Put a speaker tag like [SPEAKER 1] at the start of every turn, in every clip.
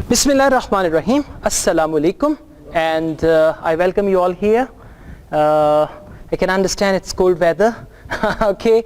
[SPEAKER 1] Bismillah ar-Rahman ar-Rahim. Assalamu alaikum, and I welcome you all here. I can understand it's cold weather, okay,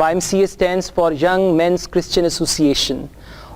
[SPEAKER 1] YMCA stands for Young Men's Christian Association,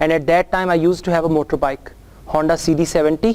[SPEAKER 1] and at that time I used to have a motorbike. Honda CD70,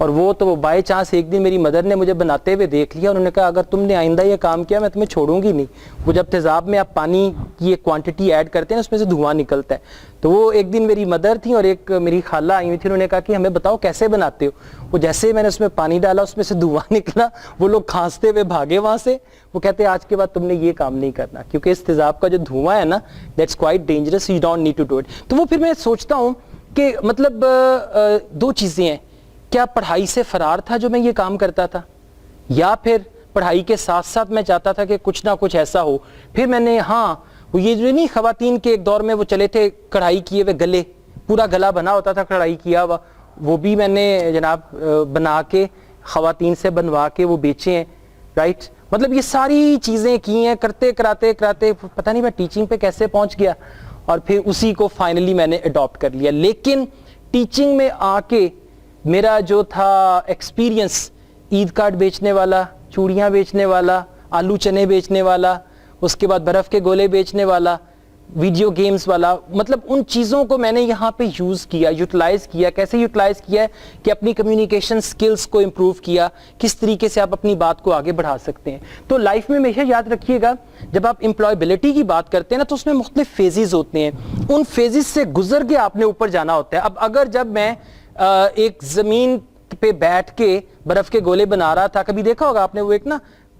[SPEAKER 1] اور وہ تو by chance ایک دن میری mother نے مجھے بناتے ہوئے دیکھ لیا, انہوں نے کہا اگر تم نے آئندہ یہ کام کیا میں تمہیں چھوڑوں گی نہیں. وہ جب تیزاب میں آپ پانی کی ایک کوانٹٹی ایڈ کرتے ہیں اس میں سے دھواں نکلتا ہے. تو وہ ایک دن میری مدر تھی اور ایک میری خالہ آئی ہوئی تھی, انہوں نے کہا کہ ہمیں بتاؤ کیسے بناتے ہو. وہ جیسے ہی میں نے اس میں پانی ڈالا اس میں سے دھواں نکلا, وہ لوگ کھانستے ہوئے بھاگے وہاں سے. وہ کہتے ہیں آج کے بعد تم نے یہ کام نہیں کرنا, کیونکہ اس تیزاب کا جو دھواں ہے نا that's quite dangerous, you don't need to do it. تو وہ پھر میں سوچتا ہوں کہ مطلب دو چیزیں ہیں, کیا پڑھائی سے فرار تھا جو میں یہ کام کرتا تھا, یا پھر پڑھائی کے ساتھ ساتھ میں چاہتا تھا کہ کچھ نہ کچھ ایسا ہو. پھر میں نے وہ یہ جو نہیں خواتین کے ایک دور میں وہ چلے تھے کڑھائی کیے ہوئے گلے, پورا گلا بنا ہوتا تھا کڑھائی کیا ہوا, وہ بھی میں نے جناب بنا کے خواتین سے بنوا کے وہ بیچے ہیں, رائٹ. مطلب یہ ساری چیزیں کی ہیں, کرتے کراتے پتہ نہیں میں ٹیچنگ پہ کیسے پہنچ گیا, اور پھر اسی کو فائنلی میں نے اڈاپٹ کر لیا. لیکن ٹیچنگ میں آ کے میرا جو تھا ایکسپیرینس, عید کارڈ بیچنے والا, چوڑیاں بیچنے والا, آلو چنے بیچنے والا, اس کے بعد برف کے گولے بیچنے والا, ویڈیو گیمز والا, مطلب ان چیزوں کو میں نے یہاں پہ یوز کیا, یوٹیلائز کیا. کیسے یوٹیلائز کیا ہے کہ اپنی کمیونیکیشن سکلز کو امپروو کیا, کس طریقے سے آپ اپنی بات کو آگے بڑھا سکتے ہیں. تو لائف میں ہمیشہ یاد رکھیے گا جب آپ امپلائبلٹی کی بات کرتے ہیں نا تو اس میں مختلف فیزز ہوتے ہیں, ان فیزز سے گزر کے آپ نے اوپر جانا ہوتا ہے. اب اگر جب میں ایک زمین پہ بیٹھ کے برف کے گولے بنا رہا تھا, کبھی دیکھا ہوگا آپ نے وہ ایک نا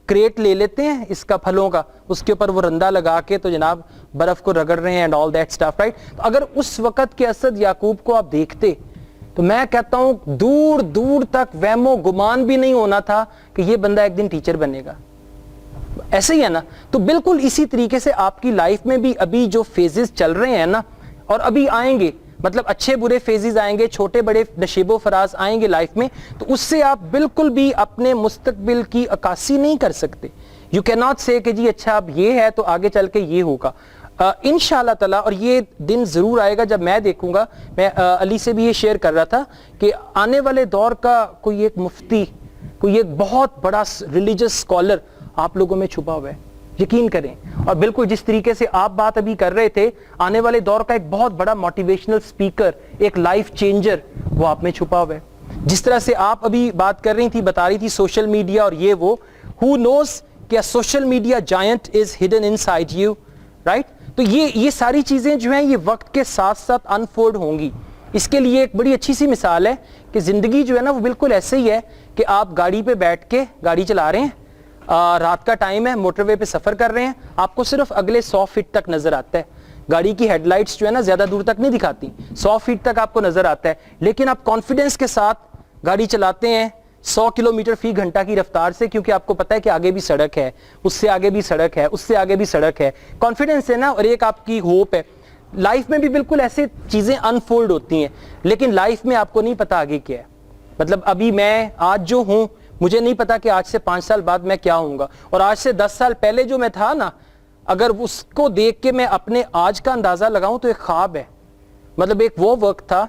[SPEAKER 1] کریٹ لے لیتے ہیں اس کا پھلوں کا, اس کے اوپر وہ رندہ لگا کے تو جناب برف کو رگڑ رہے ہیں and all that stuff, right. تو اگر اس وقت کے اسد یعقوب کو آپ دیکھتے تو میں کہتا ہوں دور دور تک وہم و گمان بھی نہیں ہونا تھا کہ یہ بندہ ایک دن ٹیچر بنے گا. ایسے ہی ہے نا. تو بالکل اسی طریقے سے آپ کی لائف میں بھی ابھی جو فیزز چل رہے ہیں نا, اور ابھی آئیں گے, مطلب اچھے برے فیزز آئیں گے, چھوٹے بڑے نشیب و فراز آئیں گے لائف میں, تو اس سے آپ بالکل بھی اپنے مستقبل کی عکاسی نہیں کر سکتے. یو کین ناٹ سے کہ جی اچھا اب یہ ہے تو آگے چل کے یہ ہوگا. انشاءاللہ تعالیٰ, اور یہ دن ضرور آئے گا جب میں دیکھوں گا, میں علی سے بھی یہ شیئر کر رہا تھا کہ آنے والے دور کا کوئی ایک مفتی, کوئی ایک بہت بڑا ریلیجس اسکالر آپ لوگوں میں چھپا ہوا ہے, یقین کریں. اور بالکل جس طریقے سے آپ بات ابھی کر رہے تھے, آنے والے دور کا ایک بہت بڑا موٹیویشنل اسپیکر, ایک لائف چینجر وہ آپ میں چھپا ہوا ہے. جس طرح سے آپ ابھی بات کر رہی تھی, بتا رہی تھی سوشل میڈیا اور یہ وہ, who knows کہ social media giant is hidden inside you, right. تو یہ ساری چیزیں جو ہیں یہ وقت کے ساتھ ساتھ انفولڈ ہوں گی. اس کے لیے ایک بڑی اچھی سی مثال ہے کہ زندگی جو ہے نا وہ بالکل ایسے ہی ہے کہ آپ گاڑی پہ بیٹھ کے گاڑی چلا رہے ہیں, رات کا ٹائم ہے, موٹر وے پہ سفر کر رہے ہیں, آپ کو صرف اگلے 100 فٹ تک نظر آتا ہے. گاڑی کی ہیڈ لائٹس جو ہے نا زیادہ دور تک نہیں دکھاتی, 100 فٹ تک آپ کو نظر آتا ہے, لیکن آپ کانفیڈنس کے ساتھ گاڑی چلاتے ہیں 100 کلومیٹر فی گھنٹہ کی رفتار سے, کیونکہ آپ کو پتا ہے کہ آگے بھی سڑک ہے, اس سے آگے بھی سڑک ہے, اس سے آگے بھی سڑک ہے. کانفیڈنس ہے نا, اور ایک آپ کی ہوپ ہے. لائف میں بھی بالکل ایسے چیزیں انفولڈ ہوتی ہیں, لیکن لائف میں آپ کو نہیں پتا آگے کیا ہے. مطلب ابھی میں آج جو ہوں, مجھے نہیں پتا کہ آج سے 5 سال بعد میں کیا ہوں گا, اور آج سے 10 سال پہلے جو میں تھا نا, اگر اس کو دیکھ کے میں اپنے آج کا اندازہ لگاؤں تو ایک خواب ہے. مطلب ایک وہ وقت تھا,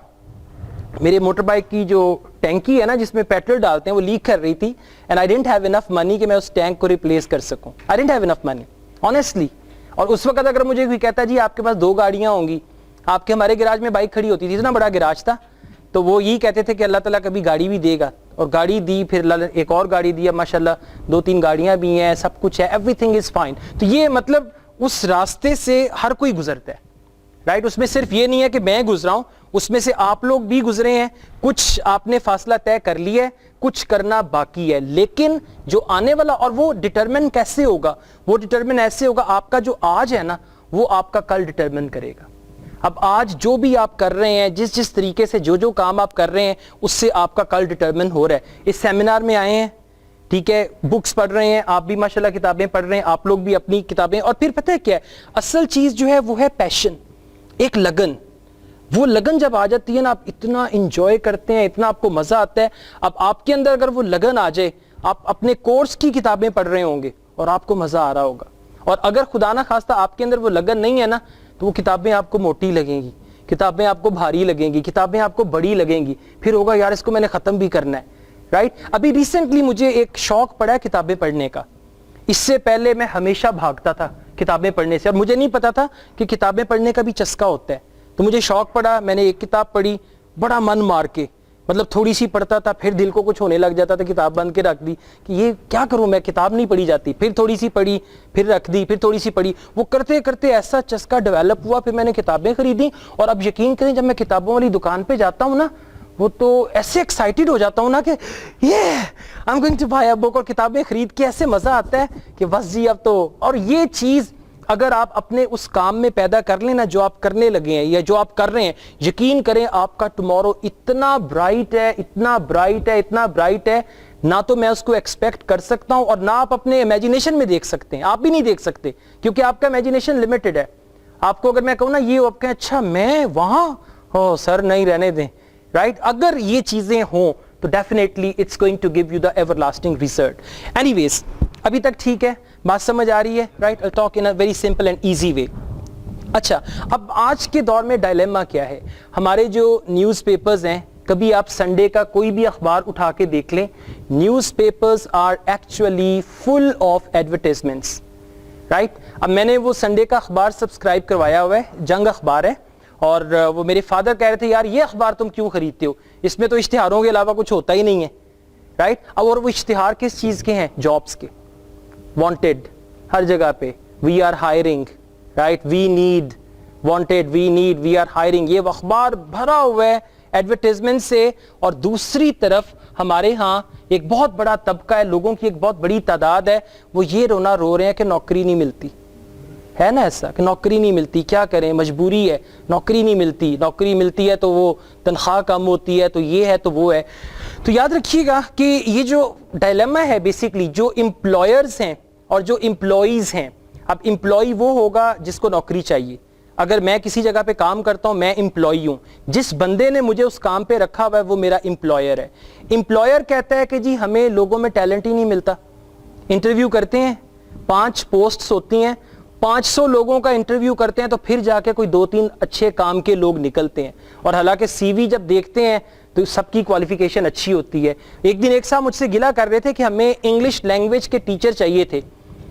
[SPEAKER 1] میرے موٹر بائک کی جو ٹینکی ہے نا جس میں پیٹرول ڈالتے ہیں وہ لیک کر رہی تھی, and I didn't have enough money کہ میں اس ٹینک کو ریپلیس کر سکوں. I didn't have enough money honestly. اور اس وقت اگر مجھے کوئی کہتا جی آپ کے پاس 2 گاڑیاں ہوں گی, آپ کے ہمارے گراج میں بائک کھڑی ہوتی تھی, اتنا بڑا گراج تھا, تو وہ یہی کہتے تھے کہ اللہ تعالیٰ کبھی گاڑی بھی دے گا, اور گاڑی دی, پھر ایک اور گاڑی دی, ماشاءاللہ 2-3 گاڑیاں بھی ہیں, سب کچھ ہے, ایوری تھنگ از فائن. تو یہ مطلب اس راستے سے ہر کوئی گزرتا ہے, رائٹ. اس میں صرف یہ نہیں ہے کہ میں گزرا ہوں, اس میں سے آپ لوگ بھی گزرے ہیں, کچھ آپ نے فاصلہ طے کر لیا ہے, کچھ کرنا باقی ہے. لیکن جو آنے والا, اور وہ ڈٹرمن کیسے ہوگا, وہ ڈٹرمن ایسے ہوگا, آپ کا جو آج ہے نا وہ آپ کا کل ڈٹرمن کرے گا. اب آج جو بھی آپ کر رہے ہیں, جس طریقے سے جو کام آپ کر رہے ہیں, اس سے آپ کا کل ڈٹرمن ہو رہا ہے. اس سیمینار میں آئے ہیں, ٹھیک ہے, بکس پڑھ رہے ہیں, آپ بھی ماشاءاللہ کتابیں پڑھ رہے ہیں, آپ لوگ بھی اپنی کتابیں, اور پھر پتہ ہے کیا ہے اصل چیز جو ہے وہ ہے پیشن, ایک لگن. وہ لگن جب آ جاتی ہے نا, آپ اتنا انجوائے کرتے ہیں, اتنا آپ کو مزہ آتا ہے. اب آپ کے اندر اگر وہ لگن آ جائے, آپ اپنے کورس کی کتابیں پڑھ رہے ہوں گے اور آپ کو مزہ آ رہا ہوگا, اور اگر خدا نہ خواستہ آپ کے اندر وہ لگن نہیں ہے نا, تو وہ کتابیں آپ کو موٹی لگیں گی, کتابیں آپ کو بھاری لگیں گی, کتابیں آپ کو بڑی لگیں گی, پھر ہوگا یار اس کو میں نے ختم بھی کرنا ہے, رائٹ. ابھی ریسنٹلی مجھے ایک شوق پڑا ہے کتابیں پڑھنے کا. اس سے پہلے میں ہمیشہ بھاگتا تھا کتابیں پڑھنے سے, اور مجھے نہیں پتا تھا کہ کتابیں پڑھنے کا بھی چسکا ہوتا ہے. تو مجھے شوق پڑا, میں نے ایک کتاب پڑھی بڑا من مار کے, مطلب تھوڑی سی پڑھتا تھا, پھر دل کو کچھ ہونے لگ جاتا تھا, کتاب بند کے رکھ دی کہ یہ کیا کروں میں, کتاب نہیں پڑھی جاتی, پھر تھوڑی سی پڑھی, پھر رکھ دی, پھر تھوڑی سی پڑھی. وہ کرتے کرتے ایسا چسکا ڈیولپ ہوا, پھر میں نے کتابیں خریدی, اور اب یقین کریں جب میں کتابوں والی دکان پہ جاتا ہوں نا, وہ تو ایسے ایکسائٹیڈ ہو جاتا ہوں نا کہ I'm going to buy a book, اور کتابیں خرید کے ایسے مزہ آتا ہے کہ بس جی اب تو. اور یہ چیز اگر آپ اپنے اس کام میں پیدا کر لیں نا جو آپ کرنے لگے ہیں یا جو آپ کر رہے ہیں, یقین کریں آپ کا ٹمورو اتنا برائٹ ہے, اتنا برائٹ ہے, اتنا برائٹ ہے, نہ تو میں اس کو ایکسپیکٹ کر سکتا ہوں, اور نہ آپ اپنے امیجینیشن میں دیکھ سکتے ہیں. آپ بھی نہیں دیکھ سکتے کیونکہ آپ کا امیجینیشن لمیٹڈ ہے. آپ کو اگر میں کہوں نا یہ, آپ کہیں اچھا میں وہاں, ہو سر نہیں رہنے دیں, رائٹ. اگر یہ چیزیں ہوں تو definitely it's going to give you the ever lasting result. Anyways ابھی تک ٹھیک ہے, بات سمجھ آ رہی ہے, right. I'll talk in a very simple and easy way. اچھا, اب آج کے دور میں ڈائلیما کیا ہے. ہمارے جو نیوز پیپرز ہیں, کبھی آپ سنڈے کا کوئی بھی اخبار اٹھا کے دیکھ لیں, newspapers are actually full of advertisements, right. اب میں نے وہ سنڈے کا اخبار سبسکرائب کروایا ہوا ہے, جنگ اخبار ہے, اور وہ میرے فادر کہہ رہے تھے یار یہ اخبار تم کیوں خریدتے ہو, اس میں تو اشتہاروں کے علاوہ کچھ ہوتا ہی نہیں ہے, رائٹ. اب اور وہ اشتہار کس چیز کے ہیں, جابس کے, وانٹیڈ ہر جگہ پہ, we are hiring, right, we need, wanted, we need, we are hiring. یہ اخبار بھرا ہوا ہے ایڈورٹیزمنٹ سے. اور دوسری طرف ہمارے ہاں ایک بہت بڑا طبقہ ہے, لوگوں کی ایک بہت بڑی تعداد ہے, وہ یہ رونا رو رہے ہیں کہ نوکری نہیں ملتی. ہے نا ایسا کہ نوکری نہیں ملتی, کیا کریں, مجبوری ہے, نوکری نہیں ملتی, نوکری ملتی ہے تو وہ تنخواہ کم ہوتی ہے, تو یہ ہے تو وہ ہے. تو یاد رکھیے گا کہ یہ جو ڈائلیما ہے بیسیکلی, جو امپلائرز ہیں اور جو امپلائیز ہیں. اب امپلائی وہ ہوگا جس کو نوکری چاہیے. اگر میں کسی جگہ پہ کام کرتا ہوں, میں امپلائی ہوں, جس بندے نے مجھے اس کام پہ رکھا ہوا ہے وہ میرا امپلائر ہے. امپلائر کہتا ہے کہ جی ہمیں لوگوں میں ٹیلنٹ ہی نہیں ملتا, انٹرویو کرتے ہیں, 5 پوسٹس ہوتی ہیں, 500 لوگوں کا انٹرویو کرتے ہیں, تو پھر جا کے کوئی 2-3 اچھے کام کے لوگ نکلتے ہیں. اور حالانکہ سی وی جب دیکھتے ہیں تو سب کی کوالیفیکیشن اچھی ہوتی ہے. ایک دن ایک صاحب مجھ سے گلا کر رہے تھے کہ ہمیں انگلش لینگویج کے ٹیچر چاہیے تھے,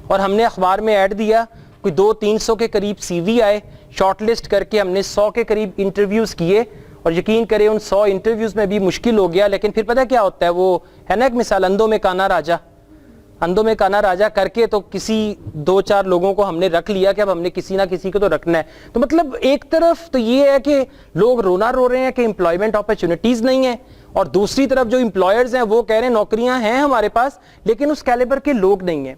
[SPEAKER 1] اور ہم نے اخبار میں ایڈ دیا, کوئی 200-300 کے قریب سی وی آئے, شارٹ لسٹ کر کے ہم نے 100 کے قریب انٹرویوز کیے, اور یقین کریں ان 100 انٹرویوز میں بھی مشکل ہو گیا. لیکن پھر پتہ کیا ہوتا ہے, وہ ہے نا ایک مثال, اندھوں میں کانا راجا, اندھوں میں کانا راجا کر کے تو کسی 2-4 لوگوں کو ہم نے رکھ لیا کہ اب ہم نے کسی نہ کسی کو تو رکھنا ہے. تو مطلب ایک طرف تو یہ ہے کہ لوگ رونا رو رہے ہیں کہ امپلائمنٹ اپرچونٹیز نہیں ہیں, اور دوسری طرف جو امپلائرز ہیں وہ کہہ رہے ہیں نوکریاں ہیں ہمارے پاس لیکن اس کیلیبر کے لوگ نہیں ہیں,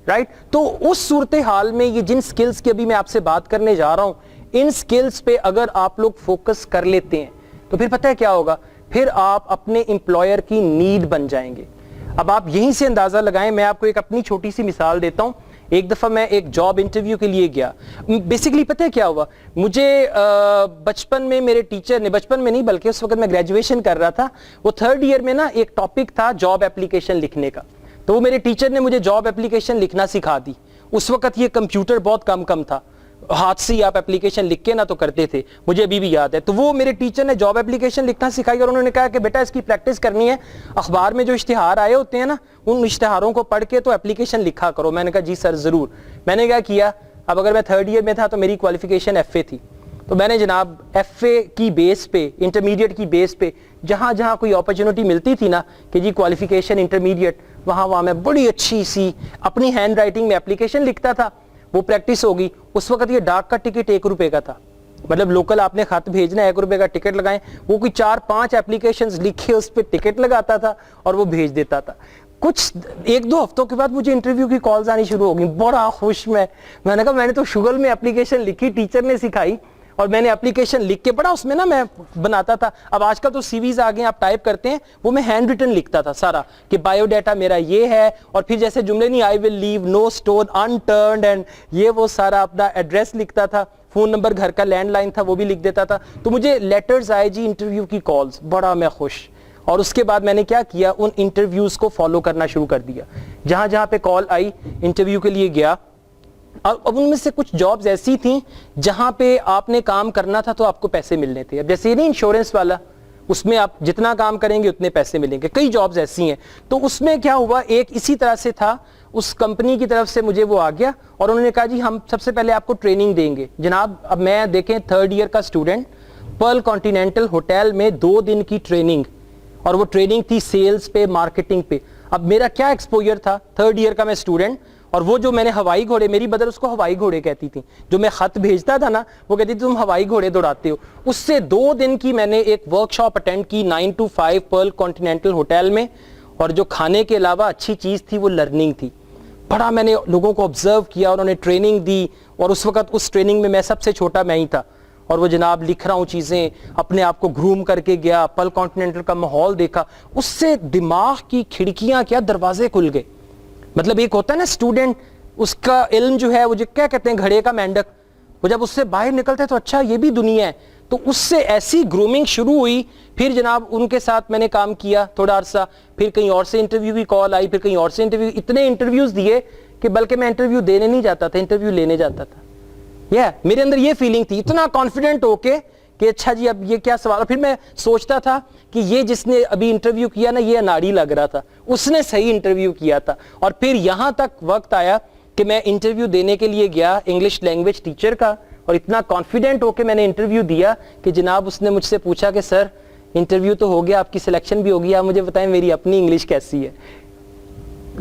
[SPEAKER 1] رائٹ. تو اس صورتحال میں یہ جن سکلز کی ابھی میں آپ سے بات کرنے جا رہا ہوں, ان سکلز پہ اگر آپ لوگ فوکس کر لیتے ہیں تو پھر پتہ ہے کیا ہوگا, پھر آپ اپنے امپلائر کی نیڈ بن جائیں گے. اب آپ یہیں سے اندازہ لگائیں, میں آپ کو ایک اپنی چھوٹی سی مثال دیتا ہوں. ایک دفعہ میں ایک جاب انٹرویو کے لیے گیا. بیسیکلی پتہ ہے کیا ہوا, مجھے بچپن میں میرے ٹیچر نے, بچپن میں نہیں بلکہ اس وقت میں گریجویشن کر رہا تھا, وہ 3rd ایئر میں نا ایک ٹاپک تھا جاب اپلیکیشن لکھنے کا. تو وہ میرے ٹیچر نے مجھے جاب اپلیکیشن لکھنا سکھا دی. اس وقت یہ کمپیوٹر بہت کم تھا, ہاتھ سے آپ اپلیکیشن لکھ کے نہ تو کرتے تھے, مجھے ابھی بھی یاد ہے. تو وہ میرے ٹیچر نے جاب اپلیکیشن لکھنا سکھائی, اور انہوں نے کہا کہ بیٹا اس کی پریکٹس کرنی ہے, اخبار میں جو اشتہار آئے ہوتے ہیں نا ان اشتہاروں کو پڑھ کے تو اپلیکیشن لکھا کرو. میں نے کہا جی سر ضرور. میں نے کیا اب اگر میں 3rd ایئر میں تھا تو میری کوالیفیکیشن FA تھی, تو میں نے جناب FA کی بیس پہ, انٹرمیڈیٹ کی بیس پہ جہاں جہاں کوئی اپرچونٹی ملتی تھی نا کہ جی کوالیفیکیشن انٹرمیڈیٹ, وہاں میں بڑی اچھی سی اپنی ہینڈ رائٹنگ میں اپلیکیشن لکھتا تھا. وہ پریکٹس ہوگی. اس وقت یہ ڈاک کا ٹکٹ 1 روپے کا تھا, مطلب لوکل آپ نے خط بھیجنا ہے 1 روپے کا ٹکٹ لگائیں, وہ کوئی 4-5 اپلیکیشنز لکھے اس پہ ٹکٹ لگاتا تھا اور وہ بھیج دیتا تھا. کچھ 1-2 ہفتوں کے بعد مجھے انٹرویو کی کالز آنی شروع ہو گئی, بڑا خوش میں نے کہا میں نے تو شگل میں اپلیکیشن لکھی, ٹیچر نے سکھائی, اور میں نے اپلیکیشن لکھ کے بڑا اس میں نا میں بناتا تھا. اب آج کل تو سی ویز آ گئے, آپ ٹائپ کرتے ہیں, وہ میں ہینڈ ریٹن لکھتا تھا سارا کہ بایو ڈیٹا میرا یہ ہے, اور پھر جیسے جملے نہیں آئی ول لیو نو اسٹون انٹرنڈ, اینڈ یہ وہ سارا اپنا ایڈریس لکھتا تھا, فون نمبر گھر کا لینڈ لائن تھا وہ بھی لکھ دیتا تھا. تو مجھے لیٹرز آئے جی انٹرویو کی کالز, بڑا میں خوش. اور اس کے بعد میں نے کیا کیا, ان انٹرویوز کو فالو کرنا شروع کر دیا. جہاں جہاں پہ کال آئی انٹرویو کے لیے گیا. اب ان میں سے کچھ جابز ایسی تھیں جہاں پہ آپ نے کام کرنا تھا تو آپ کو پیسے ملنے تھے. اب جیسے یہ نہیں انشورنس والا, اس میں آپ جتنا کام کریں گے اتنے پیسے ملیں گے. کئی جابز ایسی ہیں. تو اس میں کیا ہوا, ایک اسی طرح سے تھا, اس کمپنی کی طرف سے مجھے وہ آ گیا اور انہوں نے کہا جی ہم سب سے پہلے آپ کو ٹریننگ دیں گے. جناب اب میں دیکھیں 3rd ایئر کا اسٹوڈنٹ, پرل کانٹیننٹل ہوٹل میں 2 دن کی ٹریننگ, اور وہ ٹریننگ تھی سیلز پہ, مارکیٹنگ پہ. اب میرا کیا ایکسپوجر تھا, 3rd ایئر کا میں اسٹوڈنٹ, اور وہ جو میں نے ہوائی گھوڑے, میری بدر اس کو ہوائی گھوڑے کہتی تھی, جو میں خط بھیجتا تھا نا وہ کہتی تھی تم ہوائی گھوڑے دوڑاتے ہو. اس سے 2 دن کی میں نے ایک ورک شاپ اٹینڈ کی 9 to 5 پرل کانٹیننٹل ہوٹل میں, اور جو کھانے کے علاوہ اچھی چیز تھی وہ لرننگ تھی. بڑا میں نے لوگوں کو آبزرو کیا, انہوں نے ٹریننگ دی, اور اس وقت اس ٹریننگ میں سب سے چھوٹا میں ہی تھا, اور وہ جناب لکھ رہا ہوں چیزیں, اپنے آپ کو گروم کر کے گیا, پرل کانٹیننٹل کا ماحول دیکھا, اس سے دماغ کی کھڑکیاں کیا دروازے کھل گئے. مطلب ایک ہوتا ہے نا اسٹوڈنٹ, اس کا علم جو ہے وہ جو کیا کہتے ہیں گھڑے کا مینڈک, وہ جب اس سے باہر نکلتے تو اچھا یہ بھی دنیا ہے, تو اس سے ایسی گرومنگ شروع ہوئی. پھر جناب ان کے ساتھ میں نے کام کیا تھوڑا عرصہ, پھر کہیں اور سے انٹرویو کی کال آئی, پھر کہیں اور سے انٹرویو, اتنے انٹرویوز دیے کہ بلکہ میں انٹرویو دینے نہیں جاتا تھا, انٹرویو لینے جاتا تھا. میرے اندر یہ فیلنگ تھی, اتنا کانفیڈنٹ ہو کے کہ اچھا جی اب یہ کیا سوال. پھر میں سوچتا تھا کہ یہ جس نے ابھی انٹرویو کیا نا یہ اناڑی لگ رہا تھا, اس نے صحیح انٹرویو کیا تھا. اور پھر یہاں تک وقت آیا کہ میں انٹرویو دینے کے لیے گیا انگلش لینگویج ٹیچر کا, اور اتنا کانفیڈنٹ ہو کے میں نے انٹرویو دیا کہ جناب اس نے مجھ سے پوچھا کہ سر انٹرویو تو ہو گیا, آپ کی سلیکشن بھی ہوگی, آپ مجھے بتائیں میری اپنی انگلش کیسی ہے.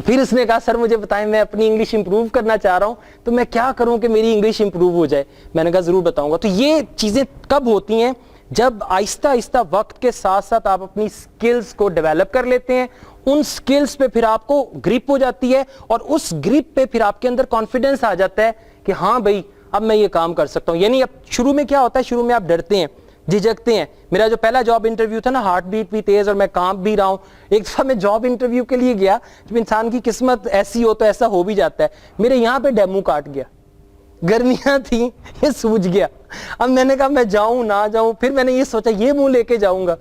[SPEAKER 1] پھر اس نے کہا سر مجھے بتائیں میں اپنی انگلش امپروو کرنا چاہ رہا ہوں, تو میں کیا کروں کہ میری انگلش امپروو ہو جائے. میں نے کہا ضرور بتاؤں گا. تو یہ چیزیں کب ہوتی ہیں, جب آہستہ آہستہ وقت کے ساتھ ساتھ آپ اپنی سکلز کو ڈیولپ کر لیتے ہیں, ان سکلز پہ پھر آپ کو گرپ ہو جاتی ہے, اور اس گرپ پہ پھر آپ کے اندر کانفیڈنس آ جاتا ہے کہ ہاں بھائی اب میں یہ کام کر سکتا ہوں. یعنی اب شروع میں کیا ہوتا ہے, شروع میں آپ ڈرتے ہیں, جھجکتے ہیں. میرا جو پہلا جاب انٹرویو تھا نا, ہارٹ بیٹ بھی تیز اور میں کانپ بھی رہا ہوں. ایک دفعہ میں جاب انٹرویو کے لیے گیا, جب انسان کی قسمت ایسی ہو تو ایسا ہو بھی جاتا ہے, میرے یہاں پہ ڈیمو کاٹ گیا, گرمیاں تھیں, یہ سوج گیا. اب میں نے کہا میں جاؤں نہ جاؤں, پھر میں نے یہ سوچا یہ منہ لے کے جاؤں گا,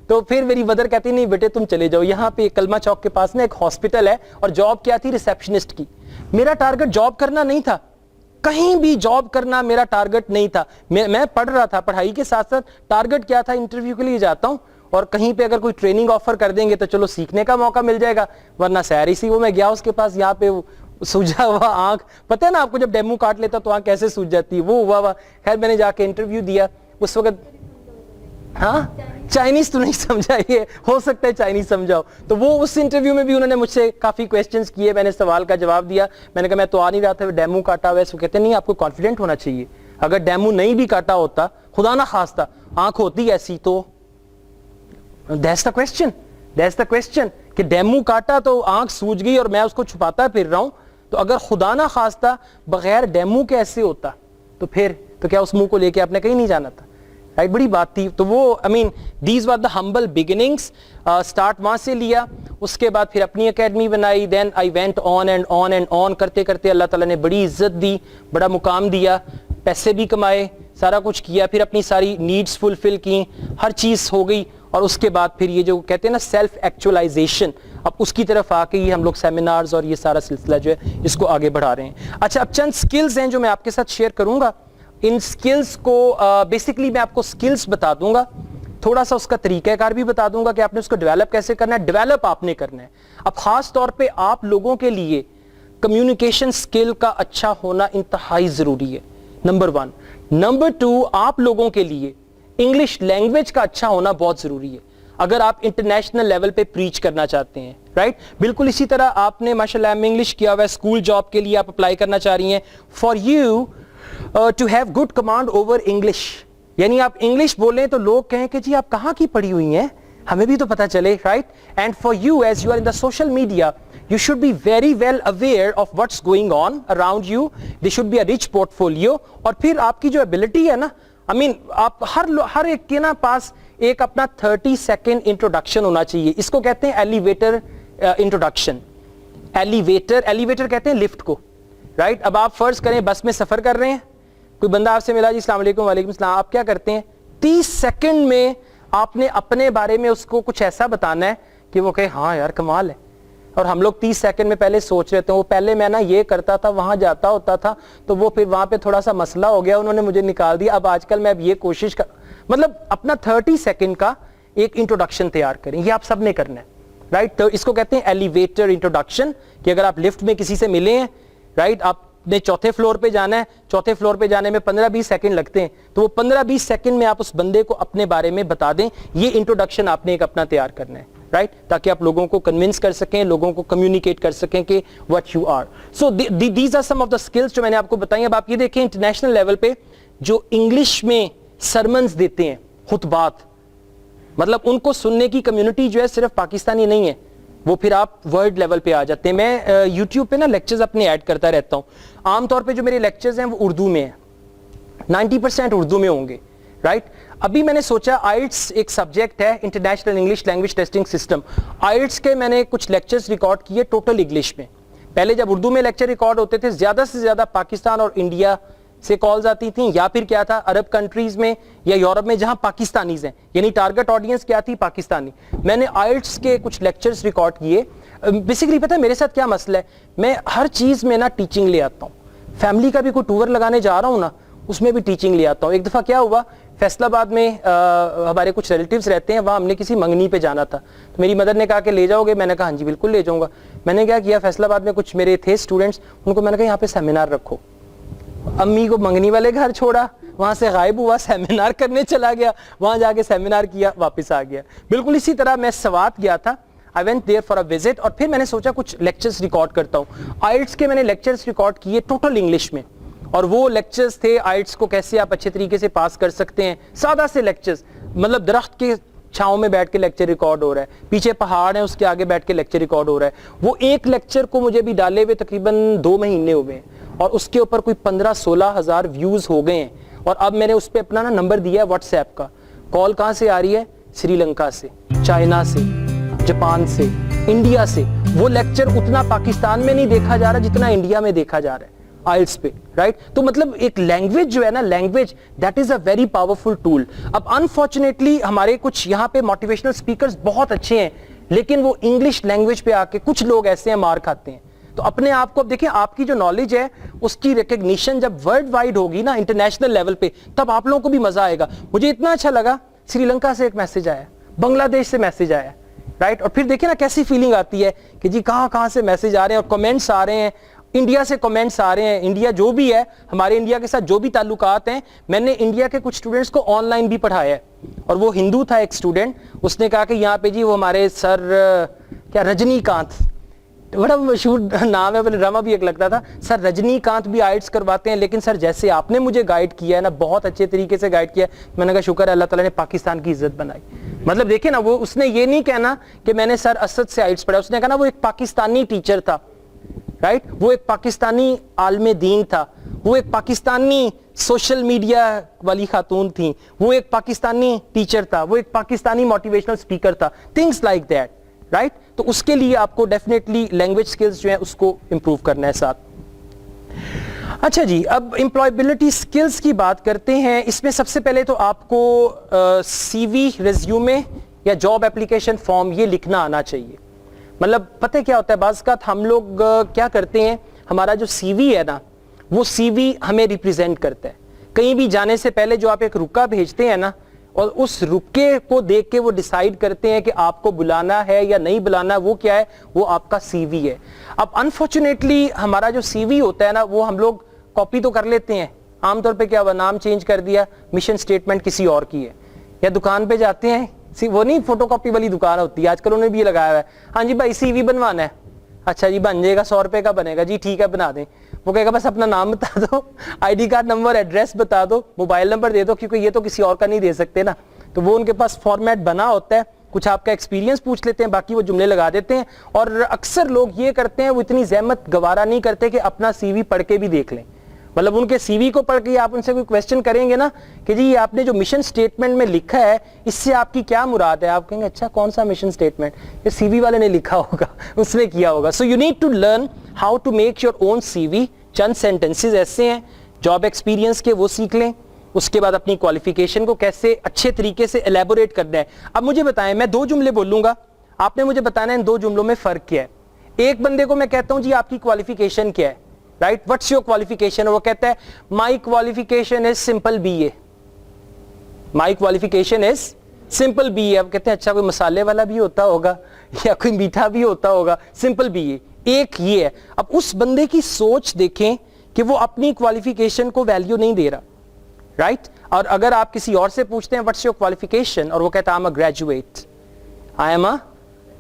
[SPEAKER 1] تو پھر میری بدر کہتی نہیں بیٹے تم چلے جاؤ, یہاں پہ کلمہ چوک کے پاس نا ایک ہاسپٹل ہے, اور جاب کیا تھی ریسیپشنسٹ کی. میرا ٹارگٹ جاب کرنا نہیں تھا, کہیں بھی جاب کرنا میرا ٹارگٹ نہیں تھا. میں پڑھ رہا تھا, پڑھائی کے ساتھ ساتھ ٹارگٹ کیا تھا, انٹرویو کے لیے جاتا ہوں اور کہیں پہ اگر کوئی ٹریننگ آفر کر دیں گے تو چلو سیکھنے کا موقع مل جائے گا, ورنہ سیری سی. وہ میں گیا اس کے پاس, یہاں پہ سوجا ہوا آنکھ, پتہ ہے نا آپ کو جب ڈیمو کاٹ لیتا تو آنکھ کیسے سوج جاتی ہے, وہ ہوا. خیر میں نے جا کے انٹرویو دیا. اس وقت ہاں چائنیز تو نہیں سمجھا, یہ ہو سکتا ہے چائنیز سمجھاؤ. تو وہ اس انٹرویو میں بھی انہوں نے مجھ سے کافی کویسچنز کیے, میں نے سوال کا جواب دیا. میں نے کہا میں تو آ نہیں رہا تھا, ڈیمو کاٹا ہوا ہے. وہ کہتے نہیں آپ کو کانفیڈنٹ ہونا چاہیے, اگر ڈیمو نہیں بھی کاٹا ہوتا, خدا نہ خواستہ آنکھ ہوتی ایسی, تو دیٹس دا کویسچن کہ ڈیمو کاٹا تو آنکھ سوج گئی اور میں اس کو چھپاتا پھر رہا ہوں. تو اگر خدا نہ خواستہ بغیر ڈیمو کے ایسے ہوتا تو پھر تو کیا اس منہ کو لے کے آپ نے کہیں نہیں جانا تھا, رائٹ. بڑی بات تھی. تو وہ these were the humble beginnings. Start وہاں سے لیا, اس کے بعد پھر اپنی اکیڈمی بنائی. Then I went on and on and on, کرتے کرتے اللہ تعالیٰ نے بڑی عزت دی, بڑا مقام دیا, پیسے بھی کمائے, سارا کچھ کیا. پھر اپنی ساری نیڈس فلفل کی, ہر چیز ہو گئی. اور اس کے بعد پھر یہ جو کہتے ہیں نا سیلف ایکچولائزیشن, اب اس کی طرف آ کے یہ ہم لوگ سیمینارز اور یہ سارا سلسلہ جو ہے اس کو آگے بڑھا رہے ہیں. اچھا, اب چند سکلز ہیں جو میں آپ کے ساتھ شیئر کروں گا. ان سکلز کو بیسکلی میں آپ کو سکلز بتا دوں گا, تھوڑا سا اس کا طریقہ کار بھی بتا دوں گا کہ آپ نے اس کو ڈیولپ کیسے کرنا ہے. ڈیولپ آپ نے کرنا ہے. اب خاص طور پہ آپ لوگوں کے لیے کمیونیکیشن سکل کا اچھا ہونا انتہائی ضروری ہے, نمبر 1. نمبر 2, آپ لوگوں کے لیے انگلش لینگویج کا اچھا ہونا بہت ضروری ہے, اگر آپ انٹرنیشنل لیول پہ پریچ کرنا چاہتے ہیں, رائٹ. بالکل اسی طرح آپ نے ماشاءاللہ ایم انگلش کیا ہوا ہے, اسکول جاب کے لیے آپ اپلائی کرنا چاہ رہی ہیں. For you to have good command over English, یعنی آپ انگلش بولیں تو لوگ کہیں کہ جی آپ کہاں کی پڑھی ہوئی ہیں, ہمیں بھی تو پتہ چلے, right. And for you as you are in the social media, you should be very well aware of what's going on around you. There should be a rich portfolio. اور پھر آپ کی جو ability ہے نا, آپ ہر ایک کے نا پاس ایک اپنا 30 سیکنڈ انٹروڈکشن ہونا چاہیے. اس کو کہتے ہیں ایلیویٹر انٹروڈکشن. ایلیویٹر کہتے ہیں لفٹ کو, رائٹ. اب آپ فرض کریں بس میں سفر کر رہے ہیں, کوئی بندہ آپ سے ملا, جی السلام علیکم. وعلیکم السلام. آپ کیا کرتے ہیں, 30 سیکنڈ میں آپ نے اپنے بارے میں اس کو کچھ ایسا بتانا ہے کہ وہ کہے ہاں یار کمال ہے. اور ہم لوگ 30 سیکنڈ میں پہلے سوچ رہتے ہیں, وہ پہلے میں نا یہ کرتا تھا, وہاں جاتا ہوتا تھا, تو وہ پھر وہاں پہ تھوڑا سا مسئلہ ہو گیا, انہوں نے مجھے نکال دیا, اب آج کل میں اب یہ کوشش مطلب اپنا 30 سیکنڈ کا ایک انٹروڈکشن تیار کریں. یہ آپ سب نے کرنا ہے, رائٹ. تو اس کو کہتے ہیں ایلیویٹر انٹروڈکشن, کہ اگر آپ لفٹ میں کسی سے ملے ہیں, رائٹ, آپ نے 4تھے فلور پہ جانا ہے, 4تھے فلور پہ جانے میں 15-20 سیکنڈ لگتے ہیں, تو وہ 15-20 سیکنڈ میں آپ اس بندے کو اپنے بارے میں بتا دیں. یہ انٹروڈکشن آپ نے ایک اپنا تیار کرنا ہے. رائٹ, تاکہ آپ لوگوں کو کنونس کر سکیں, لوگوں کو کمیونیکیٹ کر سکیں کہ what you are. So these are some of the skills جو میں نے آپ کو بتائی. اب آپ یہ دیکھیں انٹرنیشنل لیول پہ جو انگلش میں سرمنز دیتے ہیں, خطبات, مطلب ان کو سننے کی کمیونٹی جو ہے صرف پاکستانی نہیں ہے, وہ پھر آپ ورلڈ لیول پہ آ جاتے ہیں. میں یوٹیوب پہ نا لیکچرز اپنے ایڈ کرتا رہتا ہوں. عام طور پہ جو میرے لیکچرز ہیں وہ اردو میں ہیں, 90% اردو میں ہوں گے, رائٹ. ابھی میں نے سوچا آئلٹس ایک سبجیکٹ ہے, international English language testing system. IELTS کے میں نے کچھ لیکچرز ریکارڈ کیے ٹوٹل انگلش میں. پہلے جب اردو میں لیکچر ریکارڈ ہوتے تھے, زیادہ سے زیادہ پاکستان اور انڈیا سے کالز آتی تھیں, یا پھر کیا تھا عرب کنٹریز میں یا یورپ میں جہاں پاکستانیز ہیں, یعنی ٹارگٹ آڈینس کیا تھی, پاکستانی. میں نے آئلٹس کے کچھ لیکچرز ریکارڈ کیے. بیسیکلی پتہ ہے میرے ساتھ کیا مسئلہ ہے, میں ہر چیز میں نا ٹیچنگ لے آتا ہوں. فیملی کا بھی کوئی ٹور لگانے جا رہا ہوں نا, اس میں بھی ٹیچنگ لے آتا ہوں. ایک دفعہ کیا ہوا, فیصل آباد میں ہمارے کچھ ریلیٹیوز رہتے ہیں, وہاں ہم نے کسی منگنی پہ جانا تھا. تو میری مدر نے کہا کہ لے جاؤ گے, میں نے کہا ہاں جی بالکل لے جاؤں گا. میں نے کیا کیا, فیصل آباد میں کچھ میرے تھے اسٹوڈنٹس, ان کو میں نے کہا یہاں پہ سیمینار رکھو. امی کو منگنی والے گھر چھوڑا, وہاں سے غائب ہوا, سیمینار کرنے چلا گیا, وہاں جا کے سیمینار کیا, واپس آ گیا. بالکل اسی طرح میں سوات گیا تھا, I went there for a visit, اور پھر میں نے سوچا کچھ لیکچرز ریکارڈ کرتا ہوں. آئلٹس کے میں نے لیکچرز ریکارڈ کیے ٹوٹل انگلش میں, اور وہ لیکچرز تھے آئلٹس کو کیسے آپ اچھے طریقے سے پاس کر سکتے ہیں. سادہ سے لیکچرز, مطلب درخت کے چھاؤں میں بیٹھ کے لیکچر ریکارڈ ہو رہا ہے, پیچھے پہاڑ ہیں اس کے آگے بیٹھ کے لیکچر ریکارڈ ہو رہا ہے. وہ ایک لیکچر کو مجھے بھی ڈالے ہوئے تقریباً 2 مہینے ہوئے ہیں, اور اس کے اوپر کوئی 15-16 ہزار ویوز ہو گئے ہیں. اور اب میں نے اس پہ اپنا نا نمبر دیا ہے واٹس ایپ کا. کال کہاں سے آ رہی ہے, سری لنکا سے, چائنا سے, جاپان سے, انڈیا سے. وہ لیکچر اتنا پاکستان میں نہیں دیکھا جا رہا جتنا انڈیا میں دیکھا جا رہا ہے آئلٹس پہ, رائٹ. تو مطلب ایک لینگویج جو ہے نا, language that is a very powerful tool. اب انفارچونیٹلی ہمارے کچھ یہاں پہ موٹیویشنل اسپیکرز بہت اچھے ہیں, لیکن وہ انگلش لینگویج پہ آ کے کچھ لوگ ایسے ہیں مار کھاتے ہیں. تو اپنے آپ کو اب دیکھیں, آپ کی جو نالج ہے اس کی ریکگنیشن جب ورلڈ وائڈ ہوگی نا, انٹرنیشنل لیول پہ, تب آپ لوگوں کو بھی مزہ آئے گا. مجھے اتنا اچھا لگا, سری لنکا سے ایک میسج آیا, بنگلہ دیش سے میسج آیا, رائٹ. اور پھر دیکھیں نا کیسی فیلنگ آتی ہے کہ جی کہاں سے میسج آ رہے ہیں, اور کمنٹس آ رہے ہیں, انڈیا سے کمنٹس آ رہے ہیں. انڈیا جو بھی ہے, ہمارے انڈیا کے ساتھ جو بھی تعلقات ہیں, میں نے انڈیا کے کچھ اسٹوڈنٹس کو آن لائن بھی پڑھایا ہے. اور وہ ہندو تھا ایک اسٹوڈنٹ, اس نے کہا کہ یہاں پہ جی وہ ہمارے سر کیا رجنی کانت, بڑا مشہور نام ہے, ڈرامہ بھی ایک لگتا تھا, سر رجنی کانت بھی آئلٹس کرواتے ہیں, لیکن سر جیسے آپ نے مجھے گائیڈ کیا ہے نا, بہت اچھے طریقے سے گائیڈ کیا ہے. میں نے کہا شکر ہے اللہ تعالیٰ نے پاکستان کی عزت بنائی. مطلب دیکھیں نا, وہ اس نے یہ نہیں کہنا کہ میں نے سر اسد سے آئلٹس پڑھا, اس نے کہا نا وہ ایک پاکستانی ٹیچر تھا, رائٹ. وہ ایک پاکستانی عالم دین تھا, وہ ایک پاکستانی سوشل میڈیا والی خاتون تھیں, وہ ایک پاکستانی ٹیچر تھا, وہ ایک پاکستانی موٹیویشنل اسپیکر تھا, تھنگس لائک دیٹ, رائٹ. تو اس کے لیے آپ کو ڈیفینیٹلی لینگویج اسکلز جو ہیں اس کو امپروو کرنا ہے ساتھ. اچھا جی, اب امپلائبلٹی اسکلز کی بات کرتے ہیں. اس میں سب سے پہلے تو آپ کو سی وی, ریزیومے یا جاب اپلیکیشن فارم یہ لکھنا آنا چاہیے. مطلب پتہ کیا ہوتا ہے, بعض اوقات ہم لوگ کیا کرتے ہیں, ہمارا جو سی وی ہے نا, وہ سی وی ہمیں ریپرزینٹ کرتا ہے. کہیں بھی جانے سے پہلے جو آپ ایک رکا بھیجتے ہیں نا, اور اس رکے کو دیکھ کے وہ ڈیسائیڈ کرتے ہیں کہ آپ کو بلانا ہے یا نہیں بلانا, وہ کیا ہے, وہ آپ کا سی وی ہے. اب انفارچونیٹلی ہمارا جو سی وی ہوتا ہے نا, وہ ہم لوگ کاپی تو کر لیتے ہیں. عام طور پہ کیا ہوا, نام چینج کر دیا, مشن اسٹیٹمنٹ کسی اور کی ہے. یا دکان پہ جاتے ہیں, وہ نہیں فوٹو کاپی والی دکان ہوتی ہے, آج کل انہوں نے بھی یہ لگایا ہوا ہے, ہاں جی بھائی سی وی بنوانا ہے, اچھا جی بن جائے گا, 100 روپے کا بنے گا, جی ٹھیک ہے بنا دیں. وہ کہے گا بس اپنا نام بتا دو, I D card number, address بتا دو, موبائل نمبر دے دو, کیونکہ یہ تو کسی اور کا نہیں دے سکتے نا. تو وہ ان کے پاس فارمیٹ بنا ہوتا ہے, کچھ آپ کا ایکسپیرینس پوچھ لیتے ہیں, باقی وہ جملے لگا دیتے ہیں. اور اکثر لوگ یہ کرتے ہیں, وہ اتنی زحمت گوارا نہیں کرتے کہ اپنا سی وی پڑھ کے بھی دیکھ لیں. مطلب ان کے سی وی کو پڑھ کے آپ ان سے کوئی کویسچن کریں گے نا کہ جی آپ نے جو مشن اسٹیٹمنٹ میں لکھا ہے, اس سے آپ کی کیا مراد ہے, آپ کہیں گے اچھا کون سا مشن اسٹیٹمنٹ, یہ سی وی والے نے لکھا ہوگا, اس نے کیا ہوگا. So you need to learn how to make your own C V. چند سینٹنسز ایسے ہیں جاب ایکسپیرینس کے, وہ سیکھ لیں. اس کے بعد اپنی کوالیفیکیشن کو کیسے اچھے طریقے سے ایلیبوریٹ کرنا ہے. اب مجھے بتائیں, میں 2 جملے بولوں گا, آپ نے مجھے بتانا ہے ان 2 جملوں میں فرق کیا ہے. ایک بندے کو میں کہتا ہوں جی آپ کی کوالیفیکیشن کیا ہے, رائٹ, وٹس یور کوالیفیکیشن, اور وہ کہتا ہے my qualification is simple B A, my qualification is simple B A. اب کہتے ہیں اچھا کوئی مسالے والا بھی ہوتا ہوگا یا کوئی میٹھا بھی ہوتا ہوگا, سمپل بی اے. ایک یہ ہے. اب اس بندے کی سوچ دیکھیں کہ وہ اپنی کوالیفیکیشن کو ویلیو نہیں دے رہا, رائٹ. اور اگر آپ کسی اور سے پوچھتے ہیں وٹس یور کوالیفیکیشن, اور وہ کہتا ہے I am a graduate, I am a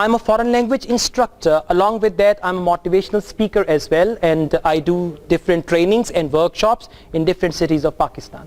[SPEAKER 1] I'm a foreign language instructor. Along with that, I'm a motivational speaker as well, and I do different trainings and workshops in different cities of Pakistan.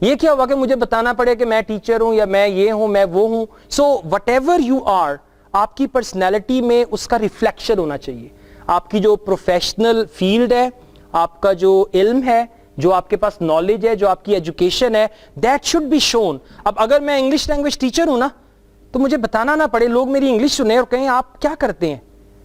[SPEAKER 1] یہ کیا ہوا کہ مجھے بتانا پڑے کہ میں teacher ہوں یا میں یہ ہوں میں وہ ہوں. So whatever you are, آپ کی پرسنالٹی میں اس کا ریفلیکشن ہونا چاہیے. آپ کی جو پروفیشنل فیلڈ ہے, آپ کا جو علم ہے, جو آپ کے پاس نالج ہے, جو آپ کی ایجوکیشن ہے, دیٹ شوڈ بی شون. اب اگر میں انگلش لینگویج ٹیچر ہوں نا, تو مجھے بتانا نہ پڑے, لوگ میری انگلش سنیں اور کہیں آپ کیا کرتے ہیں,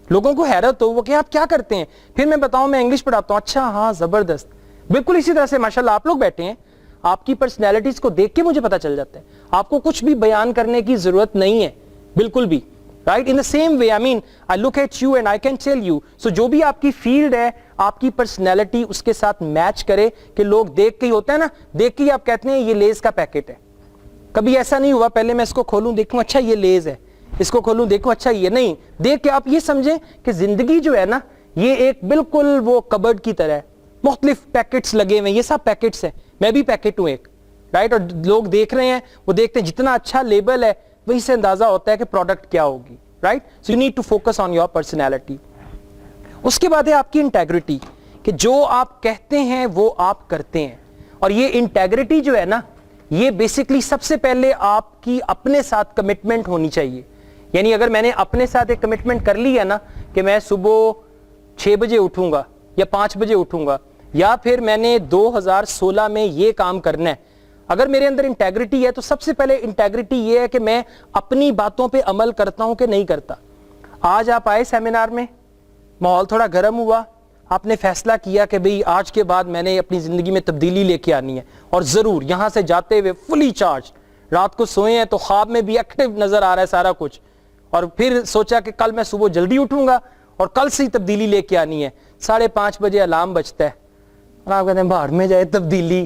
[SPEAKER 1] لوگوں کو حیرت ہو وہ کہ آپ کیا کرتے ہیں, پھر میں بتاؤں میں انگلش پڑھاتا ہوں, اچھا ہاں زبردست. بالکل اسی طرح سے ماشاءاللہ آپ لوگ بیٹھے ہیں, آپ کی پرسنالٹیز کو دیکھ کے مجھے پتا چل جاتا ہے, آپ کو کچھ بھی بیان کرنے کی ضرورت نہیں ہے بالکل بھی. Right? In the same way, I mean, I look at you and I can tell you. So جو بھی آپ کی فیلڈ ہے, آپ کی پرسنالٹی اس کے ساتھ میچ کرے کہ لوگ دیکھ کے ہی ہوتا ہے نا, دیکھ کے ہی آپ کہتے ہیں یہ لیز کا پیکٹ ہے. کبھی ایسا نہیں ہوا پہلے میں اس کو کھولوں دیکھوں اچھا یہ لیز ہے, اس کو کھولوں دیکھوں اچھا یہ نہیں, دیکھ کے آپ یہ سمجھیں کہ زندگی جو ہے نا یہ ایک بالکل وہ کبرڈ کی طرح ہے, مختلف پیکٹس لگے ہوئے ہیں, یہ سب پیکٹس ہیں, میں بھی پیکٹ ہوں ایک. رائٹ, اور لوگ دیکھ رہے ہیں, وہ دیکھتے ہیں جتنا اچھا لیبل ہے وہی سے اندازہ ہوتا ہے کہ پروڈکٹ کیا ہوگی. Right, so you need to focus on your personality. اس کے بعد ہے آپ کی انٹیگریٹی, کہ جو آپ کہتے ہیں وہ آپ کرتے ہیں. اور یہ انٹیگریٹی جو ہے نا, یہ بیسکلی سب سے پہلے آپ کی اپنے ساتھ کمٹمنٹ ہونی چاہیے. یعنی اگر میں نے اپنے ساتھ ایک کمٹمنٹ کر لی ہے نا کہ میں صبح 6 بجے اٹھوں گا یا 5 بجے اٹھوں گا, یا پھر میں نے 2016 میں یہ کام کرنا ہے, اگر میرے اندر انٹیگریٹی ہے تو سب سے پہلے انٹیگریٹی یہ ہے کہ میں اپنی باتوں پہ عمل کرتا ہوں کہ نہیں کرتا. آج آپ آئے سیمینار میں, ماحول تھوڑا گرم ہوا, آپ نے فیصلہ کیا کہ بھئی آج کے بعد میں نے اپنی زندگی میں تبدیلی لے کے آنی ہے, اور ضرور یہاں سے جاتے ہوئے فلی چارج, رات کو سوئے ہیں تو خواب میں بھی ایکٹیو نظر آ رہا ہے سارا کچھ, اور پھر سوچا کہ کل میں صبح جلدی اٹھوں گا اور کل سے ہی تبدیلی لے کے آنی ہے. 5:30 بجے الارم بجتا ہے اور آپ کہتے ہیں باہر میں جائے تبدیلی,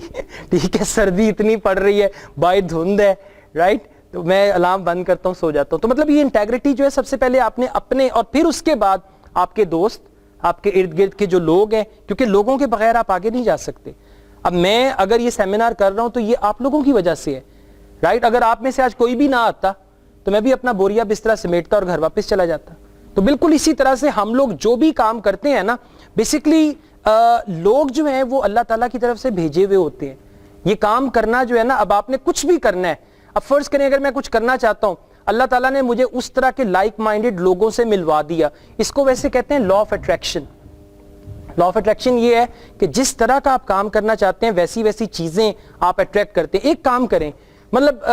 [SPEAKER 1] ٹھیک ہے سردی اتنی پڑ رہی ہے, باہر دھند ہے, رائٹ, تو میں الارم بند کرتا ہوں سو جاتا ہوں. تو مطلب یہ انٹیگریٹی جو ہے سب سے پہلے آپ نے اپنے, اور پھر اس کے بعد آپ کے دوست, آپ کے ارد گرد کے جو لوگ ہیں, کیونکہ لوگوں کے بغیر آپ آگے نہیں جا سکتے. اب میں اگر یہ سیمینار کر رہا ہوں تو یہ آپ لوگوں کی وجہ سے ہے. رائٹ, اگر آپ میں سے آج کوئی بھی نہ آتا تو میں بھی اپنا بوریا بسترا سمیٹتا اور گھر واپس چلا جاتا. تو بالکل اسی طرح سے ہم لوگ جو بھی کام کرتے ہیں نا, بیسکلی لوگ جو ہیں وہ اللہ تعالیٰ کی طرف سے بھیجے ہوئے ہوتے ہیں. یہ کام کرنا جو ہے نا, اب آپ نے کچھ بھی کرنا ہے, اب فرض کریں اگر میں کچھ کرنا چاہتا ہوں, اللہ تعالیٰ نے مجھے اس طرح کے لائک مائنڈڈ لوگوں سے ملوا دیا. اس کو ویسے کہتے ہیں law of attraction. Law of attraction یہ ہے کہ جس طرح کا آپ کام کرنا چاہتے ہیں ویسی ویسی چیزیں آپ اٹریکٹ کرتے ہیں. ایک کام کریں, مطلب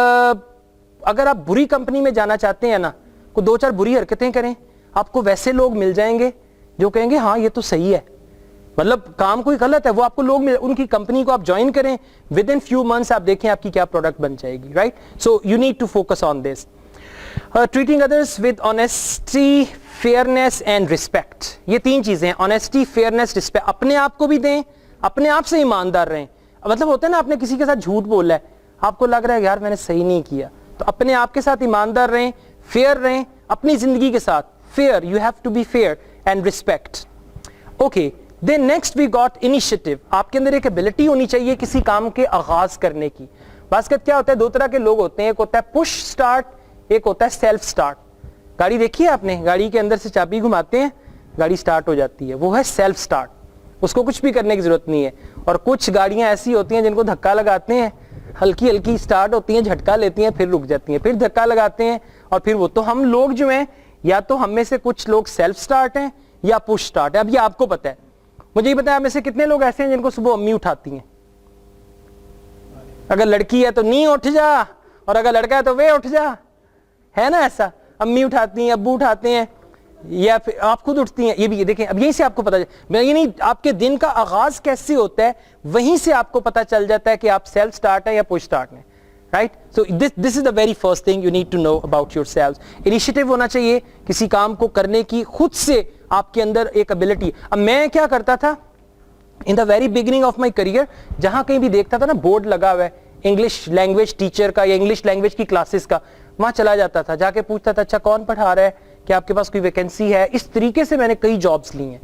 [SPEAKER 1] اگر آپ بری کمپنی میں جانا چاہتے ہیں نا, کو 2-4 بری حرکتیں کریں, آپ کو ویسے لوگ مل جائیں گے جو کہیں گے ہاں یہ تو صحیح ہے, مطلب کام کوئی غلط ہے, وہ آپ کو لوگ ان کی کمپنی کو آپ جوائن کریں, ود ان فیو منتھس آپ دیکھیں آپ کی کیا پروڈکٹ بن جائے گی. Right, so you need to focus on this. Treating others with honesty, fairness and respect. یہ 3 چیزیں ہیں, آنیسٹی, فیئرنیس, ریسپیکٹ. اپنے آپ کو بھی دیں, اپنے آپ سے ایماندار رہیں. مطلب ہوتا ہے نا آپ نے کسی کے ساتھ جھوٹ بولا ہے, آپ کو لگ رہا ہے یار میں نے صحیح نہیں کیا, تو اپنے آپ کے ساتھ ایماندار رہیں, فیئر رہیں اپنی زندگی کے ساتھ. Fair, you have to be fair and respect. Okay, then next we got initiative. آپ کے اندر ایک ایبلٹی ہونی چاہیے کسی کام کے آغاز کرنے کی. باسکت کیا ہوتا ہے, 2 طرح کے لوگ ہوتے ہیں, ایک ہوتا ہے پش سٹارٹ, ایک ہوتا ہے سیلف سٹارٹ. گاڑی دیکھی ہے آپ نے, گاڑی کے اندر سے چابی گھماتے ہیں گاڑی سٹارٹ ہو جاتی ہے, وہ ہے سیلف سٹارٹ, اس کو کچھ بھی کرنے کی ضرورت نہیں ہے. اور کچھ گاڑیاں ایسی ہوتی ہیں جن کو دھکا لگاتے ہیں, ہلکی ہلکی سٹارٹ ہوتی ہیں, جھٹکا لیتی ہیں, پھر رک جاتی ہیں, پھر دھکا لگاتے ہیں, اور پھر وہ. تو ہم لوگ جو ہیں, یا تو ہم میں سے کچھ لوگ سیلف سٹارٹ ہیں یا پش سٹارٹ ہے. اب یہ آپ کو پتہ ہے, مجھے یہ بتایا آپ میں سے کتنے لوگ ایسے ہیں جن کو صبح امی اٹھاتی ہیں. اگر لڑکی ہے تو نہیں اٹھ جا, اور اگر لڑکا ہے تو وہ اٹھ جا, ہے نا ایسا, امی اٹھاتی ہیں, ابو اٹھاتے ہیں, یا پھر آپ خود اٹھتی ہیں. یہ بھی دیکھیں, اب یہیں سے آپ کو پتا یعنی آپ کے دن کا آغاز کیسے ہوتا ہے, وہیں سے آپ کو پتا چل جاتا ہے کہ آپ سیلف سٹارٹ ہیں یا پش سٹارٹ ہیں. Right? So this is the very first thing you need to know about yourselves. Initiative ہونا چاہیے کسی کام کو کرنے کی, خود سے آپ کے اندر ایک ابیلٹی. اب میں کیا کرتا تھا in the very beginning of my career, جہاں کہیں بھی دیکھتا تھا نا بورڈ لگا ہوا ہے انگلش لینگویج ٹیچر کا یا انگلش لینگویج کی کلاسز کا, وہاں چلا جاتا تھا, جا کے پوچھتا تھا اچھا کون پڑھا رہا ہے, کہ آپ کے پاس کوئی ویکینسی ہے. اس طریقے سے میں نے کئی جابس لی ہیں,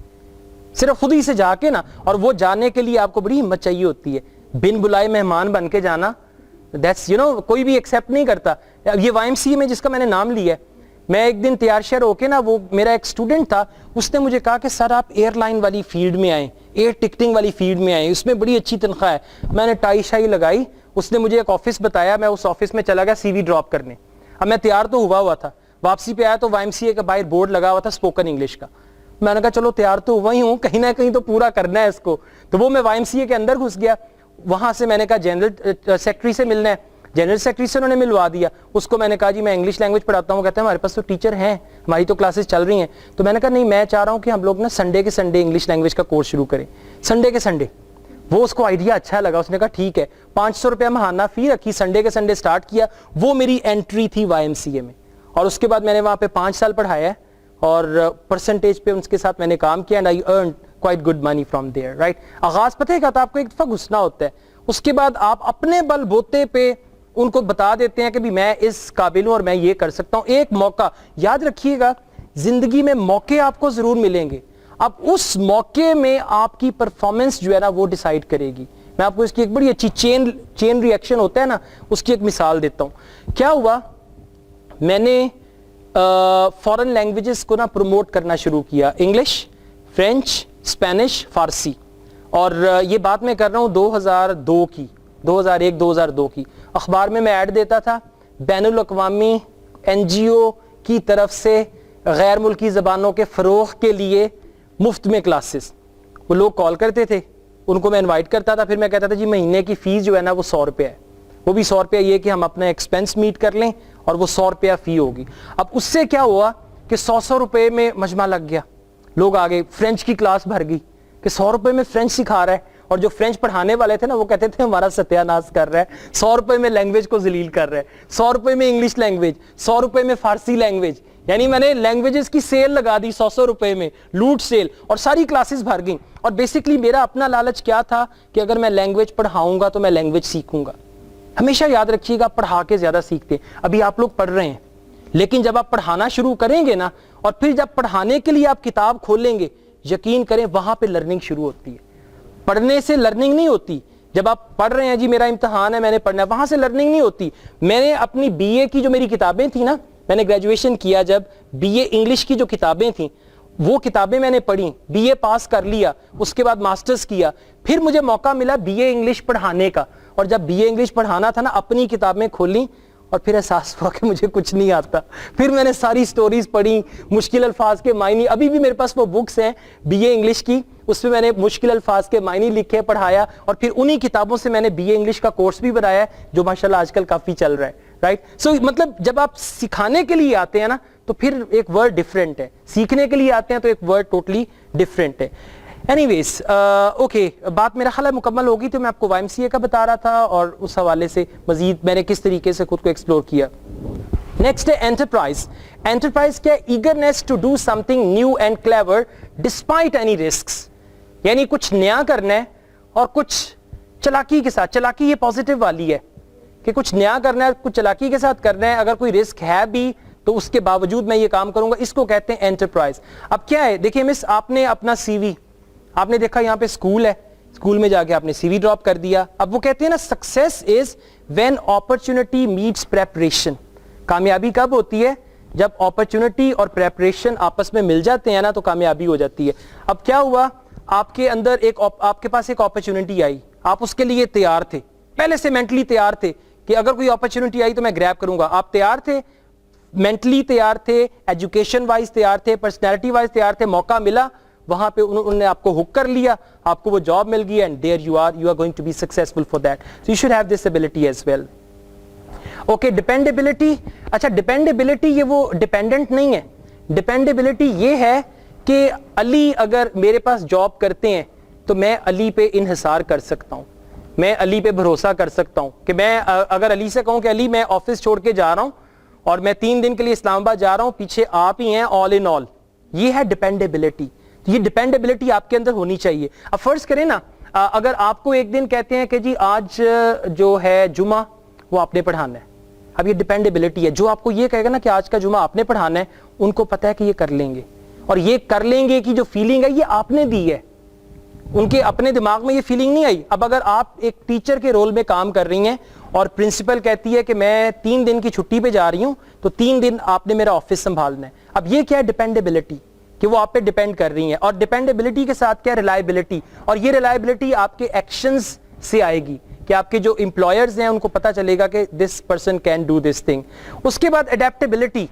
[SPEAKER 1] صرف خود ہی سے جا کے نا. اور وہ جانے کے لیے آپ کو بڑی ہمت چاہیے ہوتی ہے, بن بلائے مہمان بن کے جانا, دیٹس کوئی بھی ایکسیپٹ نہیں کرتا. یہ YMCA میں جس کا میں نے نام لیا ہے, میں ایک دن تیار شہر ہو کے نا, وہ میرا ایک اسٹوڈنٹ تھا, اس نے مجھے کہا کہ سر آپ ایئر لائن والی فیلڈ میں آئیں, ایئر ٹکٹنگ والی فیلڈ میں آئیں, اس میں بڑی اچھی تنخواہ ہے. میں نے ٹائی شائی لگائی, اس نے مجھے ایک آفس بتایا, میں اس آفس میں چلا گیا سی وی ڈراپ کرنے. اب میں تیار تو ہوا تھا, واپسی پہ آیا تو وائی ایم سی اے کا باہر بورڈ لگا ہوا تھا اسپوکن انگلش کا. میں نے کہا چلو تیار تو ہوا ہی ہوں, کہیں نہ کہیں تو پورا کرنا ہے اس کو. تو وہ میں وائی ایم سی اے کے اندر گھس گیا. وہاں سے میں نے کہا جنرل سیکرٹری سے ملنا ہے, جنرل سیکرٹری سے انہوں نے ملوا دیا. اس کو میں نے کہا جی میں انگلش لینگویج پڑھاتا ہوں. کہتے ہیں ہمارے پاس تو ٹیچر ہیں, ہماری تو کلاسز چل رہی ہیں. تو میں نے کہا نہیں, میں چاہ رہا ہوں کہ ہم لوگ نا سنڈے کے سنڈے انگلش لینگویج کا کورس شروع کریں, سنڈے کے سنڈے. وہ اس کو آئیڈیا اچھا لگا, اس نے کہا ٹھیک ہے. 500 روپیہ ماہانہ فی رکھی, سنڈے کے سنڈے سٹارٹ کیا. وہ میری انٹری تھی وائی ایم سی اے میں, اور اس کے بعد میں نے وہاں پہ 5 سال پڑھایا ہے, اور پرسنٹیج پہ اس کے ساتھ میں نے کام کیا, and I earned quite good money from there, right. آغاز پتہ ہے کیا تھا, آپ کو ایک دفعہ گھسنا ہوتا ہے, اس کے بعد آپ اپنے بل بوتے پہ ان کو بتا دیتے ہیں کہ بھی میں اس قابل ہوں اور میں یہ کر سکتا ہوں. ایک موقع یاد رکھیے گا, زندگی میں موقع آپ کو ضرور ملیں گے, اب اس موقع میں آپ کی پرفارمنس جو ہے نا وہ ڈیسائیڈ کرے گی. میں آپ کو اس کی ایک بڑی اچھی چین ریئیکشن ہوتا ہے نا, اس کی ایک مثال دیتا ہوں. کیا ہوا, میں نے فارن لینگویجز کو نا پروموٹ کرنا شروع کیا, انگلش, فرینچ, اسپینش, فارسی. اور یہ بات میں کر رہا ہوں 2002 کی, 2001-2002 کی. اخبار میں ایڈ دیتا تھا, بین الاقوامی این جی او کی طرف سے غیر ملکی زبانوں کے فروغ کے لیے مفت میں کلاسز. وہ لوگ کال کرتے تھے, ان کو میں انوائٹ کرتا تھا, پھر میں کہتا تھا جی مہینے کی فیس جو ہے نا وہ 100 روپے ہے. وہ بھی 100 روپیہ یہ کہ ہم اپنا ایکسپینس میٹ کر لیں, اور وہ 100 روپیہ فی ہوگی. اب اس سے کیا ہوا کہ 100 روپے میں مجمع لگ گیا, لوگ آگے, فرینچ کی کلاس بھر گئی کہ 100 روپے میں فرینچ سکھا رہا ہے. اور جو فرینچ پڑھانے والے تھے نا وہ کہتے تھے ہمارا ستیہ ناش کر رہا ہے, 100 روپے میں لینگویج کو ذلیل کر رہا ہے, 100 روپے میں انگلش لینگویج, 100 روپے میں فارسی لینگویج. یعنی میں نے لینگویجز کی سیل لگا دی 100 روپے میں, لوٹ سیل, اور ساری کلاسز بھر گئیں. اور بیسکلی میرا اپنا لالچ کیا تھا کہ اگر میں لینگویج پڑھاؤں گا تو میں لینگویج سیکھوں گا. ہمیشہ یاد رکھیے گا, پڑھا کے زیادہ سیکھتے ہیں. ابھی آپ لوگ پڑھ رہے ہیں, لیکن جب آپ پڑھانا شروع کریں گے نا, اور پھر جب پڑھانے کے لیے آپ کتاب کھولیں گے, یقین کریں وہاں پہ لرننگ شروع ہوتی ہے. پڑھنے سے لرننگ نہیں ہوتی. جب آپ پڑھ رہے ہیں جی میرا امتحان ہے میں نے پڑھنا ہے, وہاں سے لرننگ نہیں ہوتی. میں نے اپنی بی اے کی جو میری کتابیں تھیں نا, میں نے گریجویشن کیا جب, بی اے انگلش کی جو کتابیں تھیں وہ کتابیں میں نے پڑھی, بی اے پاس کر لیا, اس کے بعد ماسٹرز کیا. پھر مجھے موقع ملا بی اے انگلش پڑھانے کا, اور جب بی اے انگلش پڑھانا تھا نا, اپنی کتابیں کھولیں, اور پھر احساس ہوا کہ مجھے کچھ نہیں آتا. پھر میں نے ساری سٹوریز پڑھی, مشکل الفاظ کے معنی, ابھی بھی میرے پاس وہ بکس ہیں بی اے انگلش کی, اس میں نے مشکل الفاظ کے معنی لکھے, پڑھایا, اور پھر انہی کتابوں سے میں نے بی اے انگلش کا کورس بھی بنایا ہے جو ماشاءاللہ آج کل کافی چل رہا ہے, رائٹ. سو مطلب جب آپ سکھانے کے لیے آتے ہیں نا تو پھر ایک ورڈ ڈفرینٹ ہے, سیکھنے کے لیے آتے ہیں تو ایک ورڈ ٹوٹلی ڈفرینٹ ہے. اینی ویز اوکے, بات میرا خیال ہے مکمل ہوگی. تو میں آپ کو وائی ایم سی اے کا بتا رہا تھا, اور اس حوالے سے مزید میں نے کس طریقے سے خود کو ایکسپلور کیا. نیکسٹ ہے انٹرپرائز. انٹرپرائز کیا ہے, eagerness to do something new and clever despite any risks. یعنی کچھ نیا کرنا ہے اور کچھ چلاکی کے ساتھ. چلاکی یہ پازیٹیو والی ہے کہ کچھ نیا کرنا ہے, کچھ چلاکی کے ساتھ کرنا ہے, اگر کوئی رسک ہے بھی تو اس کے باوجود میں یہ کام کروں گا. اس کو کہتے ہیں انٹرپرائز. اب کیا ہے, دیکھیے مس, آپ نے اپنا سی وی, آپ نے دیکھا یہاں پہ اسکول ہے, اسکول میں جا کے آپ نے سی وی ڈراپ کر دیا. اب وہ کہتے ہیں نا success is when opportunity meets preparation. کامیابی کب ہوتی ہے, جب اپرچونٹی اور پریپریشن آپس میں مل جاتے ہیں نا تو کامیابی ہو جاتی ہے. اب کیا ہوا, آپ کے اندر آپ کے پاس ایک اپرچونٹی آئی, آپ اس کے لیے تیار تھے, پہلے سے مینٹلی تیار تھے کہ اگر کوئی اپرچونٹی آئی تو میں گریب کروں گا. آپ تیار تھے, مینٹلی تیار تھے, ایجوکیشن وائز تیار تھے, پرسنالٹی وائز تیار تھے. موقع ملا, وہاں پہ انہوں نے آپ کو ہک کر لیا, آپ کو وہ جاب مل گئی, and there you are going to be successful for that. So you should have this ability as well. Okay, dependability. اچھا, ڈیپینڈیبلٹی یہ وہ ڈیپینڈنٹ نہیں ہے. ڈیپینڈیبلٹی یہ ہے کہ علی اگر میرے پاس جاب کرتے ہیں تو میں علی پہ انحصار کر سکتا ہوں, میں علی پہ بھروسہ کر سکتا ہوں کہ میں اگر علی سے کہوں کہ علی میں آفس چھوڑ کے جا رہا ہوں اور میں 3 دن کے لیے اسلام آباد جا رہا ہوں, پیچھے آپ ہی ہیں آل ان آل. یہ ہے ڈیپینڈیبلٹی. یہ ڈیپینڈیبلٹی آپ کے اندر ہونی چاہیے. اب فرض کریں نا, اگر آپ کو ایک دن کہتے ہیں کہ جی آج جو ہے جمعہ وہ آپ نے پڑھانا ہے, اب یہ ڈیپینڈیبلٹی ہے. جو آپ کو یہ کہے گا نا کہ آج کا جمعہ آپ نے پڑھانا ہے, ان کو پتہ ہے کہ یہ کر لیں گے, اور یہ کر لیں گے کی جو فیلنگ ہے یہ آپ نے دی ہے, ان کے اپنے دماغ میں یہ فیلنگ نہیں آئی. اب اگر آپ ایک ٹیچر کے رول میں کام کر رہی ہیں اور پرنسپل کہتی ہے کہ میں 3 دن کی چھٹی پہ جا رہی ہوں تو 3 دن آپ نے میرا آفس سنبھالنا ہے. اب یہ کیا ہے, ڈیپینڈیبلٹی, کہ وہ آپ پہ ڈیپینڈ کر رہی ہیں. اور ڈیپینڈیبلٹی کے ساتھ کیا, ریلائبلٹی. اور یہ ریلائبلٹی آپ کے ایکشنز سے آئے گی کہ آپ کے جو امپلائرز ہیں ان کو پتہ چلے گا کہ this person can do this thing. اس کے بعد اڈیپٹیبلٹی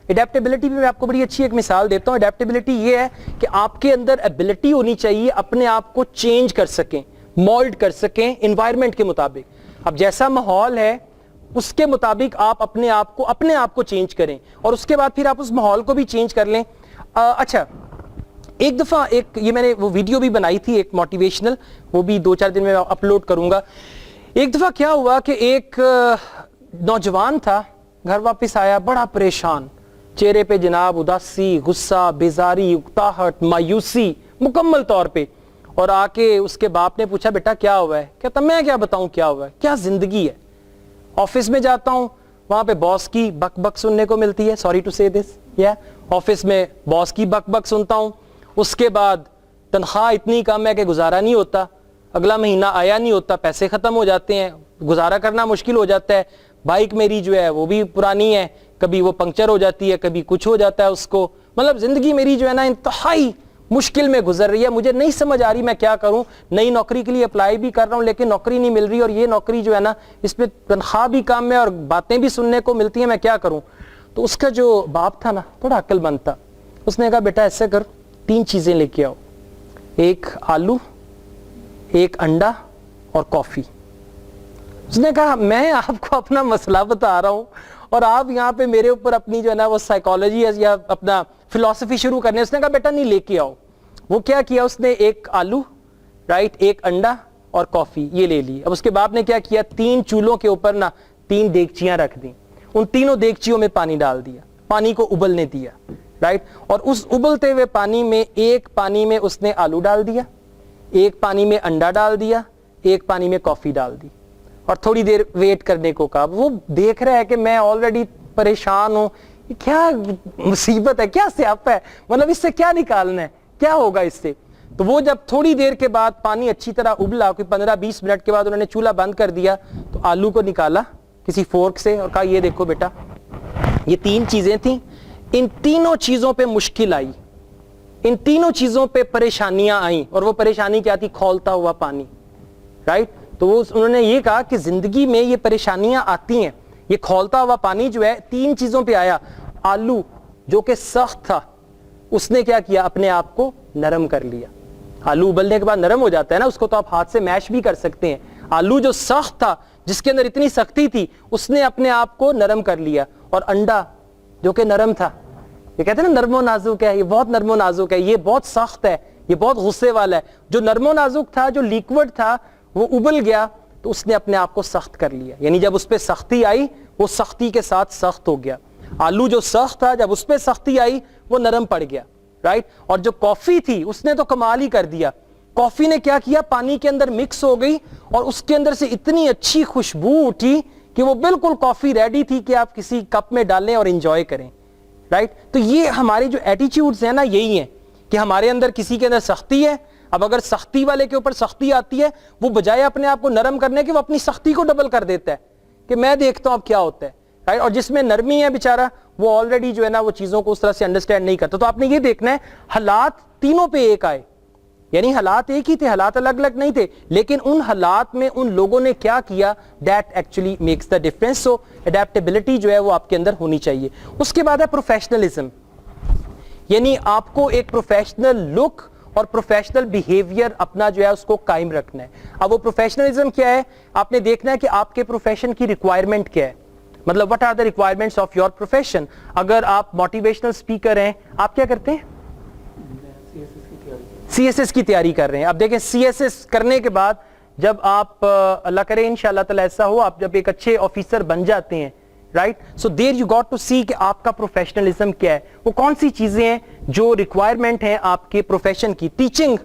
[SPEAKER 1] پہ میں آپ کو بڑی اچھی ایک مثال دیتا ہوں. اڈیپٹیبلٹی یہ ہے کہ آپ کے اندر ایبلٹی ہونی چاہیے اپنے آپ کو چینج کر سکیں, مولڈ کر سکیں انوائرمنٹ کے مطابق. اب جیسا ماحول ہے اس کے مطابق آپ اپنے آپ کو چینج کریں, اور اس کے بعد پھر آپ اس ماحول کو بھی چینج کر لیں. اچھا, ایک دفعہ یہ میں نے وہ ویڈیو بھی بنائی تھی ایک موٹیویشنل, وہ بھی 2-4 دن میں اپلوڈ کروں گا. ایک دفعہ کیا ہوا کہ ایک نوجوان تھا, گھر واپس آیا بڑا پریشان, چہرے پہ جناب اداسی, غصہ, بیزاری, اکتاہٹ, مایوسی مکمل طور پہ. اور آ کے اس کے باپ نے پوچھا بیٹا کیا ہوا ہے؟ کہتا میں کیا بتاؤں کیا ہوا ہے, کیا زندگی ہے. آفس میں جاتا ہوں, وہاں پہ باس کی بک بک سننے کو ملتی ہے, سوری ٹو سے دس, آفس میں باس کی بک بک سنتا ہوں. اس کے بعد تنخواہ اتنی کم ہے کہ گزارا نہیں ہوتا, اگلا مہینہ آیا نہیں ہوتا, پیسے ختم ہو جاتے ہیں, گزارا کرنا مشکل ہو جاتا ہے. بائک میری جو ہے وہ بھی پرانی ہے, کبھی وہ پنکچر ہو جاتی ہے, کبھی کچھ ہو جاتا ہے اس کو. مطلب زندگی میری جو ہے نا انتہائی مشکل میں گزر رہی ہے, مجھے نہیں سمجھ آ رہی میں کیا کروں. نئی نوکری کے لیے اپلائی بھی کر رہا ہوں لیکن نوکری نہیں مل رہی, اور یہ نوکری جو ہے نا اس پہ تنخواہ بھی کم ہے اور باتیں بھی سننے کو ملتی ہیں, میں کیا کروں. تو اس کا جو باپ تھا نا بڑا عقل مند تھا, اس نے کہا بیٹا ایسے کر, 3 چیزیں لے کے آؤ, ایک آلو, ایک انڈا اور کافی. اس نے کہا میں آپ کو اپنا مسئلہ بتا رہا ہوں اور آپ یہاں پہ میرے اوپر اپنی جو ہے نا وہ سائیکالوجی یا اپنا فلسفی شروع کرنے. اس نے کہا بیٹا نہیں لے کے آؤ. وہ کیا کیا, اس نے ایک آلو, رائٹ, ایک انڈا اور کافی یہ لے لی. اب اس کے باپ نے کیا کیا, 3 چولہوں کے اوپر نا 3 دیگچیاں رکھ دیں, ان تینوں دیگچیوں میں پانی ڈال دیا, پانی کو ابلنے دیا, رائٹ. اور اس ابلتے ہوئے پانی میں ایک پانی میں اس نے آلو ڈال دیا, ایک پانی میں انڈا ڈال دیا, ایک پانی میں کافی ڈال دی, اور تھوڑی دیر ویٹ کرنے کو کہا. وہ دیکھ رہا ہے کہ میں آلریڈی پریشان ہوں, کیا مصیبت ہے, کیا سیاپ ہے, مطلب اس سے کیا نکالنا ہے, کیا ہوگا اس سے. تو وہ جب تھوڑی دیر کے بعد پانی اچھی طرح ابلا, کوئی 15-20 منٹ کے بعد انہوں نے چولہا بند کر دیا, تو آلو کو نکالا کسی فورک سے اور کہا یہ دیکھو بیٹا یہ 3 چیزیں تھیں, ان تینوں چیزوں پہ مشکل آئی, ان تینوں چیزوں پہ پریشانیاں آئیں, اور وہ پریشانی کیا تھی, کھولتا ہوا پانی, رائٹ. تو انہوں نے یہ کہا کہ زندگی میں یہ پریشانیاں آتی ہیں, یہ کھولتا ہوا پانی جو ہے 3 چیزوں پہ آیا. آلو جو کہ سخت تھا اس نے کیا کیا, اپنے آپ کو نرم کر لیا. آلو ابلنے کے بعد نرم ہو جاتا ہے نا, اس کو تو آپ ہاتھ سے میش بھی کر سکتے ہیں. آلو جو سخت تھا, جس کے اندر اتنی سختی تھی, اس نے اپنے آپ کو نرم کر لیا. اور انڈا جو کہ نرم تھا, یہ کہتے ہیں نا نرم و نازک ہے, یہ بہت نرم و نازک ہے, یہ بہت سخت ہے, یہ بہت غصے والا ہے. جو نرم و نازک تھا, جو لیکوڈ تھا, وہ ابل گیا تو اس نے اپنے آپ کو سخت کر لیا. یعنی جب اس پہ سختی آئی وہ سختی کے ساتھ سخت ہو گیا. آلو جو سخت تھا جب اس پہ سختی آئی وہ نرم پڑ گیا, رائٹ. اور جو کافی تھی اس نے تو کمال ہی کر دیا. کافی نے کیا کیا, پانی کے اندر مکس ہو گئی اور اس کے اندر سے اتنی اچھی خوشبو اٹھی کہ وہ بالکل کافی ریڈی تھی کہ آپ کسی کپ میں ڈالیں اور انجوائے کریں, رائٹ. تو یہ ہمارے جو ایٹیچیوڈز ہیں نا یہی ہیں کہ ہمارے اندر کسی کے اندر سختی ہے, اب اگر سختی والے کے اوپر سختی آتی ہے, وہ بجائے اپنے آپ کو نرم کرنے کے وہ اپنی سختی کو ڈبل کر دیتا ہے کہ میں دیکھتا ہوں اب کیا ہوتا ہے, رائٹ. اور جس میں نرمی ہے بیچارہ, وہ آلریڈی جو ہے نا وہ چیزوں کو اس طرح سے انڈرسٹینڈ نہیں کرتا. تو آپ نے یہ دیکھنا ہے حالات تینوں پہ ایک آئے, یعنی حالات ایک ہی تھے, حالات الگ الگ نہیں تھے, لیکن ان حالات میں ان لوگوں نے کیا کیا, that actually makes the difference. So adaptability جو ہے وہ آپ کے اندر ہونی چاہیے. اس کے بعد ہے پروفیشنلزم, یعنی آپ کو ایک پروفیشنل لک اور پروفیشنل بیہیویئر اپنا جو ہے اس کو قائم رکھنا ہے. اب وہ پروفیشنلزم کیا ہے, آپ نے دیکھنا ہے کہ آپ کے پروفیشن کی ریکوائرمنٹ کیا ہے, مطلب what are the requirements of your profession. اگر آپ موٹیویشنل اسپیکر ہیں, آپ کیا کرتے ہیں, سی ایس ایس کی تیاری کر رہے ہیں. اب دیکھیں سی ایس ایس کرنے کے بعد جب آپ, اللہ کرے انشاءاللہ تعالی ایسا ہو, آپ جب ایک اچھے آفیسر بن جاتے ہیں, right, so there you got to see کہ آپ کا پروفیشنلزم کیا ہے, وہ کون سی چیزیں ہیں جو ریکوائرمنٹ ہیں آپ کے پروفیشن کی. Teaching,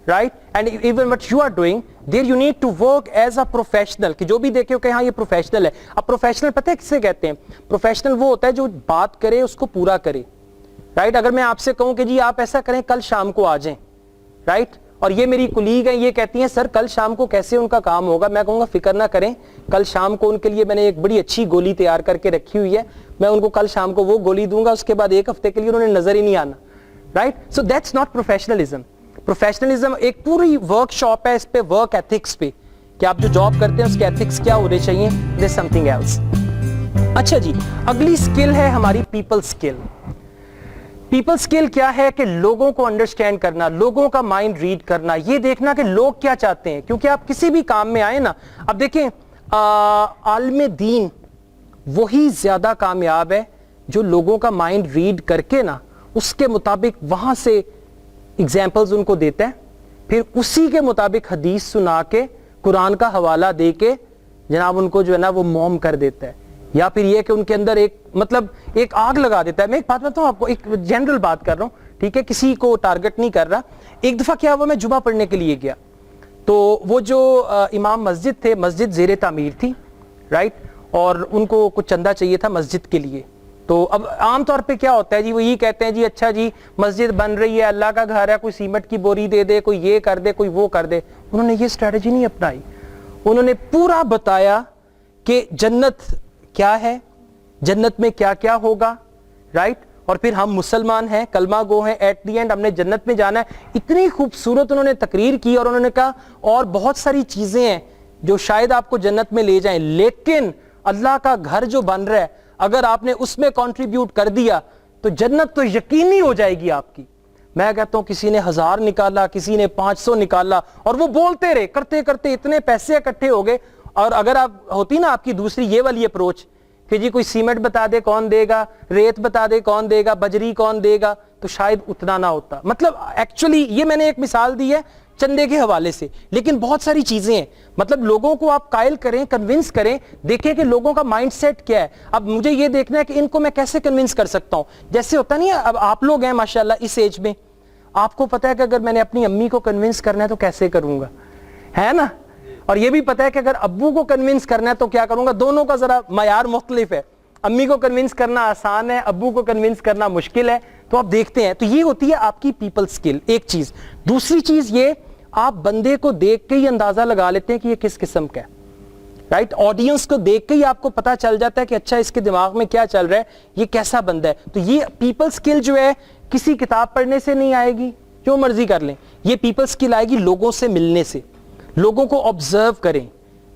[SPEAKER 1] right, and even what you are doing, there you need to work as a professional, کہ جو بھی دیکھے کہ ہاں یہ پروفیشنل ہے. اب پروفیشنل پتہ ہے کسے کہتے ہیں, پروفیشنل وہ ہوتا ہے جو بات کرے اس کو پورا کرے, رائٹ. اگر میں آپ سے کہوں کہ جی آپ ایسا کریں کل شام کو آ جائیں, رائٹ, اور یہ میری کلیگ ہیں, یہ کہتی ہیں سر کل شام کو کیسے ان کا کام ہوگا, میں کہوں گا فکر نہ کریں, کل شام کو ان کے لیے میں نے ایک بڑی اچھی گولی تیار کر کے رکھی ہوئی ہے, میں ان کو کل شام کو وہ گولی دوں گا, اس کے بعد 1 ہفتے کے لیے انہوں نے نظر ہی نہیں آنا, right. So that's not professionalism. Professionalism ایک پوری ورک شاپ ہے اس پہ, ورک ایتھکس پہ, کہ آپ جو جاب کرتے ہیں اس کے ایتھکس کیا ہونے چاہیے. دیر از سم تھنگ ایلس. اچھا جی, اگلی اسکل ہے ہماری پیپل اسکل. پیپل اسکل کیا ہے کہ لوگوں کو انڈرسٹینڈ کرنا, لوگوں کا مائنڈ ریڈ کرنا, یہ دیکھنا کہ لوگ کیا چاہتے ہیں. کیونکہ آپ کسی بھی کام میں آئے نا, اب دیکھیں عالم دین وہی زیادہ کامیاب ہے جو لوگوں کا مائنڈ ریڈ کر کے نا اس کے مطابق وہاں سے ایگزامپلز ان کو دیتا ہے, پھر اسی کے مطابق حدیث سنا کے قرآن کا حوالہ دے کے جناب ان کو جو ہے نا وہ موم کر دیتا ہے, یا پھر یہ کہ ان کے اندر ایک مطلب ایک آگ لگا دیتا ہے. میں ایک بات بتاؤں آپ کو, ایک جنرل بات کر رہا ہوں, ٹھیک ہے, کسی کو ٹارگٹ نہیں کر رہا. ایک دفعہ کیا ہوا, میں جمعہ پڑھنے کے لیے گیا, تو وہ جو امام مسجد تھے, مسجد زیر تعمیر تھی, رائٹ, اور ان کو کچھ چندہ چاہیے تھا مسجد کے لیے. تو اب عام طور پہ کیا ہوتا ہے جی, وہ یہ کہتے ہیں جی اچھا جی مسجد بن رہی ہے, اللہ کا گھر ہے, کوئی سیمنٹ کی بوری دے دے, کوئی یہ کر دے, کوئی وہ کر دے. انہوں نے یہ اسٹریٹجی نہیں اپنائی, انہوں نے پورا بتایا کہ جنت کیا ہے, جنت میں کیا کیا ہوگا, رائٹ, اور پھر ہم مسلمان ہیں, کلمہ گو ہیں, ایٹ دی اینڈ ہم نے جنت میں جانا ہے. اتنی خوبصورت انہوں نے تقریر کی, اور انہوں نے کہا اور بہت ساری چیزیں ہیں جو شاید آپ کو جنت میں لے جائیں, لیکن اللہ کا گھر جو بن رہا ہے اگر آپ نے اس میں کنٹریبیوٹ کر دیا تو جنت تو یقینی ہو جائے گی آپ کی. میں کہتا ہوں کسی نے 1000 نکالا, کسی نے 500 نکالا, اور وہ بولتے رہے, کرتے کرتے اتنے پیسے اکٹھے ہو گئے. اور اگر آپ ہوتی نا آپ کی دوسری یہ والی اپروچ کہ جی کوئی سیمنٹ بتا دے کون دے گا, ریت بتا دے کون دے گا, بجری کون دے گا, تو شاید اتنا نہ ہوتا. مطلب ایکچولی یہ میں نے ایک مثال دی ہے چندے کے حوالے سے, لیکن بہت ساری چیزیں ہیں. مطلب لوگوں کو آپ قائل کریں, کنونس کریں, دیکھیں کہ لوگوں کا مائنڈ سیٹ کیا ہے. اب مجھے یہ دیکھنا ہے کہ ان کو میں کیسے کنونس کر سکتا ہوں. جیسے ہوتا نہیں ہے, اب آپ لوگ ہیں ماشاءاللہ اس ایج میں, آپ کو پتا ہے کہ اگر میں نے اپنی امی کو کنونس کرنا ہے تو کیسے کروں گا, ہے نا, اور یہ بھی پتا ہے کہ اگر ابو کو کنونس کرنا ہے تو کیا کروں گا. دونوں کا ذرا معیار مختلف ہے, امی کو کنونس کرنا آسان ہے, ابو کو کنونس کرنا مشکل ہے. تو آپ دیکھتے ہیں, تو یہ ہوتی ہے آپ کی پیپل سکل, ایک چیز. دوسری چیز یہ, آپ بندے کو دیکھ کے ہی اندازہ لگا لیتے ہیں کہ یہ کس قسم کا ہے, رائٹ, آڈینس کو دیکھ کے ہی آپ کو پتا چل جاتا ہے کہ اچھا اس کے دماغ میں کیا چل رہا ہے, یہ کیسا بندہ ہے. تو یہ پیپل سکل جو ہے کسی کتاب پڑھنے سے نہیں آئے گی, جو مرضی کر لیں, یہ پیپل سکل آئے گی لوگوں سے ملنے سے. لوگوں کو آبزرو کریں,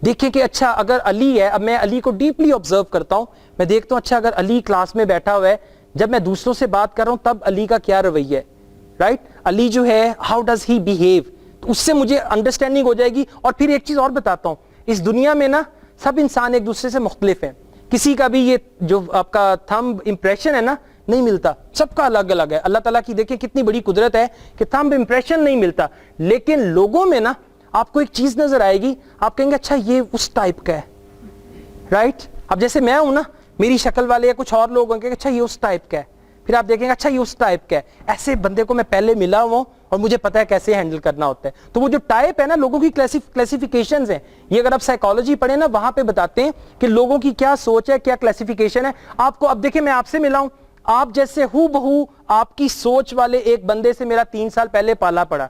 [SPEAKER 1] دیکھیں کہ اچھا اگر علی ہے, اب میں علی کو ڈیپلی آبزرو کرتا ہوں, میں دیکھتا ہوں اچھا اگر علی کلاس میں بیٹھا ہوا ہے, جب میں دوسروں سے بات کر رہا ہوں تب علی کا کیا رویہ ہے, رائٹ, علی جو ہے ہاؤ ڈز ہی بیہیو, تو اس سے مجھے انڈرسٹینڈنگ ہو جائے گی. اور پھر ایک چیز اور بتاتا ہوں, اس دنیا میں نا سب انسان ایک دوسرے سے مختلف ہیں, کسی کا بھی یہ جو آپ کا تھمب امپریشن ہے نا نہیں ملتا, سب کا الگ الگ ہے. اللہ تعالیٰ کی دیکھیں کتنی بڑی قدرت ہے کہ تھمب امپریشن نہیں ملتا, لیکن لوگوں میں نا آپ کو ایک چیز نظر آئے گی, آپ کہیں گے اچھا یہ اس ٹائپ کا ہے, رائٹ. اب جیسے میں ہوں نا, میری شکل والے یا کچھ اور لوگ ہوں گے اچھا یہ اس ٹائپ کا ہے, پھر آپ دیکھیں گے اچھا یہ اس ٹائپ کا ہے. ایسے بندے کو میں پہلے ملا ہوں اور مجھے پتا ہے کیسے ہینڈل کرنا ہوتا ہے. تو وہ جو ٹائپ ہے نا, لوگوں کی کلاسیفیکیشنز ہیں, یہ اگر آپ سائیکالوجی پڑھیں نا وہاں پہ بتاتے ہیں کہ لوگوں کی کیا سوچ ہے, کیا کلاسیفیکیشن ہے. آپ کو اب دیکھیں میں آپ سے ملا ہوں, آپ جیسے ہو بہو آپ کی سوچ والے ایک بندے سے میرا 3 سال پہلے پالا پڑا.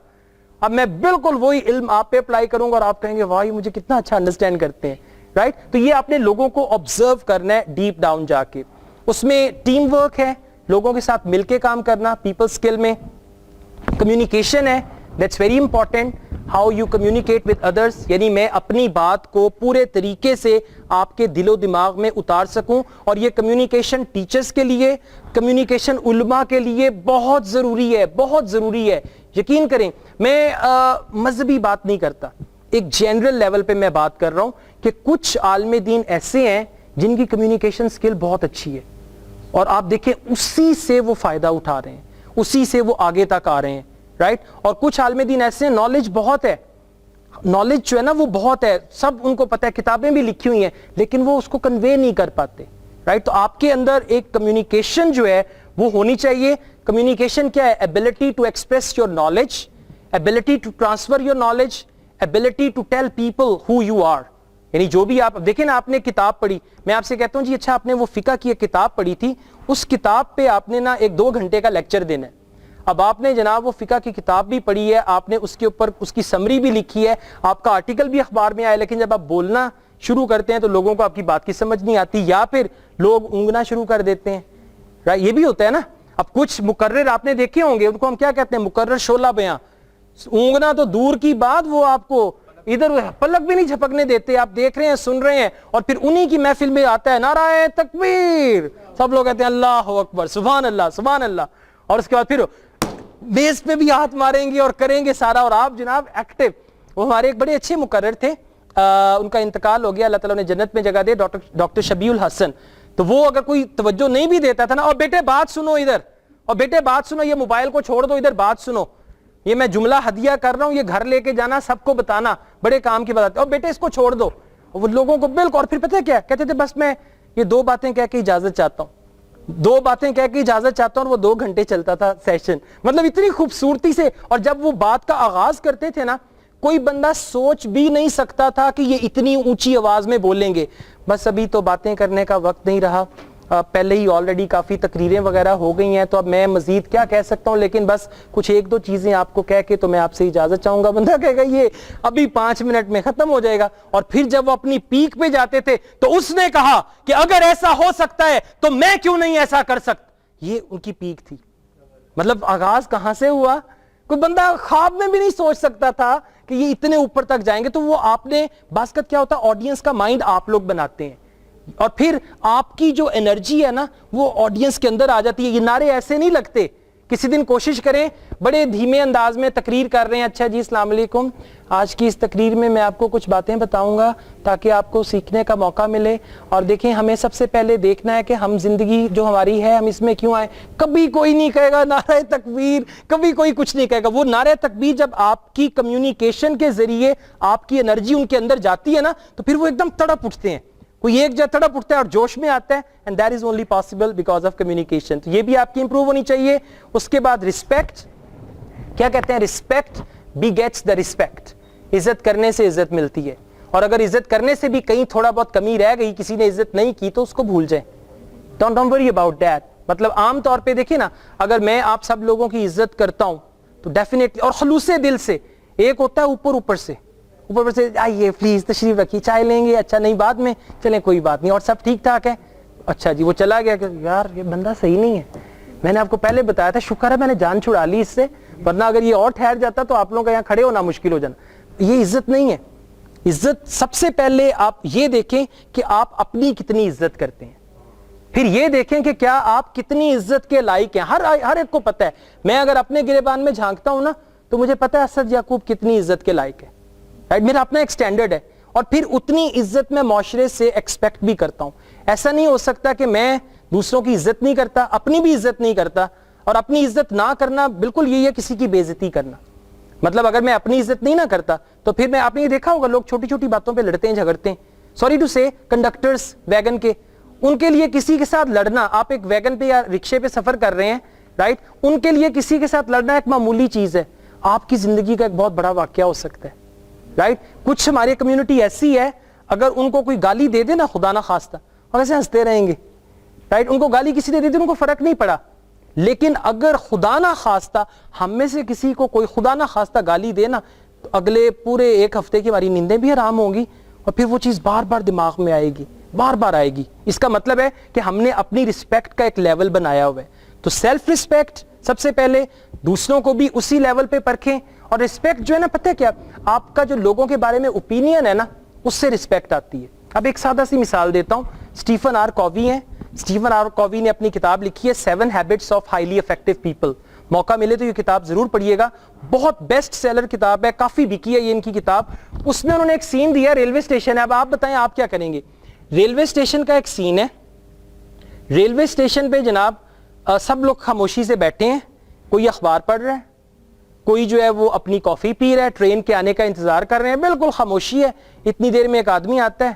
[SPEAKER 1] اب میں بالکل وہی علم آپ پہ اپلائی کروں گا اور آپ کہیں گے واہ یہ مجھے کتنا اچھا انڈرسٹینڈ کرتے ہیں, رائٹ. تو یہ آپ نے لوگوں کو آبزرو کرنا ہے ڈیپ ڈاؤن جا کے. اس میں ٹیم ورک ہے, لوگوں کے ساتھ مل کے کام کرنا. پیپل سکل میں کمیونیکیشن ہے, that's very important, how you communicate with others, یعنی میں اپنی بات کو پورے طریقے سے آپ کے دل و دماغ میں اتار سکوں. اور یہ کمیونیکیشن ٹیچرز کے لیے, کمیونیکیشن علماء کے لیے بہت ضروری ہے, بہت ضروری ہے. یقین کریں میں مذہبی بات نہیں کرتا, ایک جنرل لیول پہ میں بات کر رہا ہوں کہ کچھ عالم دین ایسے ہیں جن کی کمیونیکیشن سکل بہت اچھی ہے, اور آپ دیکھیں اسی سے وہ فائدہ اٹھا رہے ہیں, اسی سے وہ آگے تک آ رہے ہیں, رائٹ. اور کچھ عالم دین ایسے ہیں نالج بہت ہے, نالج جو ہے نا وہ بہت ہے, سب ان کو پتہ ہے, کتابیں بھی لکھی ہوئی ہیں, لیکن وہ اس کو کنوے نہیں کر پاتے, رائٹ. تو آپ کے اندر ایک کمیونیکیشن جو ہے وہ ہونی چاہیے. کمیونیکیشن کیا ہے؟ Ability to express your knowledge, ability to transfer your knowledge, ability to tell people who you are. یعنی جو بھی آپ دیکھیں نا, آپ نے کتاب پڑھی, میں آپ سے کہتا ہوں جی اچھا آپ نے وہ فقہ کی ایک کتاب پڑھی تھی, اس کتاب پہ آپ نے نا 1-2 گھنٹے کا لیکچر دینا ہے. اب آپ نے جناب وہ فقہ کی کتاب بھی پڑھی ہے, آپ نے اس کے اوپر اس کی سمری بھی لکھی ہے, آپ کا آرٹیکل بھی اخبار میں آیا, لیکن جب آپ بولنا شروع کرتے ہیں تو لوگوں کو آپ کی بات کی سمجھ نہیں آتی, یا پھر لوگ اونگنا شروع کر دیتے ہیں, رائٹ. یہ بھی ہوتا ہے نا. اب کچھ مقرر آپ نے دیکھے ہوں گے, ان کو ہم کیا کہتے ہیں, مقرر شعلہ بیاں. اونگنا تو دور کی بات, وہ آپ کو ادھر پلک بھی نہیں جھپکنے دیتے, آپ دیکھ رہے ہیں, سن رہے ہیں, اور پھر انہی کی محفل میں آتا ہے نعرہ تکبیر, سب لوگ کہتے ہیں اللہ اکبر, سبحان اللہ سبحان اللہ, اور اس کے بعد پھر میز پہ بھی ہاتھ ماریں گے اور کریں گے سارا, اور آپ جناب ایکٹیو. وہ ہمارے ایک بڑے اچھے مقرر تھے, ان کا انتقال ہو گیا, اللہ تعالیٰ نے جنت میں جگہ دے, ڈاکٹر شبیہ الحسن. تو وہ اگر کوئی توجہ نہیں بھی دیتا تھا نا, اور بیٹے بات سنو ادھر, اور بیٹے بات سنو, یہ موبائل کو چھوڑ دو, ادھر بات سنو, یہ میں جملہ ہدیہ کر رہا ہوں, یہ گھر لے کے جانا, سب کو بتانا, بڑے کام کی بات ہے, اور بیٹے اس کو چھوڑ دو. اور وہ لوگوں کو بالکل, اور پھر پتہ ہے کیا کہتے تھے, بس میں یہ 2 باتیں کہہ کے اجازت چاہتا ہوں, 2 باتیں کہہ کے اجازت چاہتا ہوں, اور وہ 2 گھنٹے چلتا تھا سیشن, مطلب اتنی خوبصورتی سے. اور جب وہ بات کا آغاز کرتے تھے نا, کوئی بندہ سوچ بھی نہیں سکتا تھا کہ یہ اتنی اونچی آواز میں بولیں گے. بس ابھی تو باتیں کرنے کا وقت نہیں رہا, پہلے ہی آلریڈی کافی تقریریں وغیرہ ہو گئی ہیں, تو اب میں مزید کیا کہہ سکتا ہوں, لیکن بس کچھ 1-2 چیزیں آپ کو کہہ کے تو میں آپ سے اجازت چاہوں گا. بندہ کہے گا یہ ابھی 5 منٹ میں ختم ہو جائے گا. اور پھر جب وہ اپنی پیک پہ جاتے تھے تو اس نے کہا کہ اگر ایسا ہو سکتا ہے تو میں کیوں نہیں ایسا کر سکتا. یہ ان کی پیک تھی. مطلب آغاز کہاں سے ہوا, کوئی بندہ خواب میں بھی نہیں سوچ سکتا تھا کہ یہ اتنے اوپر تک جائیں گے. تو وہ آپ نے باسکت کیا ہوتا ہے, آڈینس کا مائنڈ آپ لوگ بناتے ہیں, اور پھر آپ کی جو انرجی ہے نا وہ آڈینس کے اندر آ جاتی ہے. یہ نعرے ایسے نہیں لگتے. کسی دن کوشش کریں, بڑے دھیمے انداز میں تقریر کر رہے ہیں, اچھا جی السلام علیکم, آج کی اس تقریر میں میں آپ کو کچھ باتیں بتاؤں گا تاکہ آپ کو سیکھنے کا موقع ملے. اور دیکھیں, ہمیں سب سے پہلے دیکھنا ہے کہ ہم زندگی جو ہماری ہے ہم اس میں کیوں آئے. کبھی کوئی نہیں کہے گا نعرہ تکبیر, کبھی کوئی کچھ نہیں کہے گا. وہ نعرہ تکبیر جب آپ کی کمیونیکیشن کے ذریعے آپ کی انرجی ان کے اندر جاتی ہے نا, تو پھر وہ ایک دم تڑپ اٹھتے ہیں. کوئی ایک جگہ تڑپ اٹھتا ہے اور جوش میں آتا ہے, and that is only possible because of communication. تو یہ بھی آپ کی امپروو ہونی چاہیے. اس کے بعد رسپیکٹ, کیا کہتے ہیں, رسپیکٹ begets the respect. عزت کرنے سے عزت ملتی ہے, اور اگر عزت کرنے سے بھی کہیں تھوڑا بہت کمی رہ گئی, کسی نے عزت نہیں کی, تو اس کو بھول جائیں. don't worry about that. مطلب عام طور پہ دیکھیں نا, اگر میں آپ سب لوگوں کی عزت کرتا ہوں تو ڈیفینیٹلی, اور خلوص دل سے, ایک ہوتا ہے اوپر سے آئیے پلیز تشریف رکھیے, چائے لیں گے, اچھا نہیں بعد میں, چلیں کوئی بات نہیں, اور سب ٹھیک ٹھاک ہے, اچھا جی, وہ چلا گیا کہ یار یہ بندہ صحیح نہیں ہے, میں نے آپ کو پہلے بتایا تھا, شکر ہے میں نے جان چھڑا لی اس سے, ورنہ اگر یہ اور ٹھہر جاتا تو آپ لوگوں کا یہاں کھڑے ہونا مشکل ہو جانا. یہ عزت نہیں ہے. عزت سب سے پہلے آپ یہ دیکھیں کہ آپ اپنی کتنی عزت کرتے ہیں, پھر یہ دیکھیں کہ کیا آپ کتنی عزت کے لائق ہیں. ہر ایک کو پتہ ہے, میں اگر اپنے گریبان میں جھانکتا ہوں نا تو مجھے پتہ ہے اسد یعقوب کتنی عزت کے لائق ہے. میرا اپنا ایک سٹینڈرڈ ہے, اور پھر اتنی عزت میں معاشرے سے ایکسپیکٹ بھی کرتا ہوں. ایسا نہیں ہو سکتا کہ میں دوسروں کی عزت نہیں کرتا, اپنی بھی عزت نہیں کرتا, اور اپنی عزت نہ کرنا بالکل یہی ہے کسی کی بے عزتی کرنا. مطلب اگر میں اپنی عزت نہیں نہ کرتا تو پھر میں, آپ نے یہ دیکھا ہوگا لوگ چھوٹی چھوٹی باتوں پہ لڑتے ہیں, جھگڑتے ہیں. سوری ٹو سے, کنڈکٹرز ویگن کے, ان کے لیے کسی کے ساتھ لڑنا, آپ ایک ویگن پہ یا رکشے پہ سفر کر رہے ہیں رائٹ, ان کے لیے کسی کے ساتھ لڑنا ایک معمولی چیز ہے, آپ کی زندگی کا ایک بہت بڑا واقعہ ہو سکتا ہے رائٹ. کچھ ہماری کمیونٹی ایسی ہے, اگر ان کو کوئی گالی دے دے نا خدا نہ خواستہ, اور ایسے ہنستے رہیں گے رائٹ. ان کو گالی کسی نے دے دی, ان کو فرق نہیں پڑا. لیکن اگر خدا نہ خواستہ ہم میں سے کسی کو کوئی خدا نہ خواستہ گالی دے نا, تو اگلے پورے 1 ہفتے کی ہماری نیندیں بھی حرام ہوں گی, اور پھر وہ چیز بار بار دماغ میں آئے گی, بار بار آئے گی. اس کا مطلب ہے کہ ہم نے اپنی رسپیکٹ کا ایک لیول بنایا ہوا ہے. تو سیلف رسپیکٹ سب سے پہلے, دوسروں کو بھی اسی لیول پہ پرکھیں. اور رسپیکٹ جو ہے نا, پتہ ہے کیا, آپ کا جو لوگوں کے بارے میں اوپینین ہے نا, اس سے رسپیکٹ آتی ہے. اب ایک سادہ سی مثال دیتا ہوں. اسٹیفن آر کووی ہیں, اسٹیفن آر کووی نے اپنی کتاب لکھی ہے 7 Habits of Highly Effective People. موقع ملے تو یہ کتاب ضرور پڑھیے گا, بہت بیسٹ سیلر کتاب ہے, کافی بکی ہے یہ ان کی کتاب. اس میں انہوں نے ایک سین دیا, ریلوے اسٹیشن ہے. اب آپ بتائیں آپ کیا کریں گے. ریلوے اسٹیشن کا ایک سین ہے, ریلوے اسٹیشن پہ جناب سب لوگ خاموشی سے بیٹھے ہیں, کوئی اخبار پڑھ رہا ہے, کوئی جو ہے وہ اپنی کافی پی رہا ہے, ٹرین کے آنے کا انتظار کر رہے ہیں, بالکل خاموشی ہے. اتنی دیر میں ایک آدمی آتا ہے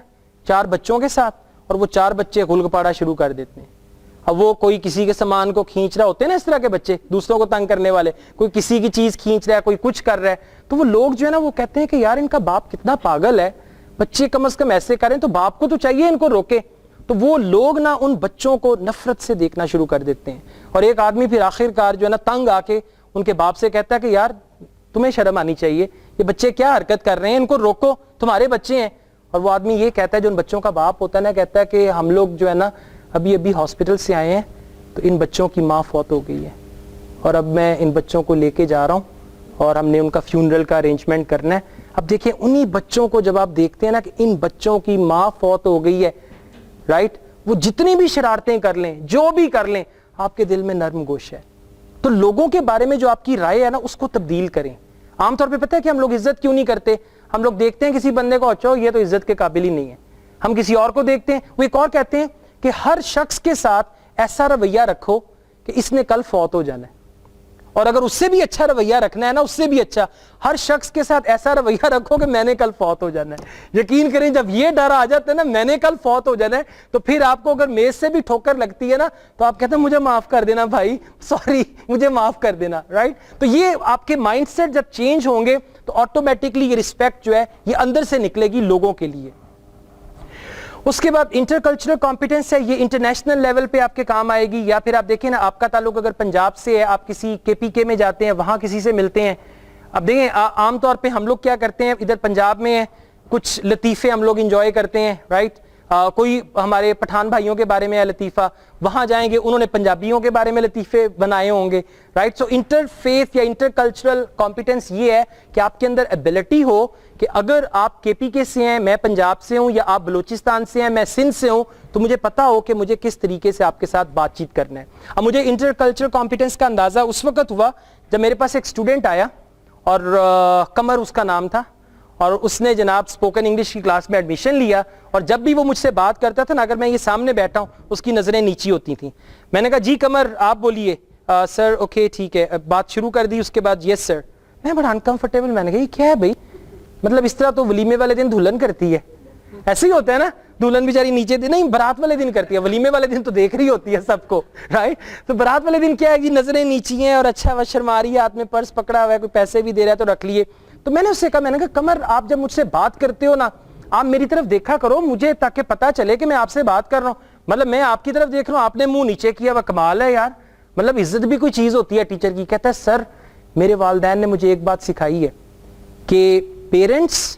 [SPEAKER 1] 4 بچوں کے ساتھ, اور وہ 4 بچے غل گپاڑا شروع کر دیتے ہیں. اب وہ کوئی کسی کے سامان کو کھینچ رہا, ہوتے ہیں نا اس طرح کے بچے دوسروں کو تنگ کرنے والے, کوئی کسی کی چیز کھینچ رہا ہے, کوئی کچھ کر رہا ہے. تو وہ لوگ جو ہے نا وہ کہتے ہیں کہ یار ان کا باپ کتنا پاگل ہے, بچے کم از کم ایسے کریں تو باپ کو تو چاہیے ان کو روکے. تو وہ لوگ نا ان بچوں کو نفرت سے دیکھنا شروع کر دیتے ہیں, اور ایک آدمی پھر آخر کار جو ہے نا تنگ آ کے ان کے باپ سے کہتا ہے کہ یار تمہیں شرم آنی چاہیے, یہ بچے کیا حرکت کر رہے ہیں, ان کو روکو, تمہارے بچے ہیں. اور وہ آدمی یہ کہتا ہے, جو ان بچوں کا باپ ہوتا ہے نا, کہتا ہے کہ ہم لوگ جو ہے نا ابھی ہاسپٹل سے آئے ہیں, تو ان بچوں کی ماں فوت ہو گئی ہے, اور اب میں ان بچوں کو لے کے جا رہا ہوں, اور ہم نے ان کا فیونرل کا ارینجمنٹ کرنا ہے. اب دیکھیں انہی بچوں کو جب آپ دیکھتے ہیں نا کہ ان بچوں کی ماں فوت ہو گئی ہے, رائٹ, وہ جتنی بھی شرارتیں کر لیں, جو بھی کر لیں, آپ کے دل میں نرم گوش ہے. تو لوگوں کے بارے میں جو آپ کی رائے ہے نا اس کو تبدیل کریں. عام طور پہ پتہ ہے کہ ہم لوگ عزت کیوں نہیں کرتے؟ ہم لوگ دیکھتے ہیں کسی بندے کو, اچھا یہ تو عزت کے قابل ہی نہیں ہے. ہم کسی اور کو دیکھتے ہیں, وہ ایک اور کہتے ہیں کہ ہر شخص کے ساتھ ایسا رویہ رکھو کہ اس نے کل فوت ہو جانا ہے, اور اگر اس سے بھی اچھا رویہ رکھنا ہے نا, اس سے بھی اچھا, ہر شخص کے ساتھ ایسا رویہ رکھو کہ میں نے کل فوت ہو جانا ہے. یقین کریں جب یہ ڈر آ جاتا ہے نا میں نے کل فوت ہو جانا ہے, تو پھر آپ کو اگر میز سے بھی ٹھوکر لگتی ہے نا تو آپ کہتے ہیں مجھے معاف کر دینا بھائی, سوری مجھے معاف کر دینا, رائٹ. تو یہ آپ کے مائنڈ سیٹ جب چینج ہوں گے تو آٹومیٹکلی یہ رسپیکٹ جو ہے یہ اندر سے نکلے گی لوگوں کے لیے. اس کے بعد انٹر کلچرل کمپیٹنس ہے, یہ انٹرنیشنل لیول پہ آپ کے کام آئے گی. یا پھر آپ دیکھیں نا آپ کا تعلق اگر پنجاب سے ہے, آپ کسی کے پی کے میں جاتے ہیں, وہاں کسی سے ملتے ہیں. اب دیکھیں عام طور پہ ہم لوگ کیا کرتے ہیں, ادھر پنجاب میں ہیں کچھ لطیفے ہم لوگ انجوائے کرتے ہیں, رائٹ. کوئی ہمارے پٹھان بھائیوں کے بارے میں ہے لطیفہ, وہاں جائیں گے انہوں نے پنجابیوں کے بارے میں لطیفے بنائے ہوں گے, رائٹ. سو انٹر فیتھ یا انٹر کلچرل کمپیٹنس یہ ہے کہ آپ کے اندر ایبلٹی ہو کہ اگر آپ کے پی کے سے ہیں, میں پنجاب سے ہوں, یا آپ بلوچستان سے ہیں, میں سندھ سے ہوں, تو مجھے پتا ہو کہ مجھے کس طریقے سے آپ کے ساتھ بات چیت کرنا ہے. اب مجھے انٹر کلچرل کمپیٹنس کا اندازہ اس وقت ہوا جب میرے پاس ایک اسٹوڈنٹ آیا, اور قمر اس کا نام تھا, اور اس نے جناب اسپوکن انگلش کی کلاس میں ایڈمیشن لیا, اور جب بھی وہ مجھ سے بات کرتا تھا نا, اگر میں یہ سامنے بیٹھا ہوں اس کی نظریں نیچی ہوتی تھیں. میں نے کہا جی قمر آپ بولیے. سر اوکے ٹھیک ہے, بات شروع کر دی. اس کے بعد یس سر. میں بڑا انکمفرٹیبل, میں نے کہا یہ کیا ہے بھائی, مطلب اس طرح تو ولیمے والے دن دلہن کرتی ہے, ایسے ہی ہوتا ہے نا, دلہن بیچاری نیچے نہیں برات والے دن کرتی ہے, ولیمے والے دن تو دیکھ رہی ہوتی ہے سب کو, رائٹ. تو برات والے دن کیا ہے, نظریں نیچی ہیں اور اچھا وہ شرما رہی ہے, ہاتھ میں پرس پکڑا ہوا ہے, کوئی پیسے بھی دے رہا ہے تو رکھ لیے. تو میں نے اس سے کہا, میں نے کہا قمر آپ جب مجھ سے بات کرتے ہو نا, آپ میری طرف دیکھا کرو مجھے, تاکہ پتا چلے کہ میں آپ سے بات کر رہا ہوں. مطلب میں آپ کی طرف دیکھ رہا ہوں, آپ نے منہ نیچے کیا, وہ کمال ہے یار, مطلب عزت بھی کوئی چیز ہوتی ہے ٹیچر کی. کہتا ہے سر میرے والدین نے مجھے ایک بات سکھائی ہے کہ پیرنٹس,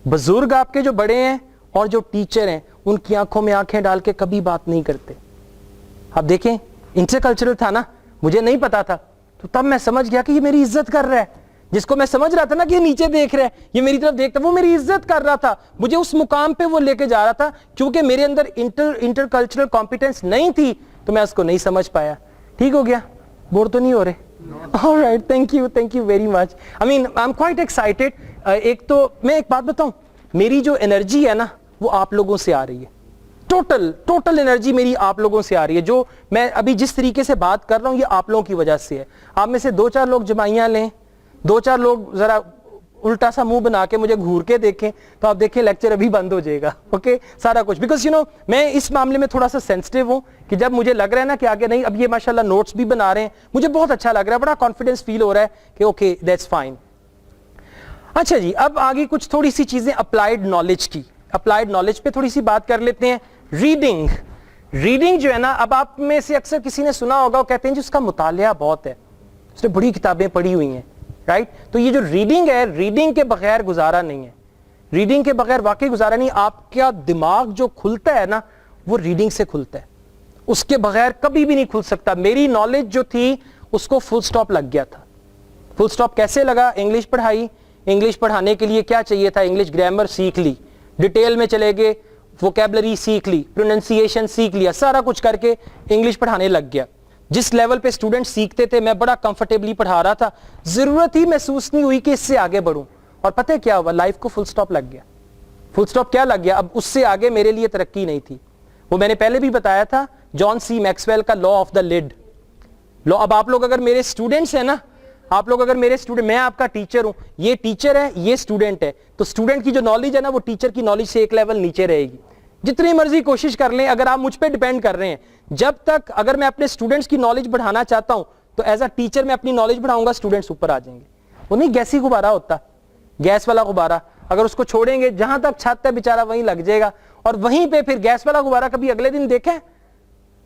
[SPEAKER 1] بزرگ آپ کے جو بڑے ہیں اور جو ٹیچر ہیں, ان کی آنکھوں میں آنکھیں ڈال کے کبھی بات نہیں کرتے. اب دیکھیں انٹر کلچرل تھا نا, مجھے نہیں پتا تھا, تو تب میں سمجھ گیا کہ یہ میری عزت کر رہا ہے. جس کو میں سمجھ رہا تھا نا کہ یہ نیچے دیکھ رہا ہے, یہ میری طرف دیکھتا, وہ میری عزت کر رہا تھا, مجھے اس مقام پہ وہ لے کے جا رہا تھا. کیونکہ میرے اندر انٹر کلچرل کمپیٹنس نہیں تھی تو میں اس کو نہیں سمجھ پایا. ٹھیک ہو گیا, بور تو نہیں ہو رہے؟ Alright, thank you very much. I mean, I'm quite excited. ایک تو میں ایک بات بتاؤں, میری جو انرجی ہے نا وہ آپ لوگوں سے آ رہی ہے. ٹوٹل انرجی میری آپ لوگوں سے آ رہی ہے. جو میں ابھی جس طریقے سے بات کر رہا ہوں یہ آپ لوگوں کی وجہ سے ہے. آپ میں سے 2-4 لوگ جمائیاں لیں, 2-4 لوگ ذرا الٹا سا منہ بنا کے مجھے گھور کے دیکھیں, تو آپ دیکھیں لیکچر ابھی بند ہو جائے گا. اوکے سارا کچھ, بیکاز میں اس معاملے میں تھوڑا سا سینسٹیو ہوں کہ جب مجھے لگ رہا ہے نا کہ آگے نہیں, اب یہ ماشاءاللہ نوٹس بھی بنا رہے ہیں, مجھے بہت اچھا لگ رہا ہے, بڑا کانفیڈنس فیل ہو رہا ہے کہ اوکے دیٹس فائن. اچھا جی, اب آگے کچھ تھوڑی سی چیزیں اپلائیڈ نالج کی, اپلائیڈ نالج پہ تھوڑی سی بات کر لیتے ہیں. ریڈنگ جو ہے نا, اب آپ میں سے اکثر کسی نے سنا ہوگا, وہ کہتے ہیں جی اس کا مطالعہ بہت ہے, اس نے بڑی کتابیں پڑھی ہوئی ہیں, رائٹ. تو یہ جو ریڈنگ ہے, ریڈنگ کے بغیر گزارا نہیں ہے, ریڈنگ کے بغیر واقعی گزارا نہیں. آپ کا دماغ جو کھلتا ہے نا وہ ریڈنگ سے کھلتا ہے, اس کے بغیر کبھی بھی نہیں کھل سکتا. میری نالج جو تھی اس کو فل سٹاپ لگ گیا تھا. فل سٹاپ کیسے لگا؟ انگلش پڑھائی, انگلش پڑھانے کے لیے کیا چاہیے تھا, انگلش گرامر سیکھ لی, ڈیٹیل میں چلے گئے, ووکیبلری سیکھ لی, پروننسیشن سیکھ لیا, سارا کچھ کر کے انگلش پڑھانے لگ گیا. جس لیول پہ اسٹوڈنٹ سیکھتے تھے میں بڑا کمفرٹیبلی پڑھا رہا تھا, ضرورت ہی محسوس نہیں ہوئی کہ اس سے آگے بڑھوں. اور پتہ ہے کیا ہوا, لائف کو فل سٹاپ لگ گیا. فل سٹاپ کیا لگ گیا, اب اس سے آگے میرے لیے ترقی نہیں تھی. وہ میں نے پہلے بھی بتایا تھا, جان سی میکسویل کا لا آف دا لڈ. اب آپ لوگ اگر میرے اسٹوڈنٹس ہیں نا, آپ لوگ اگر میرے اسٹوڈنٹ, میں آپ کا ٹیچر ہوں, یہ ٹیچر ہے, یہ اسٹوڈنٹ ہے, تو اسٹوڈنٹ کی جو نالج ہے نا وہ ٹیچر کی نالج سے ایک لیول نیچے رہے گی. جتنی مرضی کوشش کر لیں, اگر آپ مجھ پہ ڈیپینڈ کر رہے ہیں, جب تک اگر میں اپنے اسٹوڈنٹس کی نالج بڑھانا چاہتا ہوں تو ایز اے ٹیچر میں اپنی نالج بڑھاؤں گا, اسٹوڈنٹس اوپر آ جائیں گے. وہ نہیں گیسی غبارہ ہوتا, گیس والا غبارہ, اگر اس کو چھوڑیں گے جہاں تک چھت ہے بیچارہ وہیں لگ جائے گا, اور وہیں پہ پھر گیس والا غبارہ کبھی اگلے دن دیکھیں,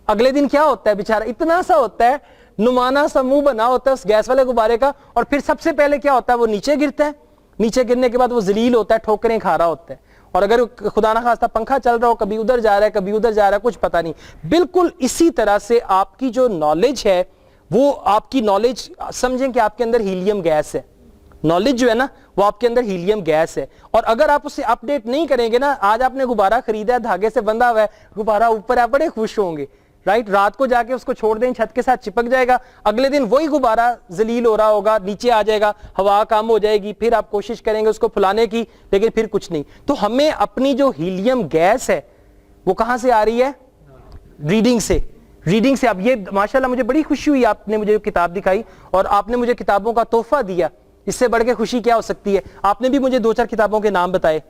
[SPEAKER 1] اگلے دن کیا ہوتا ہے بیچارہ, اتنا سا ہوتا ہے, نمانا سا منہ بنا ہوتا ہے اس گیس والے غبارے کا, اور پھر سب سے پہلے کیا ہوتا ہے, وہ نیچے گرتا ہے, نیچے گرنے کے بعد وہ ذلیل ہوتا ہے, ٹھوکریں کھا رہا ہوتا ہے, اور اگر خدا نہ خواستہ پنکھا چل رہا ہو, کبھی ادھر جا رہا ہے کبھی ادھر جا رہا ہے, کچھ پتہ نہیں. بالکل اسی طرح سے آپ کی جو نالج ہے وہ آپ کی نالج سمجھیں کہ آپ کے اندر ہیلیم گیس ہے, نالج جو ہے نا وہ آپ کے اندر ہیلیم گیس ہے, اور اگر آپ اسے اپڈیٹ نہیں کریں گے نا, آج آپ نے غبارہ خریدا ہے, دھاگے سے بندھا ہوا ہے, غبارہ اوپر ہے, بڑے خوش ہوں گے, رائٹ, رات کو جا کے اس کو چھوڑ دیں, چھت کے ساتھ چپک جائے گا, اگلے دن وہی غبارہ ذلیل ہو رہا ہوگا, نیچے آ جائے گا, ہوا کم ہو جائے گی, پھر آپ کوشش کریں گے اس کو پھلانے کی, لیکن پھر کچھ نہیں. تو ہمیں اپنی جو ہیلیم گیس ہے وہ کہاں سے آ رہی ہے؟ ریڈنگ سے. ریڈنگ سے. اب یہ ماشاءاللہ مجھے بڑی خوشی ہوئی, آپ نے مجھے کتاب دکھائی اور آپ نے مجھے کتابوں کا تحفہ دیا, اس سے بڑھ کے خوشی کیا ہو سکتی ہے؟ آپ نے بھی مجھے 2-4 کتابوں کے نام بتائے,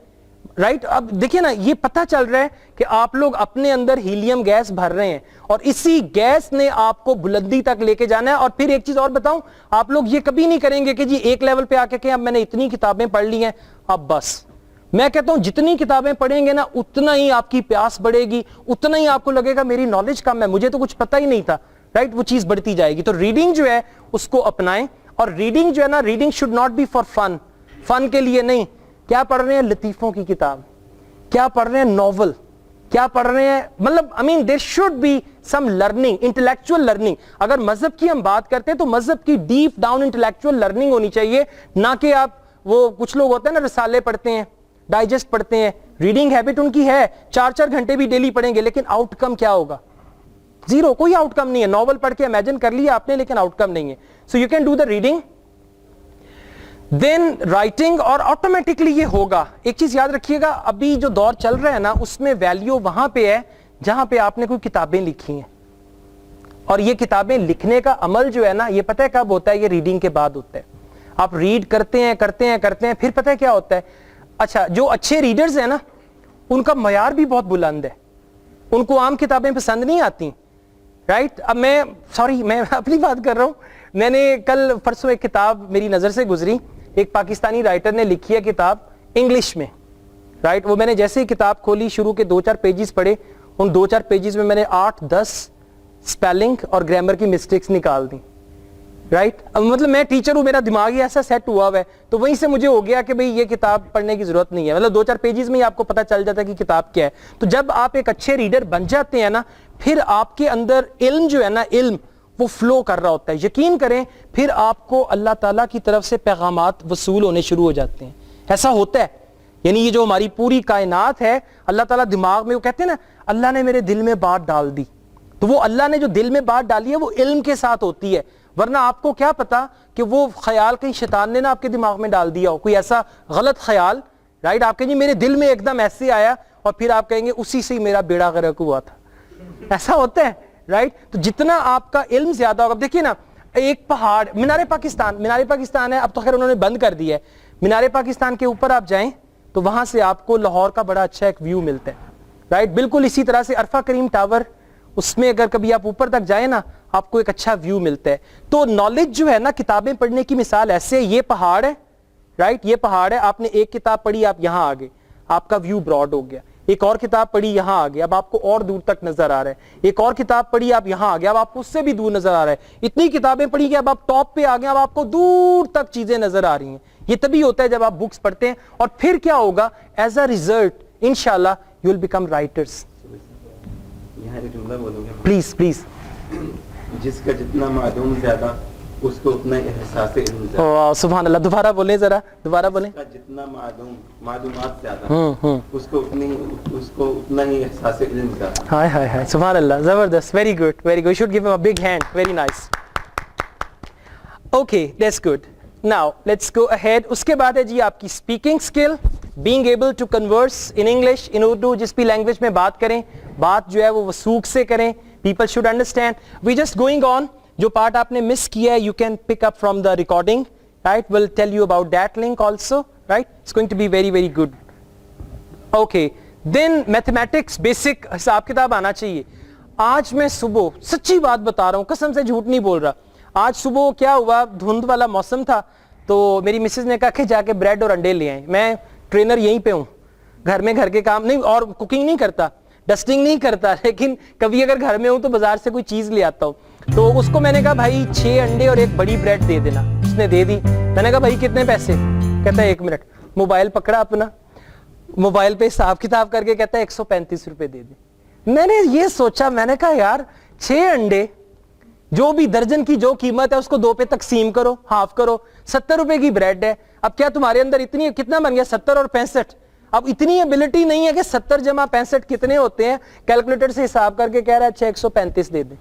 [SPEAKER 1] رائٹ. اب دیکھیں نا, یہ پتہ چل رہا ہے کہ آپ لوگ اپنے اندر ہیلیم گیس بھر رہے ہیں, اور اسی گیس نے آپ کو بلندی تک لے کے جانا ہے. اور پھر ایک چیز اور بتاؤں, آپ لوگ یہ کبھی نہیں کریں گے کہ جی ایک لیول پہ آ کے کہ اب میں نے اتنی کتابیں پڑھ لی ہیں اب بس. میں کہتا ہوں جتنی کتابیں پڑھیں گے نا اتنا ہی آپ کی پیاس بڑھے گی, اتنا ہی آپ کو لگے گا میری نالج کم ہے, مجھے تو کچھ پتہ ہی نہیں تھا, رائٹ. وہ چیز بڑھتی جائے گی. تو ریڈنگ جو ہے اس کو اپنائیں, اور ریڈنگ جو ہے نا, reading should not be for fun, fun کے لیے نہیں. کیا پڑھ رہے ہیں؟ لطیفوں کی کتاب. کیا پڑھ رہے ہیں؟ ناول. کیا پڑھ رہے ہیں؟ مطلب there should be some learning, intellectual learning. اگر مذہب کی ہم بات کرتے ہیں تو مذہب کی ڈیپ ڈاؤن انٹلیکچوئل لرننگ ہونی چاہیے, نہ کہ آپ وہ کچھ لوگ ہوتے ہیں نا رسالے پڑھتے ہیں, ڈائجسٹ پڑھتے ہیں. ریڈنگ ہیبٹ ان کی ہے, 4-4 گھنٹے بھی ڈیلی پڑھیں گے, لیکن آؤٹ کم کیا ہوگا؟ زیرو, کوئی آؤٹ کم نہیں ہے. ناول پڑھ کے امیجن کر لیا آپ نے, لیکن آؤٹ کم نہیں ہے. So you can do the reading, then writing, اور آٹومیٹکلی یہ ہوگا. ایک چیز یاد رکھیے گا, ابھی جو دور چل رہا ہے نا اس میں ویلیو وہاں پہ ہے جہاں پہ آپ نے کوئی کتابیں لکھی ہیں, اور یہ کتابیں لکھنے کا عمل جو ہے نا, یہ پتہ ہے کب ہوتا ہے؟ یہ ریڈنگ کے بعد ہوتا ہے. آپ ریڈ کرتے ہیں کرتے ہیں کرتے ہیں, پھر پتہ ہے کیا ہوتا ہے؟ اچھا, جو اچھے ریڈرز ہیں نا ان کا معیار بھی بہت بلند ہے, ان کو عام کتابیں پسند نہیں آتی, رائٹ. اب میں اپنی بات کر رہا ہوں. میں نے کل پرسوں ایک کتاب میری نظر سے گزری, ایک پاکستانی رائٹر نے لکھی ہے کتاب انگلش میں, رائٹ. وہ میں نے جیسے ہی کتاب کھولی, شروع کے 2-4 پیجز پڑھے, ان 2-4 پیجز میں نے 8-10 سپیلنگ اور گرامر کی مسٹیکس نکال دی, رائٹ. مطلب میں ٹیچر ہوں, میرا دماغ ہی ایسا سیٹ ہوا ہے, تو وہیں سے مجھے ہو گیا کہ بھئی یہ کتاب پڑھنے کی ضرورت نہیں ہے. مطلب 2-4 پیجز میں ہی آپ کو پتہ چل جاتا ہے کہ کتاب کیا ہے. تو جب آپ ایک اچھے ریڈر بن جاتے ہیں نا, پھر آپ کے اندر علم جو ہے نا, علم وہ فلو کر رہا ہوتا ہے. یقین کریں, پھر آپ کو اللہ تعالیٰ کی طرف سے پیغامات وصول ہونے شروع ہو جاتے ہیں. ایسا ہوتا ہے. یعنی یہ جو ہماری پوری کائنات ہے, اللہ تعالیٰ دماغ میں, وہ کہتے ہیں نا اللہ نے میرے دل میں بات ڈال دی, تو وہ اللہ نے جو دل میں بات ڈالی ہے وہ علم کے ساتھ ہوتی ہے. ورنہ آپ کو کیا پتا کہ وہ خیال کہیں شیطان نے نا آپ کے دماغ میں ڈال دیا ہو, کوئی ایسا غلط خیال, رائٹ. آپ کہیں میرے دل میں ایک دم ایسے آیا, اور پھر آپ کہیں گے اسی سے ہی میرا بیڑا غرق ہوا تھا. ایسا ہوتا ہے, رائٹ. تو جتنا آپ کا علم زیادہ ہوگا, دیکھیے نا ایک پہاڑ, مینار پاکستان ہے, اب تو خیر انہوں نے بند کر دیا ہے. مینار پاکستان کے اوپر آپ جائیں تو وہاں سے آپ کو لاہور کا بڑا اچھا ایک ویو ملتا ہے, رائٹ. بالکل اسی طرح سے عرفہ کریم ٹاور, اس میں اگر کبھی آپ اوپر تک جائیں نا آپ کو ایک اچھا ویو ملتا ہے. تو نالج جو ہے نا, کتابیں پڑھنے کی مثال ایسے, یہ پہاڑ ہے, رائٹ. یہ پہاڑ ہے, آپ نے ایک کتاب پڑھی, آپ یہاں آ گئے, آپ کا ویو براڈ ہو گیا. ایک اور کتاب پڑھی, یہاں آ گیا, اب آپ کو اور دور تک نظر آ رہا ہے. ایک اور کتاب پڑھی, آپ یہاں آ گیا, اب آپ کو اس سے بھی دور نظر آ رہا ہے. اتنی کتابیں پڑھی کہ اب آپ ٹاپ پہ آ گئے, اب آپ کو دور تک چیزیں نظر آ رہی ہیں. یہ تبھی ہوتا ہے جب آپ بکس پڑھتے ہیں. اور پھر کیا ہوگا, ایز اے ریزلٹ انشاءاللہ یو ول بیکم رائٹرز.
[SPEAKER 2] یہاں ایک جملہ بولوں گا,
[SPEAKER 1] پلیز.
[SPEAKER 2] جس کا جتنا معلوم زیادہ اس کو اتنا احساس علم زیادہ.
[SPEAKER 1] سبحان اللہ. دوبارہ بولیں, ذرا دوبارہ بولیں.
[SPEAKER 2] جتنا معلومات زیادہ اس کو اتنا ہی احساس علم زیادہ.
[SPEAKER 1] ہائے ہائے ہائے, سبحان اللہ, زبردست, very good, very good. Should give him a big hand, very nice. Okay, that's good. Now let's go ahead. اس کے بعد ہے جی آپ کی speaking skill, being able to converse in English, in Urdu, جس بھی لینگویج میں بات کریں, بات جو ہے وہ وثوق سے کریں. People should understand. We just going on. جو پارٹ آپ نے مس کیا ہے, you can pick up from the recording, right. Will tell you about that link also, right. It's going to be very very good. Okay, then mathematics basic حساب کتاب آنا چاہیے. آج میں صبح سچی بات بتا رہا ہوں, قسم سے جھوٹ نہیں بول رہا, آج صبح کیا ہوا, دھند والا موسم تھا, تو میری مسز نے کہا کہ جا کے بریڈ اور انڈے لے آئیں. میں ٹرینر یہیں پہ ہوں, گھر میں گھر کے کام نہیں, اور کوکنگ نہیں کرتا, ڈسٹنگ نہیں کرتا, لیکن کبھی اگر گھر میں ہوں تو بازار سے کوئی چیز لے آتا ہوں. تو اس کو میں نے کہا بھائی 6 انڈے اور ایک بڑی بریڈ دے دینا. اس نے دے دی. میں نے کہا بھائی کتنے پیسے؟ کہتا ہے 1 منٹ. موبائل پکڑا اپنا, موبائل پہ حساب کتاب کر کے کہتا ہے 135 روپے دے دیں. میں نے یہ سوچا, میں نے کہا یار 6 انڈے جو بھی درجن کی جو قیمت ہے اس کو 2 پہ تقسیم کرو, ہاف کرو. 70 روپے کی بریڈ ہے, اب کیا تمہارے اندر اتنی, کتنا بن گیا 70 اور 65, اب اتنی ایبلٹی نہیں ہے کہ 70 جمع 65 کتنے ہوتے ہیں, کیلکولیٹر سے حساب کر کے کہہ رہا ہے 635 دے دیں,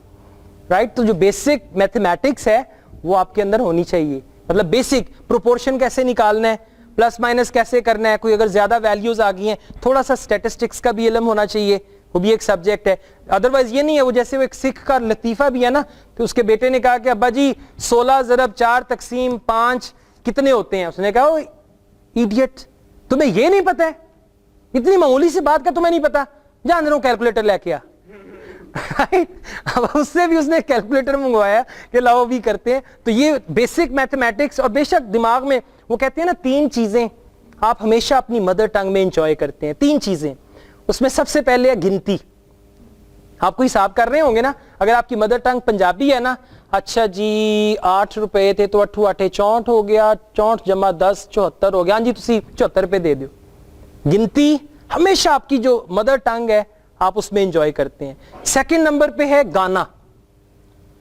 [SPEAKER 1] رائٹ. تو جو بیسک میتھمیٹکس ہے وہ آپ کے اندر ہونی چاہیے, مطلب بیسک پروپورشن کیسے نکالنا ہے, پلس مائنس کیسے کرنا ہے, کوئی اگر زیادہ ویلیوز آ گئی ہیں, تھوڑا سا اسٹیٹسٹکس کا بھی علم ہونا چاہیے, وہ بھی ایک سبجیکٹ ہے. ادروائز یہ نہیں ہے, وہ جیسے وہ ایک سکھ کا لطیفہ بھی ہے نا, کہ اس کے بیٹے نے کہا کہ ابا جی 16 ضرب 4 تقسیم 5 کتنے ہوتے ہیں, اس نے کہا او ایڈیٹ تمہیں یہ نہیں پتا ہے, اتنی معمولی سی بات کا تمہیں نہیں پتا, جان رہا ہوں کیلکولیٹر لے کے آ. اب اس سے بھی اس نے کیلکولیٹر منگوایا کہ لاؤ بھی کرتے ہیں. تو یہ بیسک میتھمیٹکس, اور بے شک دماغ میں وہ کہتے ہیں نا 3 چیزیں آپ ہمیشہ اپنی مدر ٹنگ میں انجوائے کرتے ہیں, 3 چیزیں. اس میں سب سے پہلے ہے گنتی. آپ کو حساب کر رہے ہوں گے نا, اگر آپ کی مدر ٹنگ پنجابی ہے نا, اچھا جی 8 روپے تھے تو 8 8 64 ہو گیا, 64 جمع 10 74 ہو گیا, ہاں جی تسی 74 روپے دے دو. گنتی ہمیشہ آپ کی جو مدر ٹنگ ہے آپ اس میں انجوائے کرتے ہیں. سیکنڈ نمبر پہ ہے گانا,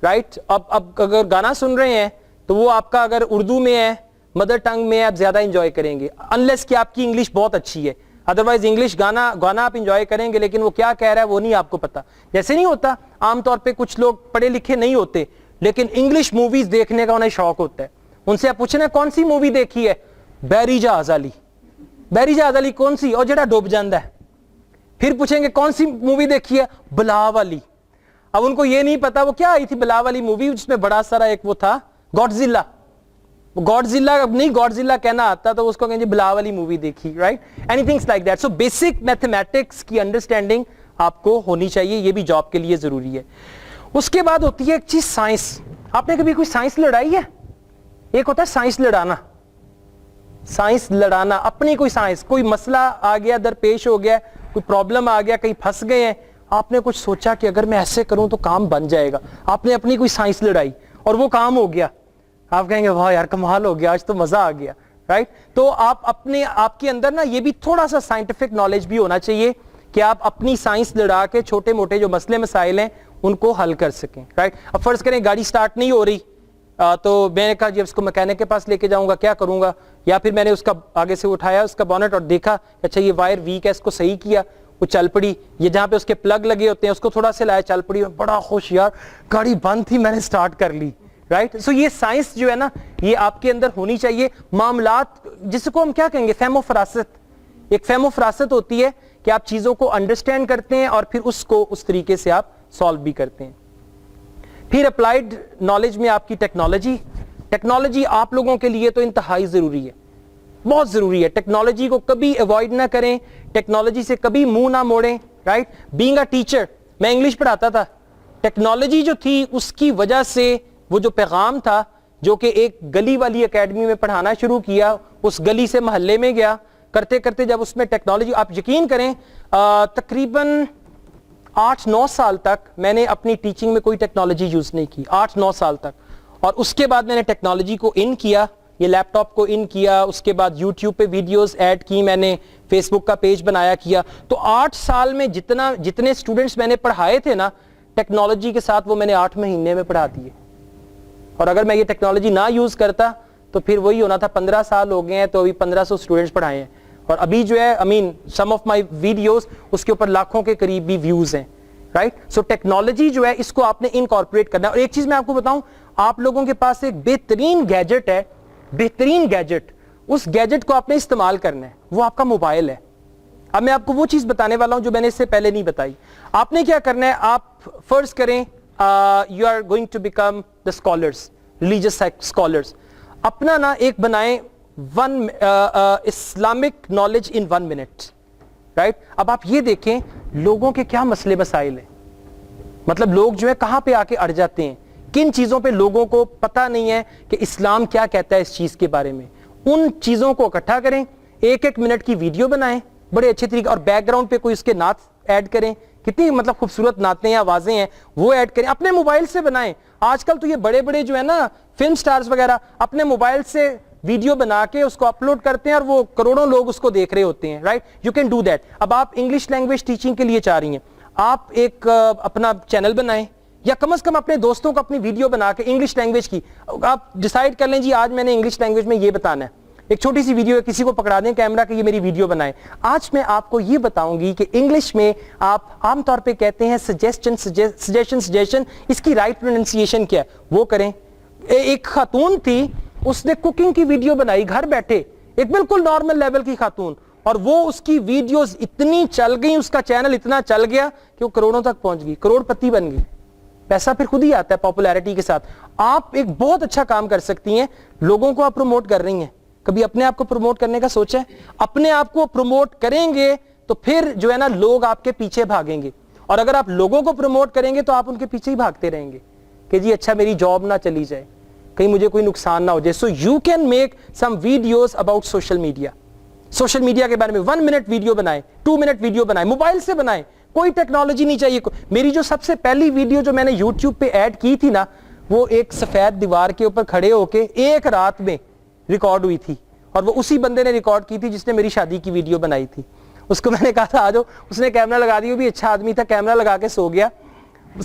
[SPEAKER 1] رائٹ. اب اگر گانا سن رہے ہیں تو وہ آپ کا اگر اردو میں ہے, مدر ٹنگ میں آپ زیادہ انجوائے کریں گے, انلیس کہ آپ کی انگلش بہت اچھی ہے. ادروائز انگلش گانا آپ انجوائے کریں گے, لیکن وہ کیا کہہ رہا ہے وہ نہیں آپ کو پتا. جیسے نہیں ہوتا عام طور پہ کچھ لوگ پڑھے لکھے نہیں ہوتے لیکن انگلش موویز دیکھنے کا انہیں شوق ہوتا ہے, ان سے آپ پوچھنا کون سی مووی دیکھی ہے, بیری جہاز علی. بیری جہاز علی کون سی, اور جڑا ڈوب جاندہ ہے. پھر پوچھیں گے کون سی مووی دیکھی ہے, بلا والی. اب ان کو یہ نہیں پتا وہ کیا آئی تھی بلا والی مووی, جس میں بڑا سارا ایک وہ تھا گاڈزیلا. گاڈزیلا نہیں, گاڈزیلا کہنا آتا تو اس کو کہیں گے بلا والی مووی دیکھی, right. Any things like that. So basic mathematics کی انڈرسٹینڈنگ آپ کو ہونی چاہیے, یہ بھی جاب کے لیے ضروری ہے. اس کے بعد ہوتی ہے ایک چیز سائنس. آپ نے کبھی کوئی سائنس لڑائی ہے؟ ایک ہوتا ہے سائنس لڑانا, سائنس لڑانا, اپنی کوئی سائنس, کوئی مسئلہ آ گیا درپیش ہو گیا, کوئی پرابلم آ گیا, کہیں پھنس گئے ہیں, آپ نے کچھ سوچا کہ اگر میں ایسے کروں تو کام بن جائے گا, آپ نے اپنی کوئی سائنس لڑائی اور وہ کام ہو گیا, آپ کہیں گے واہ یار کمال ہو گیا, آج تو مزہ آ گیا, رائٹ. تو آپ کے اندر نا یہ بھی تھوڑا سا سائنٹیفک نالج بھی ہونا چاہیے کہ آپ اپنی سائنس لڑا کے چھوٹے موٹے جو مسئلے مسائل ہیں ان کو حل کر سکیں, رائٹ. اب فرض کریں گاڑی سٹارٹ نہیں ہو رہی, تو میں نے کہا جب اس کو میکینک کے پاس لے کے جاؤں گا کیا کروں گا, یا پھر میں نے اس کا آگے سے اٹھایا اس کا بونٹ اور دیکھا اچھا یہ وائر ویک ہے, اس کو صحیح کیا, وہ چل پڑی. یہ جہاں پہ اس کے پلگ لگے ہوتے ہیں اس کو تھوڑا سے لایا, چل پڑی, بڑا خوش, یار گاڑی بند تھی میں نے سٹارٹ کر لی, رائٹ. سو یہ سائنس جو ہے نا یہ آپ کے اندر ہونی چاہیے. معاملات جس کو ہم کیا کہیں گے, فہم و فراست. ایک فہم و فراست ہوتی ہے کہ آپ چیزوں کو انڈرسٹینڈ کرتے ہیں اور پھر اس کو اس طریقے سے آپ سالو بھی کرتے ہیں. پھر اپلائیڈ نالج میں آپ کی ٹیکنالوجی. ٹیکنالوجی آپ لوگوں کے لیے تو انتہائی ضروری ہے, بہت ضروری ہے. ٹیکنالوجی کو کبھی اوائڈ نہ کریں, ٹیکنالوجی سے کبھی منہ نہ موڑیں, رائٹ. بینگ اے ٹیچر, میں انگلش پڑھاتا تھا, ٹیکنالوجی جو تھی اس کی وجہ سے وہ جو پیغام تھا جو کہ ایک گلی والی اکیڈمی میں پڑھانا شروع کیا, اس گلی سے محلے میں گیا, کرتے کرتے جب اس میں ٹیکنالوجی, آپ یقین کریں تقریباً 8-9 سال تک میں نے اپنی ٹیچنگ میں کوئی ٹیکنالوجی یوز نہیں کی, 8-9 سال تک. اور اس کے بعد میں نے ٹیکنالوجی کو ان کیا, یہ لیپ ٹاپ کو ان کیا, اس کے بعد یوٹیوب پہ ویڈیوز ایڈ کی, میں نے فیس بک کا پیج بنایا کیا. تو 8 سال میں جتنے اسٹوڈنٹس میں نے پڑھائے تھے نا ٹیکنالوجی کے ساتھ, وہ میں نے 8 مہینے میں پڑھا دیے. اور اگر میں یہ ٹیکنالوجی نہ یوز کرتا تو پھر وہی ہونا تھا. 15 سال ہو گئے ہیں تو ابھی 1500 اسٹوڈنٹس پڑھائے ہیں, اور ابھی جو ہے سم آف مائی ویڈیوز اس کے اوپر لاکھوں کے قریب بھی ویوز ہیں, رائٹ. سو ٹیکنالوجی جو ہے اس کو آپ نے انکارپوریٹ کرنا ہے. اور ایک چیز میں آپ کو بتاؤں, آپ لوگوں کے پاس ایک بہترین گیجٹ ہے, بہترین گیجٹ, اس گیجٹ کو آپ نے استعمال کرنا ہے, وہ آپ کا موبائل ہے. اب میں آپ کو وہ چیز بتانے والا ہوں جو میں نے اس سے پہلے نہیں بتائی. آپ نے کیا کرنا ہے, آپ فرض کریں you are going to become the scholars, religious scholars. اپنا نا ایک بنائیں Islamic knowledge in 1 minute, right. اب آپ یہ دیکھیں لوگوں کے کیا مسئلے مسائل ہیں, مطلب لوگ جو ہے کہاں پہ آ کے اڑ جاتے ہیں, کن چیزوں پہ لوگوں کو پتہ نہیں ہے کہ اسلام کیا کہتا ہے اس چیز کے بارے میں. ان چیزوں کو اکٹھا کریں, 1-1 منٹ کی ویڈیو بنائیں بڑے اچھے طریقے, اور بیک گراؤنڈ پہ کوئی اس کے نعت ایڈ کریں, کتنی مطلب خوبصورت نعتیں یا آوازیں ہیں وہ ایڈ کریں, اپنے موبائل سے بنائیں. آج کل تو یہ بڑے بڑے جو ہے نا فلم سٹارز وغیرہ اپنے موبائل سے ویڈیو بنا کے اس کو اپلوڈ کرتے ہیں اور وہ کروڑوں لوگ اس کو دیکھ رہے ہوتے ہیں, right. You can do that. اب آپ انگلش لینگویج ٹیچنگ کے لیے چاہ رہی ہیں, آپ ایک اپنا چینل بنائیں یا کم از کم اپنے دوستوں کو اپنی ویڈیو بنا کے انگلش لینگویج کی آپ ڈیسائیڈ کر لیں جی آج میں نے انگلش لینگویج میں یہ بتانا ہے, ایک چھوٹی سی ویڈیو ہے, کسی کو پکڑا دیں کیمرہ کہ یہ میری ویڈیو بنائیں. آج میں آپ کو یہ بتاؤں گی کہ انگلش میں آپ عام طور پہ کہتے ہیں سجیشن, اس کی رائٹ پروننسیشن کیا ہے وہ کریں. ایک خاتون تھی, اس نے کوکنگ کی ویڈیو بنائی گھر بیٹھے, ایک بالکل نارمل لیول کی خاتون, اور وہ اس کی ویڈیوز اتنی چل گئی, اس کا چینل اتنا چل گیا کہ وہ کروڑوں تک پہنچ گئی, کروڑ پتی بن گئی. پیسہ پھر خود ہی آتا ہے پاپولیرٹی کے ساتھ. آپ ایک بہت اچھا کام کر سکتی ہیں, لوگوں کو آپ پروموٹ کر رہی ہیں. کبھی اپنے آپ کو پروموٹ کرنے کا سوچا ہے؟ اپنے آپ کو پروموٹ کریں گے تو پھر جو ہے نا لوگ آپ کے پیچھے بھاگیں گے, اور اگر آپ لوگوں کو پروموٹ کریں گے تو آپ ان کے پیچھے ہی بھاگتے رہیں گے کہ جی اچھا میری جاب نہ چلی جائے, کہیں مجھے کوئی نقصان نہ ہو جائے. سو you can make some videos about social media. Social media کے بارے میں 1 منٹ ویڈیو بنائیں, 2 منٹ ویڈیو بنائیں, موبائل سے بنائیں, کوئی ٹیکنالوجی نہیں چاہیے. میری جو سب سے پہلی ویڈیو جو میں نے یوٹیوب پہ ایڈ کی تھی نا, وہ ایک سفید دیوار کے اوپر کھڑے ہو کے ایک رات میں ریکارڈ ہوئی تھی, اور وہ اسی بندے نے ریکارڈ کی تھی جس نے میری شادی کی ویڈیو بنائی تھی. اس کو میں نے کہا تھا آ جاؤ, اس نے کیمرہ لگا دی, وہ بھی اچھا آدمی تھا, کیمرہ لگا کے سو گیا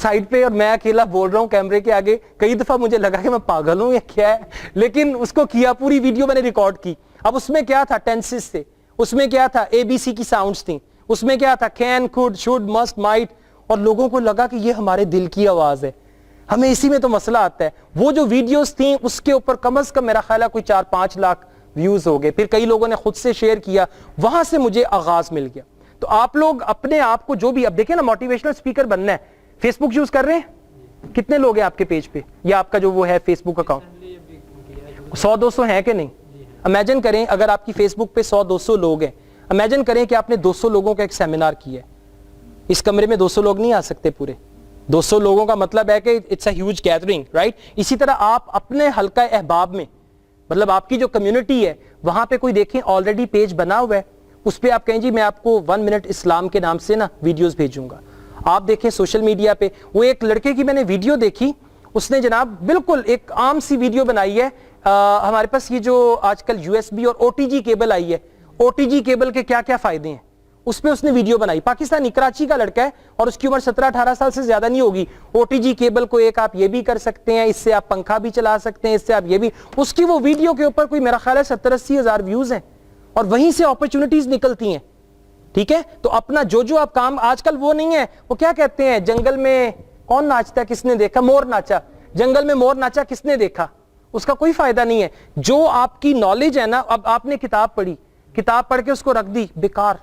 [SPEAKER 1] سائڈ پہ, اور میں اکیلا بول رہا ہوں کیمرے کے آگے. کئی دفعہ مجھے لگا کہ میں پاگل ہوں یا کیا ہے, لیکن اس کو کیا, پوری ویڈیو میں نے ریکارڈ کی. اب اس میں کیا تھا, ٹینسز تھے, اس میں کیا تھا, ABC کی ساؤنڈز تھیں, اس میں کیا تھا, can, could, should, must, might, اور لوگوں کو لگا کہ یہ ہمارے دل کی آواز ہے. ہمیں اسی میں تو مسئلہ آتا ہے. وہ جو ویڈیوز تھیں اس کے اوپر کم از کم میرا خیال ہے کوئی 4-5 لاکھ ویوز ہو گئے. پھر کئی لوگوں نے خود سے شیئر کیا, وہاں سے مجھے آغاز مل گیا. تو آپ لوگ اپنے آپ کو جو بھی, اب دیکھیں نا موٹیویشنل اسپیکر بننا ہے, فیس بک یوز کر رہے ہیں, کتنے لوگ ہیں آپ کے پیج پہ, یا آپ کا جو وہ ہے فیس بک اکاؤنٹ 100-200 ہیں کہ نہیں؟ امیجن کریں اگر آپ کی فیس بک پہ 100-200 لوگ ہیں, امیجن کریں کہ آپ نے 200 لوگوں کا ایک سیمینار کیا ہے. اس کمرے میں 200 لوگ نہیں آ سکتے پورے, 200 لوگوں کا مطلب ہے کہ it's a huge gathering, right. اسی طرح آپ اپنے حلقہ احباب میں, مطلب آپ کی جو کمیونٹی ہے وہاں پہ کوئی دیکھیں آلریڈی پیج بنا ہوا ہے, اس پہ آپ کہیں جی میں آپ کو 1 منٹ اسلام کے نام سے نا ویڈیوز بھیجوں گا. آپ دیکھیں سوشل میڈیا پہ, وہ ایک لڑکے کی میں نے ویڈیو دیکھی, اس نے جناب بالکل ایک عام سی ویڈیو بنائی ہے. ہمارے پاس یہ جو آج کل USB اور OTG کیبل آئی ہے, OTG کیبل کے کیا کیا فائدے ہیں, اس پہ اس نے ویڈیو بنائی. پاکستانی کراچی کا لڑکا ہے اور اس کی عمر 17-18 سال سے زیادہ نہیں ہوگی. OTG کیبل کو ایک آپ یہ بھی کر سکتے ہیں, اس سے آپ پنکھا بھی چلا سکتے ہیں, اس سے آپ یہ بھی. اس کی وہ ویڈیو کے اوپر کوئی میرا خیال ہے 70-80 ہزار ویوز ہیں, اور وہیں سے اپرچونٹیز نکلتی ہیں. ٹھیک ہے, تو اپنا جو آپ کام, آج کل وہ نہیں ہے, وہ کیا کہتے ہیں, جنگل میں کون ناچتا ہے, کس نے دیکھا, مور ناچا, جنگل میں مور ناچا, کس نے دیکھا, اس کا کوئی فائدہ نہیں ہے. جو آپ کی نالج ہے نا, اب آپ نے کتاب پڑھی, کتاب پڑھ کے اس کو رکھ دی, بیکار,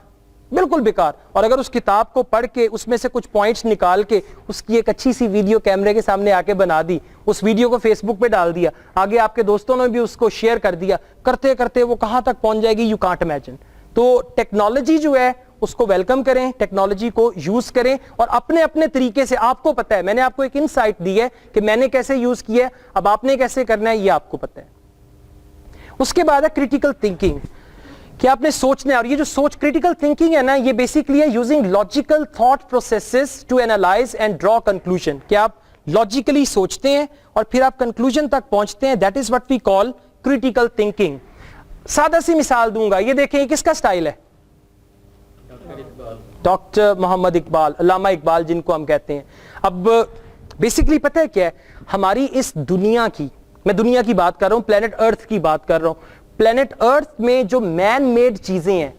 [SPEAKER 1] بالکل بیکار. اور اگر اس کتاب کو پڑھ کے اس میں سے کچھ پوائنٹس نکال کے اس کی ایک اچھی سی ویڈیو کیمرے کے سامنے آ کے بنا دی, اس ویڈیو کو فیس بک پہ ڈال دیا, آگے آپ کے دوستوں نے بھی اس کو شیئر کر دیا, کرتے کرتے وہ کہاں تک پہنچ جائے گی, یو کانٹ امیجن. تو ٹیکنالوجی جو ہے اس کو ویلکم کریں, ٹیکنالوجی کو یوز کریں, اور اپنے اپنے طریقے سے. آپ کو پتہ ہے, میں نے آپ کو ایک انسائٹ دی ہے کہ میں نے کیسے یوز کیا ہے, اب آپ نے کیسے کرنا ہے یہ آپ کو پتہ ہے. اس کے بعد ہے کریٹیکل تھنکنگ, کہ آپ نے سوچنا ہے. اور یہ جو سوچ, کریٹیکل تھنکنگ ہے نا, یہ بیسیکلی ہے using logical thought processes to analyse and draw conclusion, کہ آپ لاجیکلی سوچتے ہیں اور پھر آپ کنکلوژن تک پہنچتے ہیں. That is what we call critical thinking. سادہ سی مثال دوں گا, یہ دیکھیں کس کا سٹائل ہے, ڈاکٹر محمد اقبال, علامہ اقبال جن کو ہم کہتے ہیں. اب بیسیکلی پتہ ہے کیا ہے, ہماری اس دنیا کی, میں دنیا کی بات کر رہا ہوں, پلینٹ ارتھ کی بات کر رہا ہوں. پلینٹ ارتھ میں جو مین میڈ چیزیں ہیں,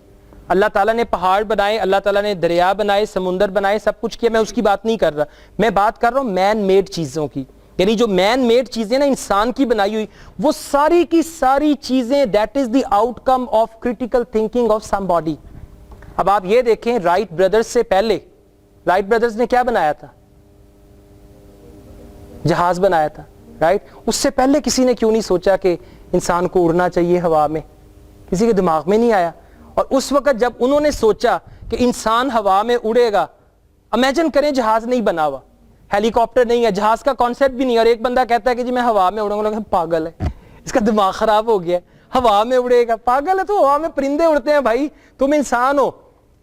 [SPEAKER 1] اللہ تعالیٰ نے پہاڑ بنائے, اللہ تعالیٰ نے دریا بنائے, سمندر بنائے, سب کچھ کیا, میں اس کی بات نہیں کر رہا, میں بات کر رہا ہوں مین میڈ چیزوں کی. یعنی جو مین میڈ چیزیں نا, انسان کی بنائی ہوئی, وہ ساری کی ساری چیزیں, that is the out come of critical thinking of some body. اب آپ یہ دیکھیں, رائٹ بردرز سے پہلے, رائٹ بردرز نے کیا بنایا تھا, جہاز بنایا تھا, رائٹ. اس سے پہلے کسی نے کیوں نہیں سوچا کہ انسان کو اڑنا چاہیے ہوا میں, کسی کے دماغ میں نہیں آیا. اور اس وقت جب انہوں نے سوچا کہ انسان ہوا میں اڑے گا, امیجن کریں جہاز نہیں بنا ہوا, ہیلی کاپٹر نہیں ہے, جہاز کا کانسیپٹ بھی نہیں, اور ایک بندہ کہتا ہے کہ جی میں ہوا میں اڑوں گا, پاگل ہے, اس کا دماغ خراب ہو گیا, ہوا میں اڑے گا, پاگل ہے. تو ہوا میں پرندے اڑتے ہیں بھائی, تم انسان ہو,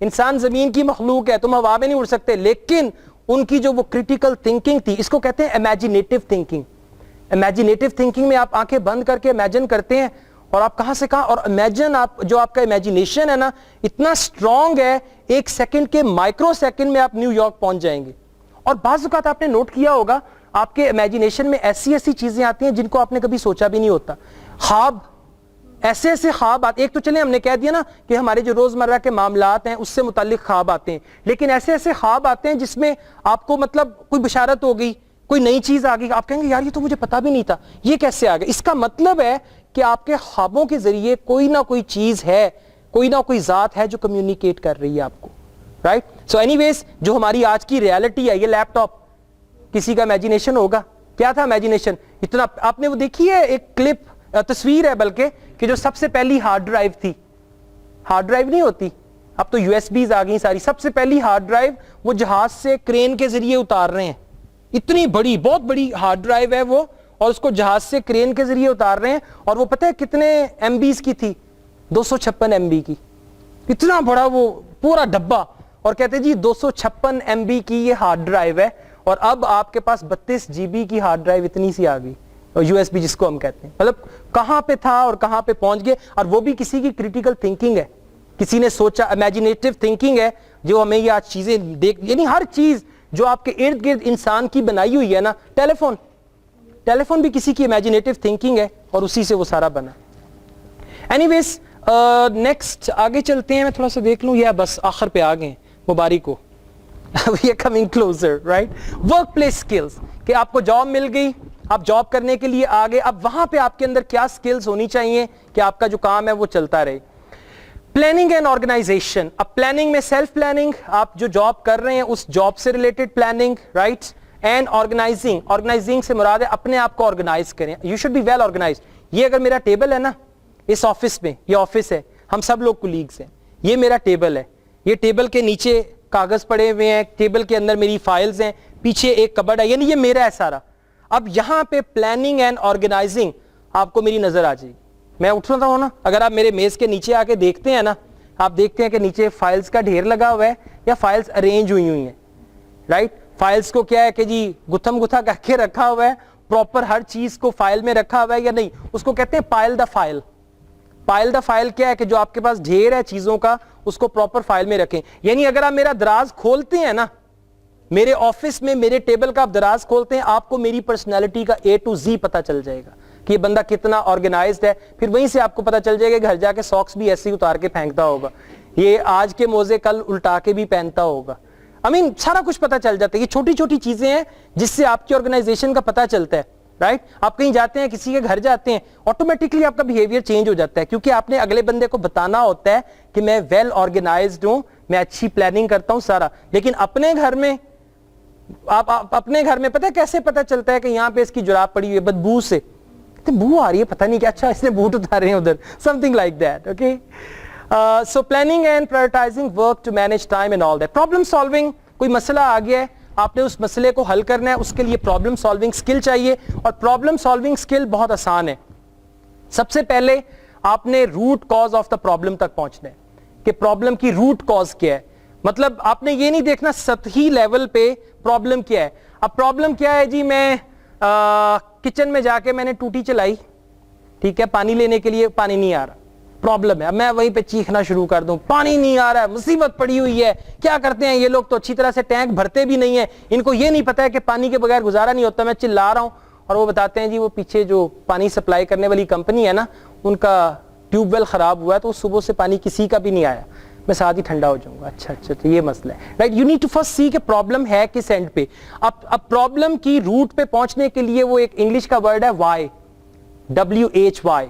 [SPEAKER 1] انسان زمین کی مخلوق ہے, تم ہوا میں نہیں اڑ سکتے. لیکن ان کی جو وہ کریٹیکل تھنکنگ تھی, اس کو کہتے ہیں امیجینیٹو تھنکنگ. امیجینیٹو تھنکنگ میں آپ آنکھیں بند کر کے امیجن کرتے ہیں, اور آپ کہاں سے کہاں, اور امیجن آپ, جو آپ کا امیجینیشن ہے نا, اتنا اسٹرانگ ہے, 1 سیکنڈ کے مائکرو سیکنڈ میں آپ نیو یارک پہنچ جائیں گے. اور بعض اوقات آپ نے نوٹ کیا ہوگا آپ کے امیجنیشن میں ایسی ایسی چیزیں آتی ہیں جن کو آپ نے کبھی سوچا بھی نہیں ہوتا. خواب, ایسے ایسے خواب آتے, ایک تو چلیں ہم نے کہہ دیا نا کہ ہمارے جو روزمرہ کے معاملات ہیں اس سے متعلق خواب آتے ہیں, لیکن ایسے ایسے خواب آتے ہیں جس میں آپ کو مطلب کوئی بشارت ہو گئی, کوئی نئی چیز آ گئی, آپ کہیں گے یار یہ تو مجھے پتا بھی نہیں تھا, یہ کیسے آ گیا. اس کا مطلب ہے کہ آپ کے خوابوں کے ذریعے کوئی نہ کوئی چیز ہے, کوئی نہ کوئی ذات ہے جو کمیونیکیٹ کر رہی ہے آپ کو, رائٹ. سو اینی ویز جو ہماری آج کی ریالٹی ہے, یہ لیپ ٹاپ, کسی کا امیجنیشن ہوگا, کیا تھا امیجنیشن, اتنا آپ نے وہ دیکھی ہے ایک کلپ, تصویر ہے بلکہ, کہ جو سب سے پہلی ہارڈ ڈرائیو تھی, ہارڈ ڈرائیو نہیں ہوتی اب تو USB آ گئی ساری, سب سے پہلی ہارڈ ڈرائیو وہ جہاز سے کرین کے ذریعے اتار رہے ہیں, اتنی بڑی بہت بڑی ہارڈ ڈرائیو ہے وہ, اور اس کو جہاز سے کرین کے ذریعے اتار رہے ہیں, اور وہ پتہ ہے کتنے MB کی تھی, 256 MB کی, اتنا بڑا وہ پورا ڈبا, اور کہتے جی 256 MB کی یہ ہارڈ ڈرائیو ہے, اور اب آپ کے پاس 32 GB کی ہارڈ ڈرائیو اتنی سی آ گئی, اور USB جس کو ہم کہتے ہیں. مطلب کہاں پہ تھا اور کہاں پہ پہنچ گئے, اور وہ بھی کسی کی کریٹیکل تھنکنگ ہے, کسی نے سوچا, امیجنیٹو تھنکنگ ہے جو ہمیں یہ آج چیزیں دیکھ, یعنی ہر چیز جو آپ کے ارد گرد انسان کی بنائی ہوئی ہے نا, ٹیلیفون بھی کسی کی امیجنیٹو تھنکنگ ہے, اور اسی سے وہ سارا بنا. اینی ویز نیکسٹ آگے چلتے ہیں, میں تھوڑا سا دیکھ لوں, یہ بس آخر پہ آ گئے مبارک کو, we are coming closer, right. Work place skills, کہ آپ کو جاب مل گئی, آپ جاب کرنے کے لیے آگے, اب وہاں پہ آپ کے اندر کیا اسکلز ہونی چاہیے کہ آپ کا جو کام ہے وہ چلتا رہے. پلاننگ اینڈ آرگنائزیشن, اب پلاننگ میں سیلف پلاننگ, آپ جو جاب کر رہے ہیں اس جاب سے related planning, right. And organising سے مراد ہے اپنے آپ کو آرگنائز کریں, you should be well organised. یہ اگر میرا ٹیبل ہے نا اس آفس میں, یہ آفس ہے, ہم سب لوگ کولیگز ہیں, یہ میرا ٹیبل ہے, یہ ٹیبل کے نیچے کاغذ پڑے ہوئے ہیں, ٹیبل کے اندر میری فائلز ہیں, پیچھے ایک کبڈ ہے, یعنی یہ میرا ہے سارا. اب یہاں پہ پلاننگ اینڈ آرگنائزنگ آپ کو میری نظر آ جائے گی. میں اٹھ رہا ہوں نا, اگر آپ میرے میز کے نیچے آ کے دیکھتے ہیں نا, آپ دیکھتے ہیں کہ نیچے فائلز کا ڈھیر لگا ہوا ہے یا فائلز ارینج ہوئی ہیں, رائٹ. فائلز کو کیا ہے کہ جی گتھم گتھا کر کے رکھا ہوا ہے, پراپر ہر چیز کو فائل میں رکھا ہوا ہے یا نہیں, اس کو کہتے ہیں pile the file. Pile the file کیا ہے کہ جو آپ کے پاس ڈھیر ہے چیزوں کا, اس کو پراپر فائل میں رکھیں. یعنی اگر آپ میرا دراز کھولتے ہیں نا, میرے آفس میں میرے ٹیبل کا آپ دراز کھولتے ہیں, آپ کو میری پرسنالٹی کا A to Z پتا چل جائے گا کہ یہ بندہ کتنا آرگنائزڈ ہے. پھر وہیں سے آپ کو پتا چل جائے گا کہ گھر جا کے ساکس بھی ایسے ہی اتار کے پھینکتا ہوگا, یہ آج کے موزے کل الٹا کے بھی پہنتا ہوگا. سارا کچھ پتا چل جاتا ہے. یہ چھوٹی چھوٹی چیزیں ہیں جس سے آپ کی آرگنائزیشن کا پتا چلتا ہے, رائٹ. آپ کہیں جاتے ہیں, کسی کے گھر جاتے ہیں, آٹومیٹکلی آپ کا بیہیویئر چینج ہو جاتا ہے, کیونکہ آپ نے اگلے بندے کو بتانا ہوتا ہے کہ میں ویل آرگنائزڈ ہوں, میں اچھی پلاننگ کرتا ہوں سارا. لیکن اپنے گھر میں اپنے گھر میں پتہ کیسے پتا چلتا ہے کہ یہاں پہ اس کی جراب پڑی ہوئی ہے, بدبو سے بو آ رہی ہے, پتہ نہیں کیا, اچھا اس نے بوٹ اتارے ہیں ادھر, something like that, okay. So planning and prioritizing work to manage time and all that. Problem solving, کوئی مسئلہ آ گیا ہے, آپ نے اس مسئلے کو حل کرنا ہے, اس کے لیے پرابلم سالونگ اسکل چاہیے. اور پرابلم سالونگ اسکل بہت آسان ہے. سب سے پہلے آپ نے root cause of the problem تک پہنچنا ہے کہ پرابلم کی روٹ کاز کیا ہے. مطلب آپ نے یہ نہیں دیکھنا سطحی لیول پہ پرابلم کیا ہے. اب پرابلم کیا ہے جی, میں کچن میں جا کے میں نے ٹوٹی چلائی, ٹھیک ہے, پانی لینے کے لیے پانی نہیں آ رہا, پرابلم ہے. اب میں وہیں پہ چیخنا شروع کر دوں, پانی نہیں آ رہا ہے, مصیبت پڑی ہوئی ہے. کیا کرتے ہیں یہ لوگ, تو اچھی طرح سے ٹینک بھرتے بھی نہیں ہیں, ان کو یہ نہیں پتا ہے کہ پانی کے بغیر گزارا نہیں ہوتا. میں چلا رہا ہوں اور وہ بتاتے ہیں جی وہ پیچھے جو پانی سپلائی کرنے والی کمپنی ہے نا, ان کا ٹیوب ویل خراب ہوا ہے, تو صبح سے پانی کسی کا بھی نہیں آیا. میں ساتھ ہی ٹھنڈا ہو جاؤں گا, اچھا تو یہ مسئلہ ہے, right. You need to first see کہ پرابلم ہے کس اینڈ پہ. اب پرابلم کی روٹ پہ پہنچنے کے لیے وہ ایک انگلش کا ورڈ ہے وائی, WHY,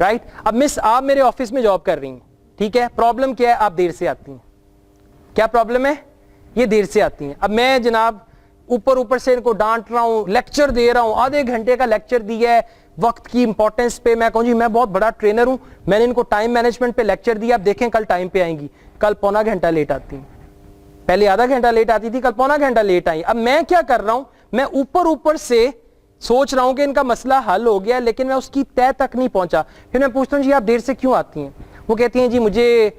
[SPEAKER 1] رائٹ. اب مس آپ میرے آفس میں جاب کر رہی ہیں, ٹھیک ہے, پرابلم کیا ہے, آپ دیر سے آتی ہیں. کیا پرابلم ہے, یہ دیر سے آتی ہیں. اب میں جناب اوپر سے ان کو ڈانٹ رہا ہوں, لیکچر دے رہا ہوں, آدھے گھنٹے کا لیکچر دیا ہے وقت کی امپورٹنس پہ. میں کہوں جی میں بہت بڑا ٹرینر ہوں, میں نے ان کو ٹائم مینجمنٹ پہ لیکچر دیا, اب دیکھیں کل ٹائم پہ آئیں گی. کل پونا گھنٹہ لیٹ آتی ہیں, پہلے آدھا گھنٹہ لیٹ آتی تھی, کل پونا گھنٹہ لیٹ آئی. اب میں کیا کر رہا ہوں, میں اوپر سے سوچ رہا ہوں کہ ان کا مسئلہ حل ہو گیا, لیکن میں اس کی تہ تک نہیں پہنچا. پھر میں پوچھتا ہوں جی آپ دیر سے کیوں آتی ہیں, وہ کہتی ہیں جی مجھے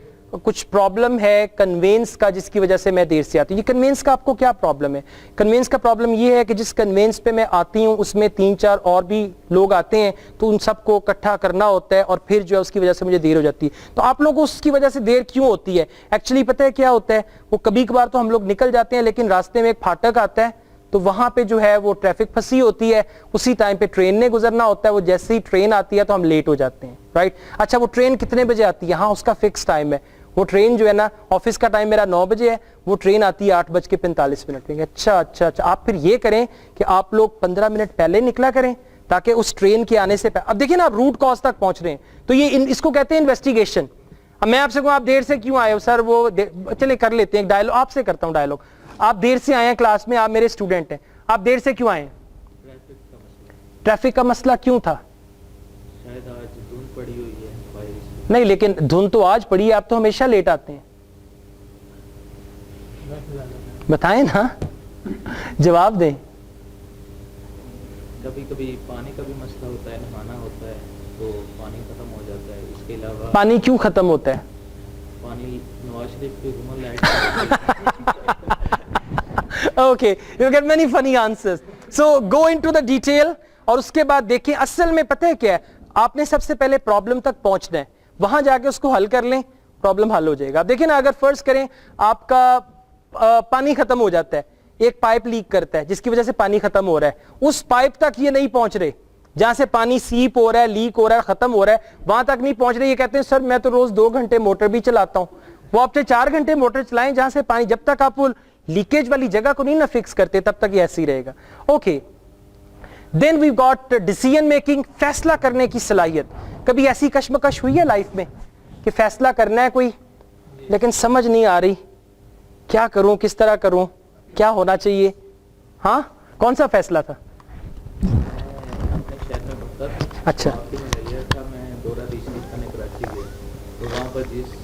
[SPEAKER 1] کچھ پرابلم ہے کنوینس کا جس کی وجہ سے میں دیر سے آتی ہوں. یہ کنوینس کا آپ کو کیا پرابلم ہے؟ کنوینس کا پرابلم یہ ہے کہ جس کنوینس پہ میں آتی ہوں اس میں 3-4 اور بھی لوگ آتے ہیں, تو ان سب کو اکٹھا کرنا ہوتا ہے اور پھر جو ہے اس کی وجہ سے مجھے دیر ہو جاتی ہے. تو آپ لوگوں کو اس کی وجہ سے دیر کیوں ہوتی ہے؟ ایکچولی پتہ ہے کیا ہوتا ہے, وہ کبھی کبھار تو ہم لوگ نکل جاتے ہیں لیکن راستے میں ایک پھاٹک آتا ہے, تو وہاں پہ جو ہے وہ ٹریفک پھنسی ہوتی ہے, اسی ٹائم پہ ٹرین نے گزرنا ہوتا ہے, وہ جیسے ہی ٹرین آتی ہے تو ہم لیٹ ہو جاتے ہیں, رائٹ. اچھا وہ ٹرین کتنے بجے آتی ہے؟ ہاں اس کا فکس ٹائم ہے. وہ ٹرین جو ہے نا, آفس کا ٹائم میرا 9 بجے ہے, وہ ٹرین آتی ہے 8:45 پہ. اچھا اچھا اچھا, آپ پھر یہ کریں کہ آپ لوگ 15 منٹ پہلے نکلا کریں تاکہ اس ٹرین کے آنے سے اب دیکھیں نا آپ روٹ کاز تک پہنچ رہے ہیں, تو یہ اس کو کہتے ہیں انویسٹیگیشن. اب میں آپ سے کہوں آپ دیر سے کیوں آئے ہو سر, وہ چلے کر لیتے ہیں ایک ڈائلوگ, آپ سے کرتا ہوں ڈائلوگ. آپ دیر سے آئے ہیں کلاس میں, آپ میرے اسٹوڈنٹ ہیں, آپ دیر سے کیوں آئے ہیں؟ ٹریفک کا مسئلہ کیوں تھا؟
[SPEAKER 3] شاید آج دھند پڑی ہوئی ہے بارش.
[SPEAKER 1] نہیں لیکن دھند تو آج پڑی ہے, آپ تو ہمیشہ لیٹ آتے ہیں. بتائیں نا, جواب دیں.
[SPEAKER 3] کبھی کبھی پانی کا بھی مسئلہ ہوتا ہے, نہانا ہوتا ہے تو پانی ختم ہو جاتا ہے. اس کے علاوہ
[SPEAKER 1] پانی کیوں ختم ہوتا ہے؟
[SPEAKER 3] پانی نواز شریف کی حکومت light
[SPEAKER 1] Okay, you get many funny answers. So go into the detail اور اس کے بعد دیکھیں اصل میں پتہ ہے کیا ہے, آپ نے سب سے پہلے پرابلم تک پہنچنا ہے, وہاں جا کے اس کو حل کر لیں, پرابلم حل ہو جائے گا. دیکھیں نا, اگر فرض کریں آپ کا پانی ختم ہو جاتا ہے, ایک پائپ لیک کرتا ہے جس کی وجہ سے پانی ختم ہو رہا ہے, اس پائپ تک یہ نہیں پہنچ رہے جہاں سے پانی سیپ ہو رہا ہے, لیک ہو رہا ہے, ختم ہو رہا ہے, وہاں تک نہیں پہنچ رہے. یہ کہتے ہیں سر میں تو روز 2 گھنٹے موٹر بھی چلاتا ہوں. وہ آپ سے 4 گھنٹے موٹر چلائیں جہاں سے پانی, جب تک آپ وہ لیکیج والی جگہ کو نہیں نہ فکس کرتے تب تک یہ ایسے ہی رہے گا. Okay, then we got decision making, فیصلہ کرنے کی صلاحیت. کبھی ایسی کشمکش ہوئی ہے لائف میں کہ فیصلہ کرنا ہے کوئی لیکن سمجھ نہیں آ رہی کیا کروں, کس طرح کروں, کیا ہونا چاہیے؟ ہاں, کون سا فیصلہ تھا؟
[SPEAKER 3] اپنے شہر میں پڑھتا تھا.
[SPEAKER 1] اچھا,
[SPEAKER 3] میں گیا تھا, میں دورہ ریسرچ کرنے کراچی گیا, تو وہاں پر جس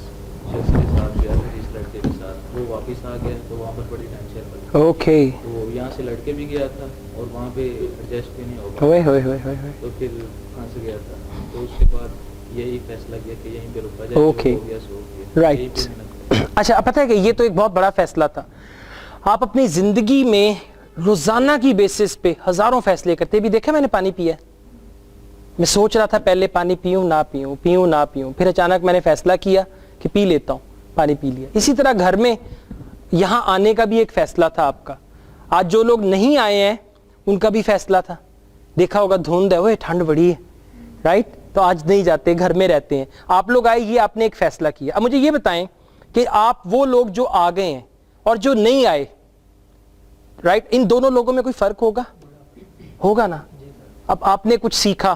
[SPEAKER 3] شخص کے ساتھ گیا تھا, جس لڑکے کے ساتھ, وہ واپس آ گیا تو وہاں پر بڑی ٹینشن بنی.
[SPEAKER 1] اوکے,
[SPEAKER 3] تو یہاں سے لڑکے بھی گیا تھا اور وہاں پہ ایڈجسٹ بھی نہیں ہوگا,
[SPEAKER 1] ہوئے ہوئے ہوئے ہوئے,
[SPEAKER 3] تو پھر پھنس گیا تھا. تو اس کے بعد یہی فیصلہ کیا کہ یہیں پہ رکا جائے.
[SPEAKER 1] اوکے,
[SPEAKER 3] ہو گیا سو ہو گیا,
[SPEAKER 1] رائٹ.
[SPEAKER 3] یہیں پہ محنت کریں.
[SPEAKER 1] اچھا, پتہ ہے کہ یہ تو ایک بہت بڑا فیصلہ تھا. آپ اپنی زندگی میں روزانہ کی بیسس پہ ہزاروں فیصلے کرتے. بھی دیکھا میں نے پانی پیا ہے, میں سوچ رہا تھا پہلے پانی پیوں نہ پیوں, پیوں نہ پیوں, پھر اچانک میں نے فیصلہ کیا کہ پی لیتا ہوں, پانی پی لیا. اسی طرح گھر میں یہاں آنے کا بھی ایک فیصلہ تھا آپ کا. آج جو لوگ نہیں آئے ہیں ان کا بھی فیصلہ تھا. دیکھا ہوگا دھند ہے, وہ ٹھنڈ بڑی ہے, رائٹ, تو آج نہیں جاتے, گھر میں رہتے ہیں. آپ لوگ آئے, یہ آپ نے ایک فیصلہ کیا. اب مجھے یہ بتائیں کہ آپ وہ لوگ جو آ گئے ہیں اور جو نہیں آئے, رائٹ, ان دونوں لوگوں میں کوئی فرق ہوگا؟ ہوگا نا. اب آپ نے کچھ سیکھا,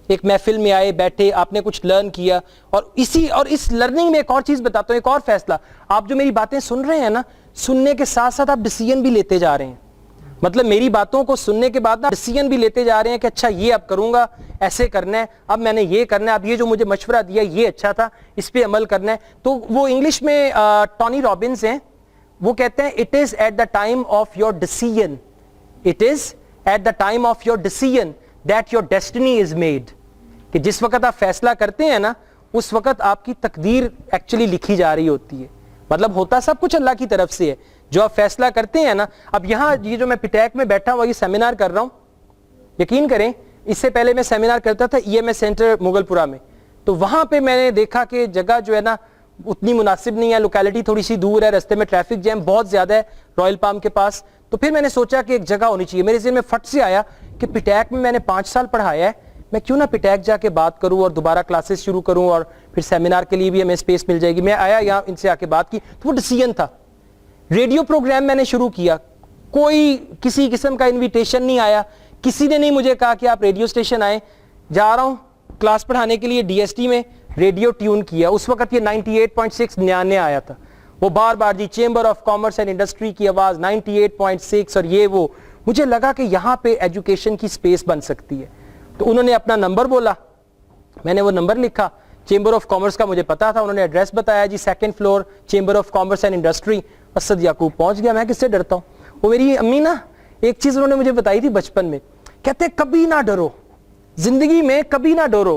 [SPEAKER 1] ایک محفل میں آئے, بیٹھے, آپ نے کچھ لرن کیا, اور اس لرننگ میں ایک اور چیز بتاتا ہوں, ایک اور فیصلہ. آپ جو میری باتیں سن رہے ہیں نا, سننے کے ساتھ ساتھ آپ ڈیسیژن بھی لیتے جا رہے ہیں. مطلب میری باتوں کو سننے کے بعد نا ڈیسیژن بھی لیتے جا رہے ہیں کہ اچھا یہ اب کروں گا, ایسے کرنا ہے, اب میں نے یہ کرنا ہے, اب یہ جو مجھے مشورہ دیا یہ اچھا تھا, اس پہ عمل کرنا ہے. تو وہ انگلش میں ٹونی رابنز ہیں, وہ کہتے ہیں it is at the time of your decision, it is at the time of your decision that your destiny is made. کہ جس وقت آپ فیصلہ کرتے ہیں نا, اس وقت آپ کی تقدیر ایکچولی لکھی جا رہی ہوتی ہے. مطلب ہوتا سب کچھ اللہ کی طرف سے ہے, جو آپ فیصلہ کرتے ہیں نا. اب یہاں یہ جو میں پیٹیک میں بیٹھا ہوا یہ سیمینار کر رہا ہوں, یقین کریں اس سے پہلے میں سیمینار کرتا تھا E M S centre Mughalpura میں, تو وہاں پہ میں نے دیکھا کہ جگہ جو ہے نا اتنی مناسب نہیں ہے, لوکیلٹی تھوڑی سی دور ہے, رستے میں ٹریفک جیم بہت زیادہ ہے رائل پام کے پاس. تو پھر میں نے سوچا کہ ایک جگہ ہونی چاہیے. میرے ذہن میں فٹ سے آیا کہ پیٹیک میں نے 5 سال پڑھایا ہے, میں کیوں نہ پیٹیک جا کے بات کروں اور دوبارہ کلاسز شروع کروں, اور پھر سیمینار کے لیے بھی ہمیں اسپیس مل جائے گی. میں آیا یہاں, ان سے آ کے بات کی, تو وہ ڈیسیژن تھا. ریڈیو پروگرام میں نے شروع کیا, کوئی کسی قسم کا انویٹیشن نہیں آیا, کسی نے نہیں مجھے کہا کہ آپ ریڈیو اسٹیشن آئیں. جا رہا ہوں کلاس پڑھانے کے لیے, ڈی ایس ٹی میں ریڈیو ٹیون کیا. اس وقت یہ 98.6 نیا آیا تھا, وہ بار بار جی chamber of commerce and industry کی آواز 98.6, اور یہ وہ. مجھے لگا کہ یہاں پہ ایجوکیشن کی اسپیس بن سکتی ہے. تو انہوں نے اپنا نمبر بولا, میں نے وہ نمبر لکھا. چیمبر آف کامرس کا مجھے پتا تھا, انہوں نے ایڈریس بتایا, جی 2nd floor chamber of commerce and industry. Asad Yaqoob پہنچ گیا. میں کس سے ڈرتا ہوں. وہ میری امی نا ایک چیز انہوں نے مجھے بتائی تھی بچپن میں, کہتے کبھی نہ ڈرو, زندگی میں کبھی نہ ڈرو,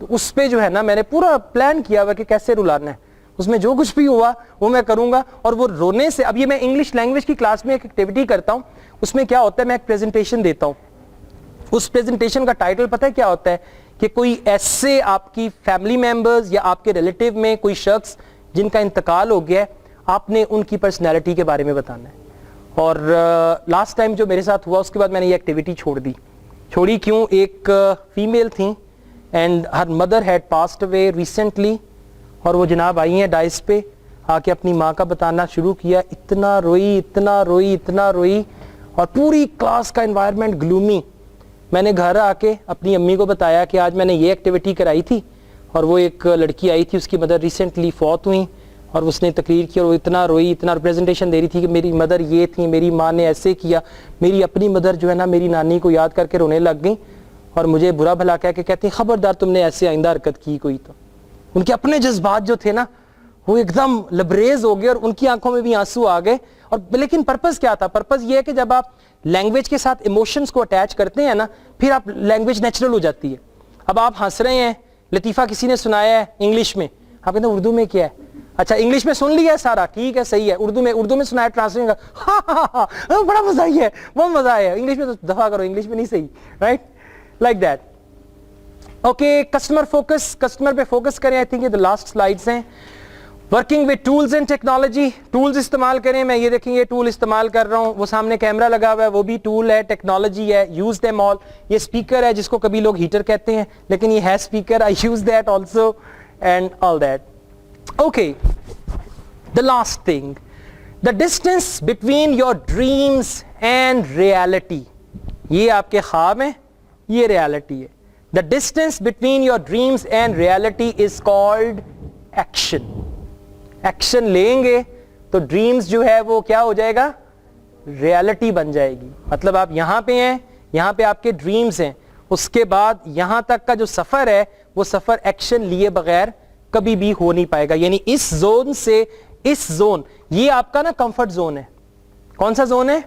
[SPEAKER 1] تو اس پہ جو ہے نا میں نے پورا پلان کیا ہوا کہ کیسے رلانا ہے, اس میں جو کچھ بھی ہوا وہ میں کروں گا. اور وہ رونے سے, اب یہ میں انگلش لینگویج کی کلاس میں ایک ایکٹیویٹی کرتا ہوں, اس میں کیا ہوتا ہے میں ایک پریزنٹیشن دیتا ہوں. اس پریزنٹیشن کا ٹائٹل پتہ ہے کیا ہوتا ہے کہ کوئی ایسے آپ کی فیملی ممبرز یا آپ کے ریلیٹیو میں کوئی شخص جن کا انتقال ہو گیا ہے, آپ نے ان کی پرسنالٹی کے بارے میں بتانا ہے. اور لاسٹ ٹائم جو میرے ساتھ ہوا اس کے بعد میں نے یہ ایکٹیویٹی چھوڑی کیوں, ایک فیمیل تھیں and her mother had passed away recently, اور وہ جناب آئی ہیں ڈائس پہ, آ کے اپنی ماں کا بتانا شروع کیا. اتنا روئی اور پوری کلاس کا انوائرمنٹ گلومی. میں نے گھر آ کے اپنی امی کو بتایا کہ آج میں نے یہ ایکٹیویٹی کرائی تھی, اور وہ ایک لڑکی آئی تھی, اس کی مدر ریسنٹلی فوت ہوئی, اور اس نے تقریر کی اور وہ اتنا پریزنٹیشن دے رہی تھی کہ میری مدر یہ تھی, میری ماں نے ایسے کیا. میری اپنی مدر جو ہے نا میری نانی کو یاد کر کے رونے لگ گئی, اور مجھے برا بھلا کہہ کے کہتی خبردار تم نے ایسے آئندہ حرکت کی کوئی تو. ان کے اپنے جذبات جو تھے نا وہ ایک دم لبریز ہو گئے, اور ان کی آنکھوں میں بھی آنسو آ گئے. اور لیکن پرپز کیا تھا؟ پرپز یہ ہے کہ جب آپ لینگویج کے ساتھ ایموشنز کو اٹیچ کرتے ہیں نا, پھر آپ لینگویج نیچرل ہو جاتی ہے. اب آپ ہنس رہے ہیں, لطیفہ کسی نے سنایا ہے انگلش میں, آپ کہتے ہیں اردو میں کیا ہے؟ اچھا انگلش میں سن لیا ہے سارا, ٹھیک ہے صحیح ہے, اردو میں سنایا ٹرانسلیٹ کا, بڑا مزہ ہی ہے, بہت مزہ آیا. انگلش میں تو دفعہ کرو, انگلش میں نہیں صحیح, right, like that. Okay, customer focus, customer پہ فوکس کریں. آئی تھنک یہ لاسٹ سلائیڈز ہیں. Working with tools and technology, tools استعمال کریں. میں یہ دیکھیں یہ ٹول استعمال کر رہا ہوں, وہ سامنے کیمرہ لگا ہوا ہے, وہ بھی ٹول ہے, ٹیکنالوجی ہے, یوز دیم آل. یہ اسپیکر ہے جس کو کبھی لوگ ہیٹر کہتے ہیں, لیکن یہ ہے speaker, I use that also and all that. Okay, the last thing, the distance between your dreams and reality. یہ آپ کے خواب ہیں, یہ ریالٹی ہے. The distance between your dreams and reality is called action. Action لیں گے تو ڈریمز جو ہے وہ کیا ہو جائے گا؟ ریالٹی بن جائے گی. مطلب آپ یہاں پہ ہیں, یہاں پہ آپ کے ڈریمز ہیں, اس کے بعد یہاں تک کا جو سفر ہے وہ سفر ایکشن لیے بغیر کبھی بھی ہو نہیں پائے گا. یعنی اس زون سے اس زون, یہ آپ کا نا کمفرٹ زون ہے. کون سا زون ہے؟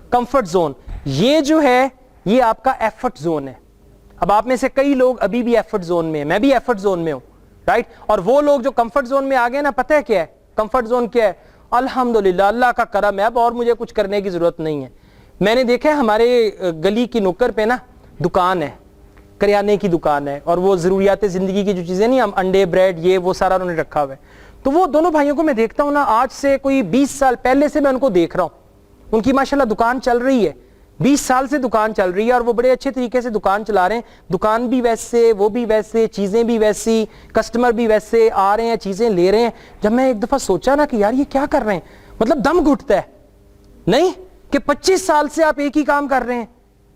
[SPEAKER 1] Comfort zone. یہ جو ہے یہ آپ کا ایفرٹ زون ہے. اب آپ میں سے کئی لوگ ابھی بھی ایفرٹ زون میں ہیں, میں بھی ایفرٹ زون میں ہوں, رائٹ. اور وہ لوگ جو کمفرٹ زون میں آ گئے نا, پتہ ہے کیا ہے کمفرٹ زون کیا ہے؟ الحمدللہ اللہ کا کرم ہے, اب اور مجھے کچھ کرنے کی ضرورت نہیں ہے. میں نے دیکھا ہے ہمارے گلی کی نکر پہ نا دکان ہے, کریانے کی دکان ہے, اور وہ ضروریات زندگی کی جو چیزیں نہیں, ہم انڈے بریڈ یہ وہ سارا انہوں نے رکھا ہوا ہے. تو وہ دونوں بھائیوں کو میں دیکھتا ہوں نا, آج سے کوئی 20 سال پہلے سے میں ان کو دیکھ رہا ہوں. ان کی ماشاءاللہ دکان چل رہی ہے, 20 سال سے دکان چل رہی ہے, اور وہ بڑے اچھے طریقے سے دکان چلا رہے ہیں. دکان بھی ویسے, وہ بھی ویسے, چیزیں بھی ویسی, کسٹمر بھی ویسے آ رہے ہیں, چیزیں لے رہے ہیں. جب میں ایک دفعہ سوچا نا کہ یار یہ کیا کر رہے ہیں, مطلب دم گھٹتا ہے نہیں کہ 25 سال سے آپ ایک ہی کام کر رہے ہیں,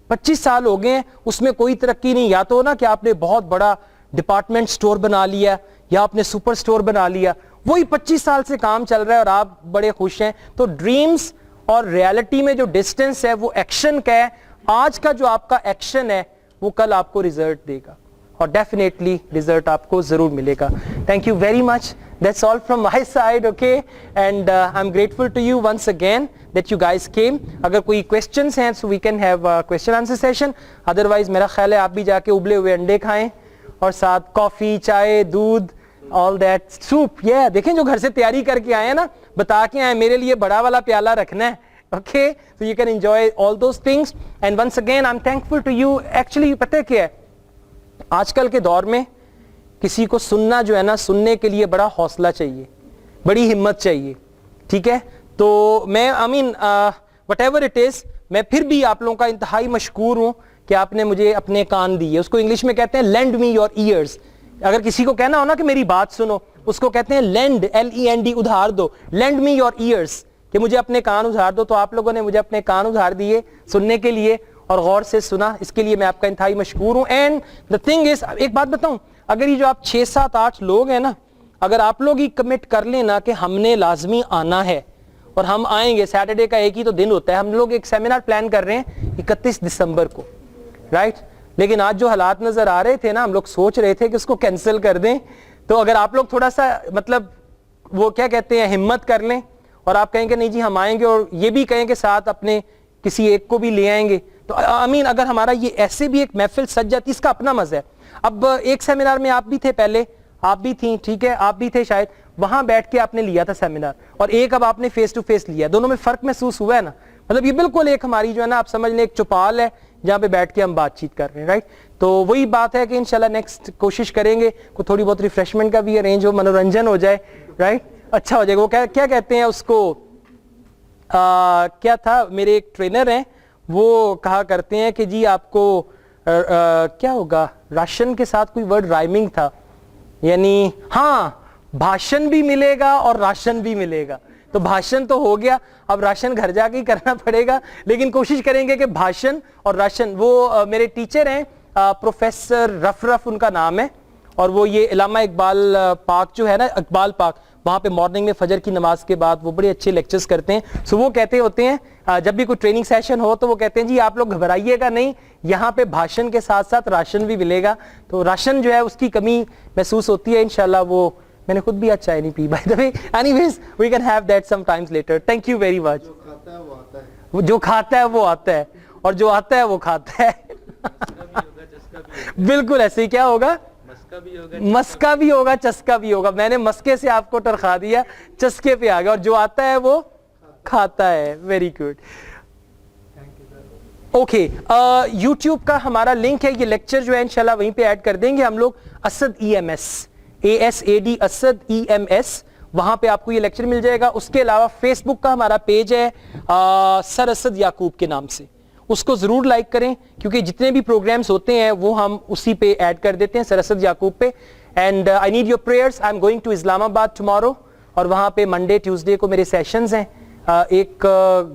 [SPEAKER 1] 25 سال ہو گئے ہیں, اس میں کوئی ترقی نہیں. یا تو نا کہ آپ نے بہت بڑا ڈپارٹمنٹ سٹور بنا لیا, یا آپ نے سپر سٹور بنا لیا, وہی 25 سال سے کام چل رہا ہے اور آپ بڑے خوش ہیں. تو ڈریمز اور ریالٹی میں جو ڈسٹینس ہے وہ ایکشن کا ہے. آج کا جو آپ کا ایکشن ہے وہ کل آپ کو ریزلٹ دے گا, اور ڈیفینیٹلی ریزلٹ آپ کو ضرور ملے گا. Thank you very much. That's all from my side, okay? And I'm grateful to you once again that you guys came. اگر کوئی questions ہیں so we can have a question answer session. Otherwise میرا خیال ہے آپ بھی جا کے ابلے ہوئے انڈے کھائیں, اور ساتھ کافی, چائے, دودھ, all that, soup. Yeah, دیکھیں جو گھر سے تیاری کر کے آئے ہیں نا, بتا کے آئے میرے لیے بڑا والا پیالہ رکھنا ہے. Okay? So you can enjoy all those things. And once again I'm thankful to you. Actually پتہ ہے کیا ہے, آج کل کے دور میں کسی کو سننا جو ہے نا, سننے کے لیے بڑا حوصلہ چاہیے, بڑی ہمت چاہیے, ٹھیک ہے. تو میں وٹ ایور اٹ از, میں پھر بھی آپ لوگوں کا انتہائی مشکور ہوں کہ آپ نے مجھے اپنے کان دیے. اس کو انگلش میں کہتے ہیں lend me your ears. اگر کسی کو کہنا ہو نا کہ میری بات سنو, اس کو کہتے ہیں lend, L-E-N-D, Aadhaar do. lend me your ears, کہ مجھے اپنے کان ادھار دو. تو آپ لوگوں نے مجھے اپنے کان ادھار دیے سننے کے لیے, اور غور سے سنا, اس کے لیے میں آپ کا انتہائی مشکور ہوں. اینڈ دا تھنگ از, ایک بات بتاؤں, اگر یہ جو آپ 6, 7, 8 لوگ ہیں نا, اگر آپ لوگ ہی کمٹ کر لیں نا کہ ہم نے لازمی آنا ہے, اور ہم آئیں گے, سیٹرڈے کا ایک ہی تو دن ہوتا ہے, ہم لوگ ایک سیمینار پلان کر رہے ہیں 31 دسمبر کو, رائٹ. لیکن آج جو حالات نظر آ رہے تھے نا, ہم لوگ سوچ رہے تھے کہ اس کو کینسل کر دیں. تو اگر آپ لوگ تھوڑا سا مطلب وہ کیا کہتے ہیں ہمت کر لیں, اور آپ کہیں کہ نہیں جی ہم آئیں گے, اور یہ بھی کہیں کہ ساتھ اپنے کسی ایک کو بھی لے آئیں گے, تو I mean اگر ہمارا یہ ایسے بھی ایک محفل سج جاتی, اس کا اپنا مزہ ہے. اب ایک سیمینار میں آپ بھی تھے پہلے, آپ بھی تھیں, ٹھیک ہے, آپ بھی تھے شاید, وہاں بیٹھ کے آپ نے لیا تھا سیمینار, اور ایک اب آپ نے فیس ٹو فیس لیا, دونوں میں فرق محسوس ہوا ہے نا. مطلب یہ بالکل ایک ہماری جو ہے نا آپ سمجھ لیں ایک چوپال ہے جہاں پہ بیٹھ کے ہم بات چیت کر رہے ہیں, رائٹ. تو وہی بات ہے کہ انشاءاللہ نیکسٹ کوشش کریں گے کوئی تھوڑی بہت ریفریشمنٹ کا بھی ارینج ہو, منورنجن ہو جائے, رائٹ, اچھا ہو جائے گا. وہ کیا کہتے ہیں اس کو, کیا تھا, میرے ایک ٹرینر ہیں وہ کہا کرتے ہیں کہ جی آپ کو کیا ہوگا, راشن کے ساتھ کوئی ورڈ رائمنگ تھا, یعنی ہاں بھاشن بھی ملے گا اور راشن بھی ملے گا. تو بھاشن تو ہو گیا, اب راشن گھر جا کے ہی کرنا پڑے گا, لیکن کوشش کریں گے کہ بھاشن اور راشن. وہ میرے ٹیچر ہیں پروفیسر رف ان کا نام ہے, اور وہ یہ علامہ اقبال پارک جو ہے نا, اقبال پارک, وہاں پہ مارننگ میں فجر کی نماز کے بعد وہ بڑے اچھے لیکچرز کرتے ہیں. سو وہ کہتے ہوتے ہیں جب بھی کوئی ٹریننگ سیشن ہو تو وہ کہتے ہیں جی آپ لوگ گھبرائیے گا نہیں, یہاں پہ بھاشن کے ساتھ ساتھ راشن بھی ملے گا. تو راشن جو ہے اس کی کمی محسوس ہوتی ہے انشاءاللہ. وہ میں نے خود بھی آج چائے نہیں پی by the way, anyways we can have that sometimes later. Thank you very much. جو کھاتا ہے وہ آتا ہے, اور جو آتا ہے وہ کھاتا ہے. بالکل ایسے ہی. کیا ہوگا, مسکا بھی ہوگا, چسکا بھی ہوگا. میں نے مسکے سے آپ کو ٹرخا دیا, چسکے پہ آ گیا, اور جو آتا ہے وہ کھاتا ہے. Very good. اوکے, یوٹیوب کا ہمارا لنک ہے, یہ لیکچر جو ہے انشاءاللہ وہیں پہ ایڈ کر دیں گے ہم لوگ. Asad EMS, ASAD Asad EMS, وہاں پہ آپ کو یہ لیکچر مل جائے گا. اس کے علاوہ فیس بک کا ہمارا پیج ہے سر اسد یعقوب کے نام سے, اس کو ضرور لائک کریں, کیونکہ جتنے بھی پروگرامز ہوتے ہیں وہ ہم اسی پہ ایڈ کر دیتے ہیں, سر اسد یعقوب پہ. And I need your prayers. I am going to Islamabad tomorrow, اور وہاں پہ منڈے ٹیوزڈے کو میرے سیشنز ہیں. ایک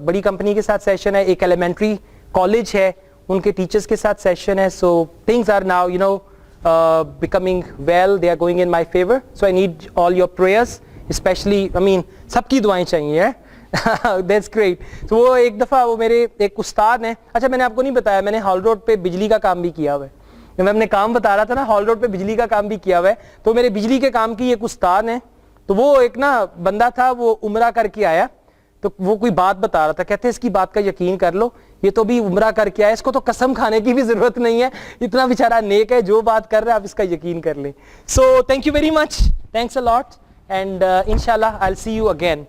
[SPEAKER 1] بڑی کمپنی کے ساتھ سیشن ہے, ایک ایلیمنٹری کالج ہے ان کے ٹیچرز کے ساتھ سیشن ہے. So things are now you know becoming well, they are going in my favor, so I need all your prayers, especially I mean سب کی دعائیں چاہیے. That's great. تو وہ ایک دفعہ وہ میرے ایک استاد ہیں, اچھا میں نے آپ کو نہیں بتایا, میں نے ہال روڈ پہ بجلی کا کام بھی کیا ہوا ہے. میں اپنے کام بتا رہا تھا نا, ہال روڈ پہ بجلی کا کام بھی کیا ہوا ہے. تو میرے بجلی کے کام کی ایک استاد ہیں, تو وہ ایک نا بندہ تھا, وہ عمرہ کر کے آیا, تو وہ کوئی بات بتا رہا تھا, کہتے ہیں اس کی بات کا یقین کر لو, یہ تو بھی عمرہ کر کے آیا, اس کو تو قسم کھانے کی بھی ضرورت نہیں ہے, اتنا بیچارہ نیک ہے, جو بات کر رہا ہے آپ اس کا یقین کر لیں. So thank you very much, thanks a lot, and انشاءاللہ I'll see you again.